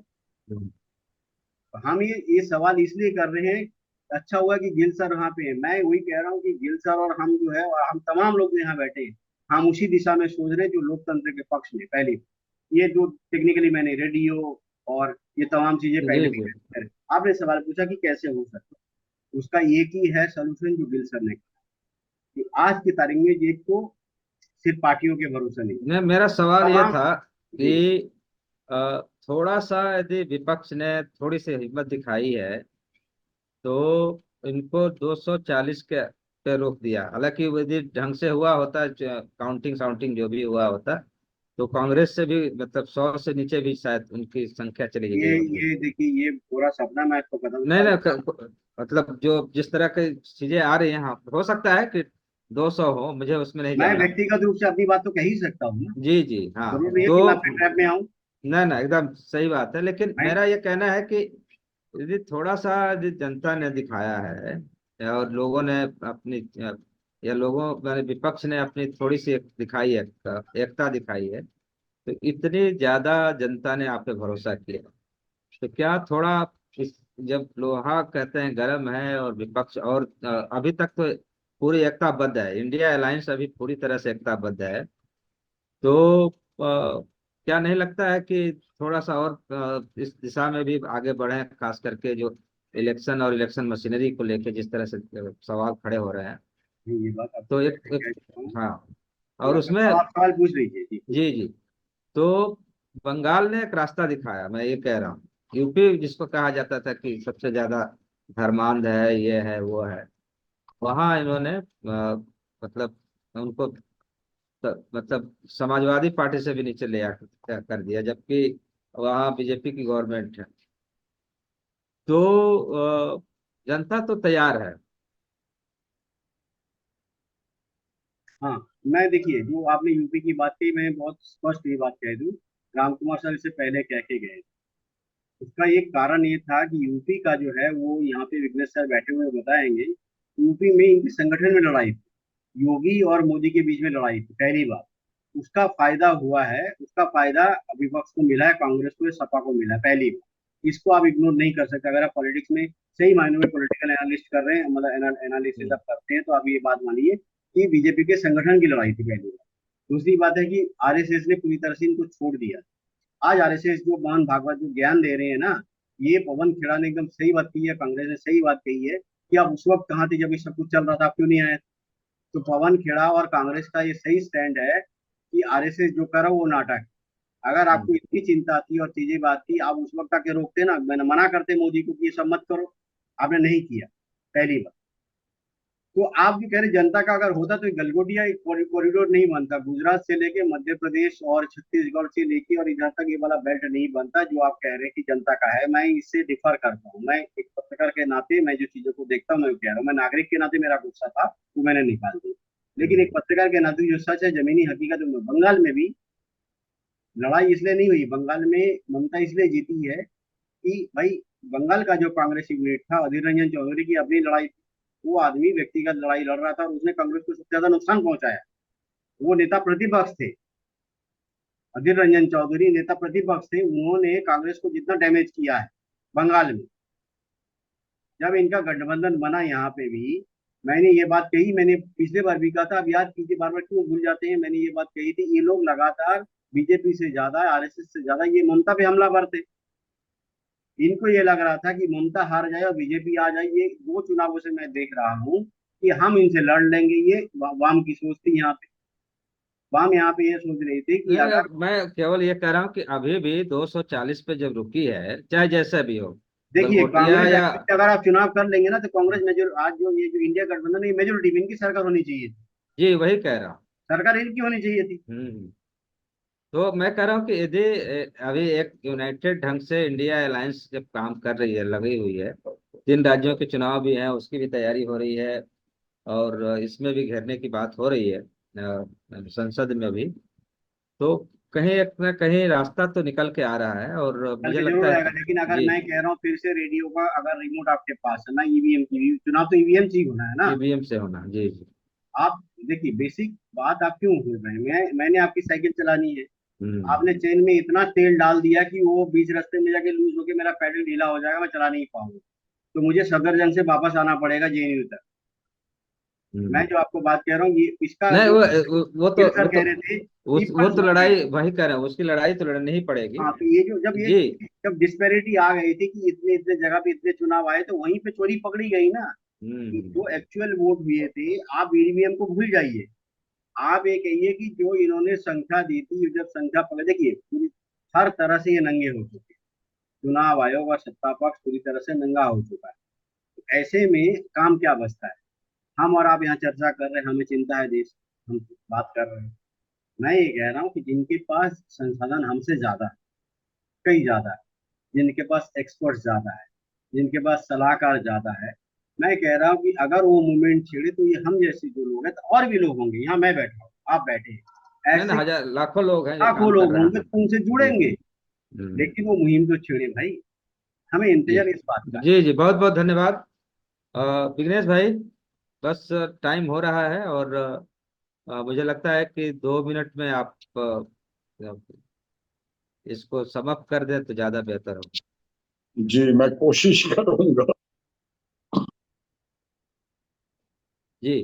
हम्म। तो हम ये सवाल इसलिए कर रहे हैं। अच्छा हुआ कि गिल सर वहाँ पे है। मैं वही कह रहा हूँ कि गिल सर और हम जो है, और हम तमाम लोग जो यहाँ बैठे हैं, हम उसी दिशा में सोच रहे हैं जो लोकतंत्र के पक्ष में। पहले ये जो टेक्निकली मैंने रेडियो और ये तमाम चीजें जी पहले भी जी करी। आपने सवाल पूछा कि कैसे हो सकता है, उसका एक ही है सोल्यूशन, जो गिल सर ने कहा कि आज की तारीख में ये तो सिर्फ पार्टियों के भरोसे नहीं, मेरा सवाल ये तमाम। था जी। कि थोड़ा सा यदि विपक्ष ने थोड़ी सी हिम्मत दिखाई है तो इनको 240 पे रोक दिया। हालांकि यदि ढंग से हुआ होता, काउंटिंग साउंटिंग जो भी हुआ होता, तो कांग्रेस से भी मतलब 100 से नीचे भी शायद उनकी संख्या चली ये गई होगी। ये देखिए, ये पूरा सपना मैं आपको बता नहीं दूं। नहीं, मतलब जो जिस तरह की चीजें आ रही हैं, हाँ, हो सकता है कि 200 हो, मुझे उसमें नहीं मैं जाना। व्यक्तिगत रूप से अपनी बात तो कह ही सकता हूँ ना। जी जी हाँ। जरूर नहीं है तो कि मैं आपके ट्रैप में आऊं। ना ना, एकदम सही बात है, लेकिन मैं मेरा ये कहना है कि यदि थोड़ा सा यदि जनता ने दिखाया है और लोगों ने अपनी, या लोगों मैंने विपक्ष ने अपनी थोड़ी सी दिखाई है, एकता दिखाई है, तो इतनी ज्यादा जनता ने आप पे भरोसा किया, तो क्या थोड़ा इस, जब लोहा कहते हैं गर्म है और विपक्ष, और अभी तक तो पूरी एकताबद्ध है, इंडिया अलायंस अभी पूरी तरह से एकताबद्ध है, तो क्या नहीं लगता है कि थोड़ा सा और इस दिशा में भी आगे बढ़े, खास करके जो इलेक्शन और इलेक्शन मशीनरी को लेके जिस तरह से सवाल खड़े हो रहे हैं, ये बात तो आपको एक कह चुका हूँ। हाँ, और थोड़ा सा उसमें, आप सवाल पूछ लीजिए जी। जी जी, तो बंगाल ने एक रास्ता दिखाया, मैं ये कह रहा हूँ। यूपी जिसको कहा जाता था कि सबसे ज्यादा धर्मांध है, ये है वो है, वहाँ इन्होंने मतलब उनको मतलब समाजवादी पार्टी से भी नीचे ले आकर कर दिया, जबकि वहाँ बीजेपी की गवर्नमेंट है। तो जनता तो तैयार है। हाँ, मैं देखिए, जो आपने यूपी की बात कही, मैं बहुत स्पष्ट ये बात कह दूं। राम कुमार सर इससे पहले कह के गए। उसका एक कारण ये था कि यूपी का जो है, वो यहाँ पे विघ्नेश सर बैठे हुए बताएंगे, यूपी में इनके संगठन में लड़ाई थी, योगी और मोदी के बीच में लड़ाई थी पहली बार। उसका फायदा हुआ है, उसका फायदा विपक्ष को मिला है, कांग्रेस को, सपा को मिला है पहली बार। इसको आप इग्नोर नहीं कर सकते। अगर आप पॉलिटिक्स में सही मायनों में पॉलिटिकल एनालिस्ट कर रहे हैं, मतलब एनालिसिस हम्म। आप करते हैं, तो आप ये बात मानिए कि बीजेपी के संगठन की लड़ाई थी पहली बार। दूसरी बात है कि आरएसएस ने पूरी तरह से इनको छोड़ दिया। आज आरएसएस जो मोहन भागवत जो ज्ञान दे रहे हैं ना, ये पवन खेड़ा ने एकदम सही बात कही है, कांग्रेस ने सही बात कही है कि आप उस वक्त कहाँ थे जब ये सब कुछ चल रहा था, आप क्यों नहीं आए? तो पवन खेड़ा और कांग्रेस का ये सही स्टैंड है कि आरएसएस जो कर रहा है वो नाटक है। अगर आपको इतनी चिंता थी और चीजें बात थी, आप उस वक्त आके रोकते ना, मैंने मना करते मोदी को कि ये सब मत करो, आपने नहीं किया पहली बार। तो आप भी कह रहे जनता का अगर होता तो गलगोटिया एक कॉरिडोर नहीं बनता, गुजरात से लेके मध्य प्रदेश और छत्तीसगढ़ से लेके और इधर तक ये वाला बेल्ट नहीं बनता जो आप कह रहे हैं कि जनता का है। मैं इससे डिफर करता हूँ, मैं एक पत्रकार के नाते मैं जो चीजों को देखता हूँ मैं वो कह रहा हूँ, मैं नागरिक के नाते मेरा गुस्सा था वो मैंने निकाल दिया, लेकिन एक पत्रकार के नाते जो सच है जमीनी हकीकत में, बंगाल में भी लड़ाई इसलिए नहीं हुई, बंगाल में ममता इसलिए जीती है कि भाई बंगाल का जो कांग्रेस यूनिट था, अधीर रंजन चौधरी की अपनी लड़ाई, वो आदमी व्यक्तिगत लड़ाई लड़ रहा था और उसने कांग्रेस को सबसे ज्यादा नुकसान पहुंचाया। वो नेता प्रतिपक्ष थे, अधीर रंजन चौधरी नेता प्रतिपक्ष थे, उन्होंने कांग्रेस को जितना डैमेज किया है बंगाल में। जब इनका गठबंधन बना यहाँ पे भी मैंने ये बात कही, मैंने पिछले बार भी कहा था, अब याद कीजिए, बार बार क्यों भूल जाते हैं, मैंने ये बात कही थी, ये लोग लगातार बीजेपी से ज्यादा, आरएसएस से ज्यादा ये ममता पे हमलावर थे। इनको ये लग रहा था कि ममता हार जाए और बीजेपी आ जाए। ये दो चुनावों से मैं देख रहा हूँ कि हम इनसे लड़ लेंगे, ये वाम की सोच थी यहाँ पे। वाम यहाँ पे ये सोच रही थी कि अगर मैं केवल ये कह रहा हूँ कि अभी भी 240 पे जब रुकी है, चाहे जैसा भी हो, देखिए गलगोटिया कांग्रेस या एक्चुअली अगर आप चुनाव कर लेंगे ना तो कांग्रेस मेजोर आज जो ये जो इंडिया गठबंधन है ये मेजोरिटी में इनकी सरकार होनी चाहिए थी, जी वही कह रहा हूँ। सरकार इनकी होनी चाहिए थी। तो मैं कह रहा हूँ कि यदि अभी एक यूनाइटेड ढंग से इंडिया अलायंस जब काम कर रही है, लगी हुई है, 3 राज्यों के चुनाव भी हैं, उसकी भी तैयारी हो रही है, और इसमें भी घेरने की बात हो रही है संसद में भी, तो कहीं एक ना कहीं रास्ता तो निकल के आ रहा है, और कल मुझे के लगता जरूर है आएगा, कि लेकिन अगर जी मैं कह रहा हूँ फिर से रेडियो का अगर रिमोट आपके पास है ना, ईवीएम की चुनाव तो ईवीएम से ही होना है ना। ईवीएम से होना, जी जी। आप देखिए बेसिक बात आप क्यों भूल रहे हैं, मैंने आपकी साइकिल चलानी है, हम्म। आपने चेन में इतना तेल डाल दिया कि वो बीच रास्ते में जाके लूज होके मेरा पैडल ढीला हो जाएगा, मैं चला नहीं पाऊंगा, तो मुझे सफदरजंग से वापस आना पड़ेगा जेएनयू तक। मैं हम्म। जो आपको बात कह रहा हूँ ये इसका नहीं जो वो तो गिल वो सर तो कह रहे थे कि वो फर्स्ट तो वोट है। लड़ाई वही कर रहे हैं, उसकी लड़ाई तो लड़नी ही पड़ेगी। हाँ तो ये जो जब ये जी। जब डिस्पैरिटी आ गई थी कि इतने इतने जगह पे इतने चुनाव आए तो वहीं पे चोरी पकड़ी गई ना, कि जो हम्म। एक्चुअल वोट हुए थे आप ईवीएम को भूल जाइए। आप ये कहिए कि जो इन्होंने संख्या दी थी, जब संख्या पकड़ देखिए पूरी हर तरह से ये नंगे हो चुके हैं, चुनाव आयोग और सत्ता पक्ष पूरी तरह से नंगा हो चुका है। तो ऐसे में काम क्या बचता है? हम और आप यहाँ चर्चा कर रहे हैं, हमें चिंता है देश, हम बात कर रहे हैं। मैं ये कह रहा हूँ कि जिनके पास संसाधन हमसे ज्यादा है, कई ज्यादा है, जिनके पास एक्सपर्ट ज्यादा है, जिनके पास सलाहकार ज्यादा है, मैं कह रहा हूँ कि अगर वो मूवमेंट छेड़े तो ये हम जैसे जो लोग हैं तो और भी लोग होंगे, यहाँ मैं बैठा हूँ आप बैठे हैं, नहीं ना, ऐसे हजार लाखों लोग हैं जो लाखों काम कर लोग रहे होंगे हैं। तो उनसे जी। जुड़ेंगे। लेकिन वो मुहिम तो छेड़े भाई, हमें जी इंतजार इस बात का है। जी जी, बहुत बहुत धन्यवाद विघ्नेश भाई। बस टाइम हो रहा है, और मुझे लगता है कि 2 मिनट में आप इसको समाप्त कर दें तो ज्यादा बेहतर होगा। जी मैं कोशिश करूंगा। जी।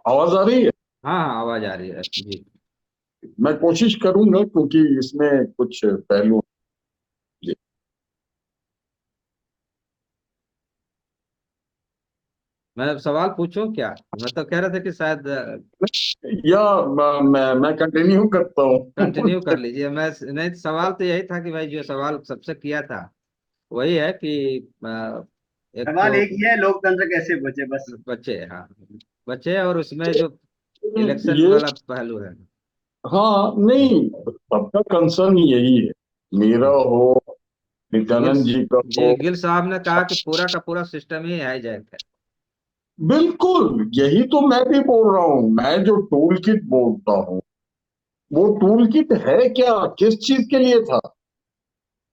आवाज आ रही है? हाँ हाँ, आवाज आ रही है जी। मैं कोशिश करूंगा क्योंकि इसमें कुछ पहलू। जी। मैं सवाल पूछूं क्या? मैं तो कह रहा था कि शायद या मैं कंटिन्यू करता हूँ। कंटिन्यू कर लीजिए। मैं नहीं, सवाल तो यही था कि भाई जो सवाल सबसे किया था वही है कि एक सवाल तो एक ही है, लोकतंत्र कैसे बचे बस। बच्चे, हाँ, बच्चे, और उसमें जो इलेक्शन ये वाला पहलू है। हाँ नहीं, सबका कंसर्न यही है, मेरा हो, गिल नित्यानंद जी का जी, हो। गिल साहब ने कहा कि पूरा का पूरा सिस्टम ही हाईजैक है। बिल्कुल यही तो मैं भी बोल रहा हूँ, मैं जो टूल किट बोलता हूँ वो टूल किट है क्या, किस चीज के लिए था?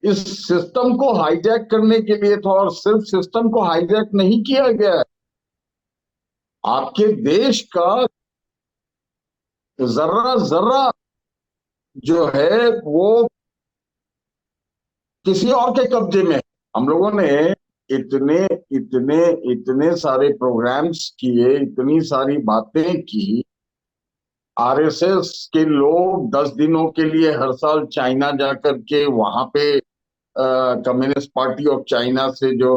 इस सिस्टम को हाईजैक करने के लिए था, और सिर्फ सिस्टम को हाईजैक नहीं किया गया है, आपके देश का जर्रा जर्रा जो है वो किसी और के कब्जे में है। हम लोगों ने इतने इतने इतने सारे प्रोग्राम्स किए, इतनी सारी बातें की, आरएसएस के लोग 10 दिनों के लिए हर साल चाइना जाकर के वहां पे कम्युनिस्ट पार्टी ऑफ चाइना से जो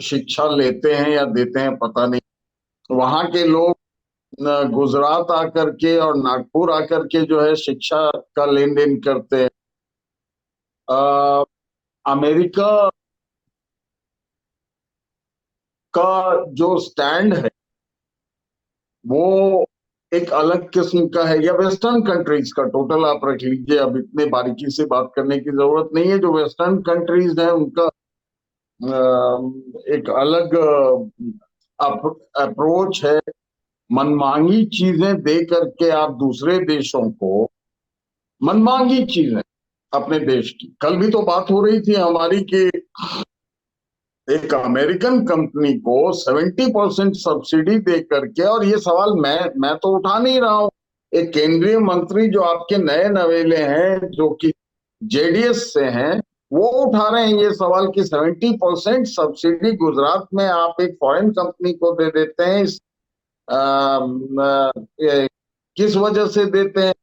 शिक्षा लेते हैं या देते हैं पता नहीं, वहां के लोग गुजरात आकर के और नागपुर आकर के जो है शिक्षा का लेन देन करते हैं। अमेरिका का जो स्टैंड है वो एक अलग किस्म का है, या वेस्टर्न कंट्रीज का टोटल आप रख लीजिए, अब इतने बारीकी से बात करने की जरूरत नहीं है। जो वेस्टर्न कंट्रीज है उनका एक अलग अप्रोच है। मनमांगी चीजें दे करके आप दूसरे देशों को, मनमांगी चीजें अपने देश की, कल भी तो बात हो रही थी हमारी कि एक अमेरिकन कंपनी को 70% सब्सिडी दे करके, और ये सवाल मैं तो उठा नहीं रहा हूं, एक केंद्रीय मंत्री जो आपके नए नवेले हैं जो कि जेडीएस से हैं, वो उठा रहे हैं ये सवाल कि 70% सब्सिडी गुजरात में आप एक फॉरेन कंपनी को दे देते हैं। किस वजह से देते हैं?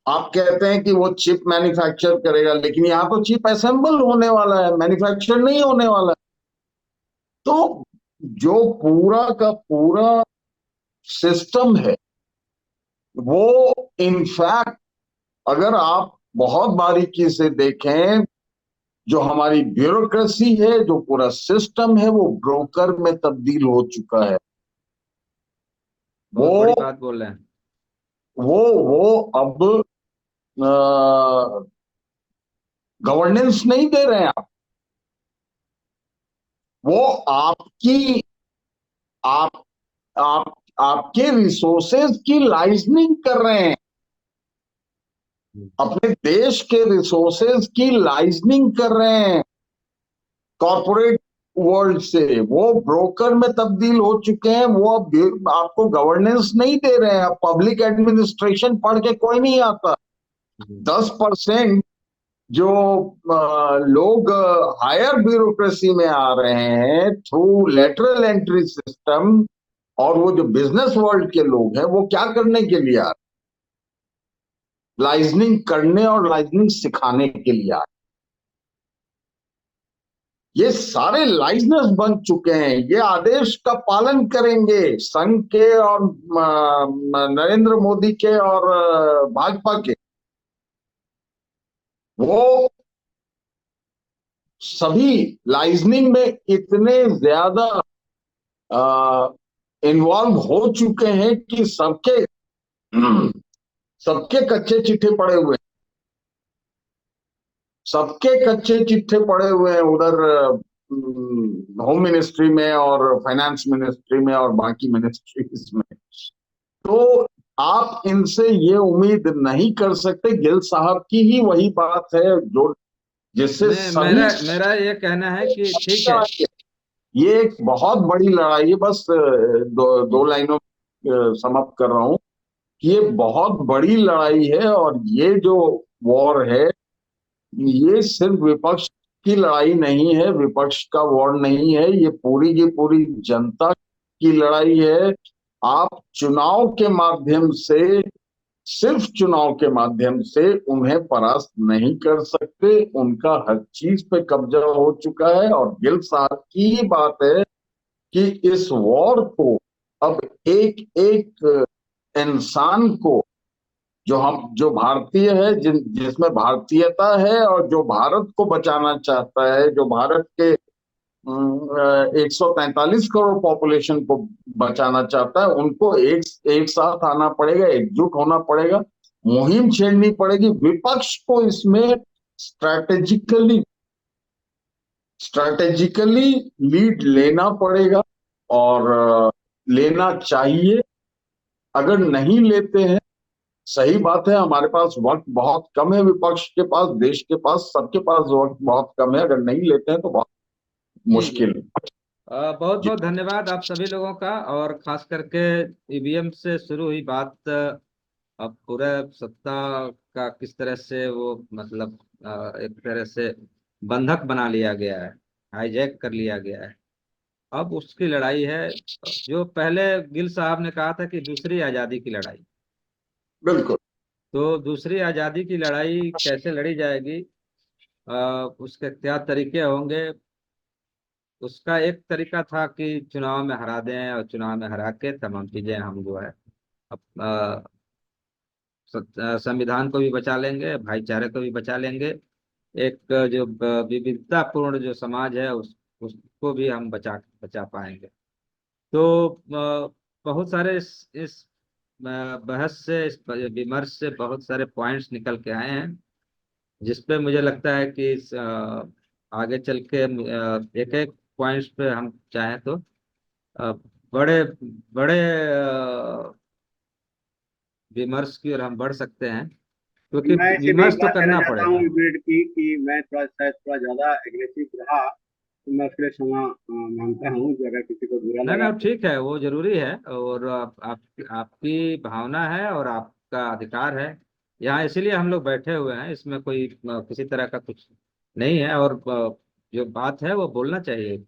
आप कहते हैं कि वो चिप मैन्युफैक्चर करेगा, लेकिन यहाँ तो चिप असेंबल होने वाला है, मैन्युफैक्चर नहीं होने वाला है। तो जो पूरा का पूरा सिस्टम है वो, इनफैक्ट अगर आप बहुत बारीकी से देखें, जो हमारी ब्यूरोक्रेसी है, जो पूरा सिस्टम है, वो ब्रोकर में तब्दील हो चुका है। बहुत बड़ी वो बात बोल रहे हैं। वो अब गवर्नेंस नहीं दे रहे हैं आप, वो आपकी आप आप आपके रिसोर्सेज की लाइजनिंग कर रहे हैं, अपने देश के रिसोर्सेज की लाइजनिंग कर रहे हैं कॉरपोरेट वर्ल्ड से। वो ब्रोकर में तब्दील हो चुके हैं, वो अब आपको गवर्नेंस नहीं दे रहे हैं। अब पब्लिक एडमिनिस्ट्रेशन पढ़ के कोई नहीं आता। 10% जो लोग हायर ब्यूरोक्रेसी में आ रहे हैं थ्रू लेटरल एंट्री सिस्टम, और वो जो बिजनेस वर्ल्ड के लोग हैं वो क्या करने के लिए आ रहे हैं? लाइजनिंग करने और लाइजनिंग सिखाने के लिए आ रहे हैं। ये सारे लाइजनर्स बन चुके हैं, ये आदेश का पालन करेंगे संघ के और नरेंद्र मोदी के और भाजपा के। वो सभी लाइजनिंग में इतने ज्यादा इन्वॉल्व हो चुके हैं कि सबके सबके कच्चे चिट्ठे पड़े हुए हैं, सबके कच्चे चिट्ठे पड़े हुए हैं उधर होम मिनिस्ट्री में और फाइनेंस मिनिस्ट्री में और बाकी मिनिस्ट्रीज में। तो आप इनसे ये उम्मीद नहीं कर सकते। गिल साहब की ही वही बात है जो जिससे सभी, मेरा मेरा ये कहना है कि ठीक है। ये एक बहुत बड़ी लड़ाई है। बस दो लाइनों समाप्त कर रहा हूं कि ये बहुत बड़ी लड़ाई है, और ये जो वॉर है ये सिर्फ विपक्ष की लड़ाई नहीं है, विपक्ष का वॉर नहीं है, ये पूरी की पूरी जनता की लड़ाई है। आप चुनाव के माध्यम से, सिर्फ चुनाव के माध्यम से उन्हें परास्त नहीं कर सकते। उनका हर चीज पे कब्जा हो चुका है, और गिल साहब की ही बात है कि इस वॉर को अब एक एक इंसान को, जो भारतीय है, जिसमें भारतीयता है, और जो भारत को बचाना चाहता है, जो भारत के 143 करोड़ पॉपुलेशन को बचाना चाहता है, उनको एक एक साथ आना पड़ेगा, एकजुट होना पड़ेगा, मुहिम छेड़नी पड़ेगी। विपक्ष को इसमें स्ट्रैटेजिकली स्ट्रैटेजिकली लीड लेना पड़ेगा, और लेना चाहिए। अगर नहीं लेते हैं, सही बात है, हमारे पास वक्त बहुत कम है, विपक्ष के पास, देश के पास, सबके पास वक्त बहुत कम है, अगर नहीं लेते हैं तो बहुत जी जी। मुश्किल है। बहुत जी। बहुत धन्यवाद आप सभी लोगों का, और खास करके ईवीएम से शुरू हुई बात अब पूरे सत्ता का किस तरह से वो मतलब एक तरह से बंधक बना लिया गया है, हाईजैक कर लिया गया है। अब उसकी लड़ाई है, जो पहले गिल साहब ने कहा था कि दूसरी आजादी की लड़ाई। बिल्कुल। तो दूसरी आजादी की लड़ाई कैसे लड़ी जाएगी, उसके क्या तरीके होंगे। उसका एक तरीका था कि चुनाव में हरा दें, और चुनाव में हरा के तमाम चीजें हम जो है संविधान को भी बचा लेंगे, भाईचारे को भी बचा लेंगे। एक जो विविधतापूर्ण जो समाज है उसको भी हम बचा बचा पाएंगे। तो बहुत सारे इस बहस से, इस विमर्श से बहुत सारे पॉइंट्स निकल के आए हैं, जिसपे मुझे लगता है कि आगे चल के एक एक पॉइंट्स पे हम चाहें तो अ, बड़े बड़े विमर्श की ओर हम बढ़ सकते हैं, क्योंकि मैं इसे में विमर्श एक तो बात कहना करना चाहता हूँ पड़ेगा। विवेक की कि मैं थोड़ा शायद थोड़ा ज्यादा एग्रेसिव रहा, तो मैं उसके लिए क्षमा मांगता हूँ जो अगर किसी को बुरा नहीं लगा नहीं, तो। ठीक है, वो जरूरी है, और आपकी भावना है और आपका अधिकार है। यहाँ इसीलिए हम लोग बैठे हुए हैं, इसमें कोई किसी तरह का कुछ नहीं है। और जो बात है वो बोलना चाहिए,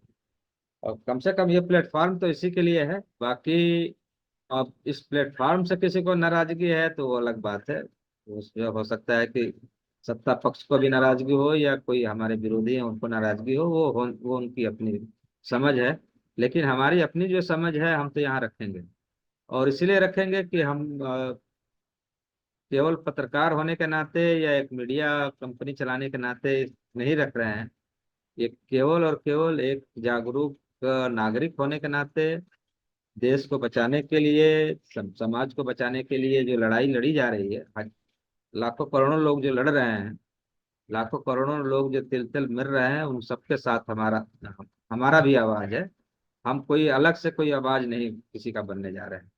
और कम से कम ये प्लेटफॉर्म तो इसी के लिए है। बाकी अब इस प्लेटफॉर्म से किसी को नाराजगी है तो वो अलग बात है। उसमें हो सकता है कि सत्ता पक्ष को भी नाराजगी हो, या कोई हमारे विरोधी है उनको नाराजगी हो, वो उनकी अपनी समझ है। लेकिन हमारी अपनी जो समझ है हम तो यहाँ रखेंगे, और इसलिए रखेंगे कि हम केवल पत्रकार होने के नाते या एक मीडिया कंपनी चलाने के नाते नहीं रख रहे हैं। ये केवल और केवल एक जागरूक नागरिक होने के नाते, देश को बचाने के लिए, समाज को बचाने के लिए जो लड़ाई लड़ी जा रही है, लाखों करोड़ों लोग जो लड़ रहे हैं, लाखों करोड़ों लोग जो तिल तिल मर रहे हैं, उन सबके साथ हमारा हमारा भी आवाज है। हम कोई अलग से कोई आवाज नहीं किसी का बनने जा रहे हैं।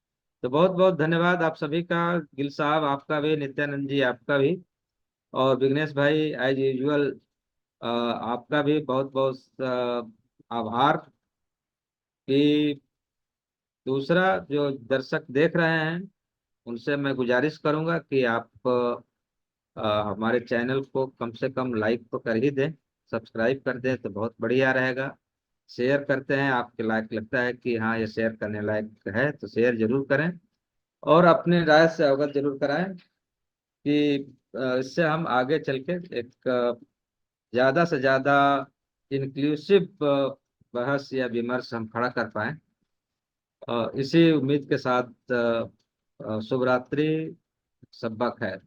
तो बहुत बहुत धन्यवाद आप सभी का, गिल साहब आपका भी, नित्यानंद जी आपका भी, और विघ्नेश भाई एज यूजुअल आपका भी बहुत बहुत आभार। कि दूसरा, जो दर्शक देख रहे हैं उनसे मैं गुजारिश करूंगा कि आप हमारे चैनल को कम से कम लाइक तो कर ही दें, सब्सक्राइब कर दें तो बहुत बढ़िया रहेगा। शेयर करते हैं, आपके लायक लगता है कि हाँ ये शेयर करने लायक है तो शेयर जरूर करें, और अपने राय से अवगत जरूर कराएं, कि इससे हम आगे चल के एक ज्यादा से ज्यादा इंक्लूसिव बहस या विमर्श हम खड़ा कर पाए। इसी उम्मीद के साथ शुभ रात्रि, शब्बा खैर।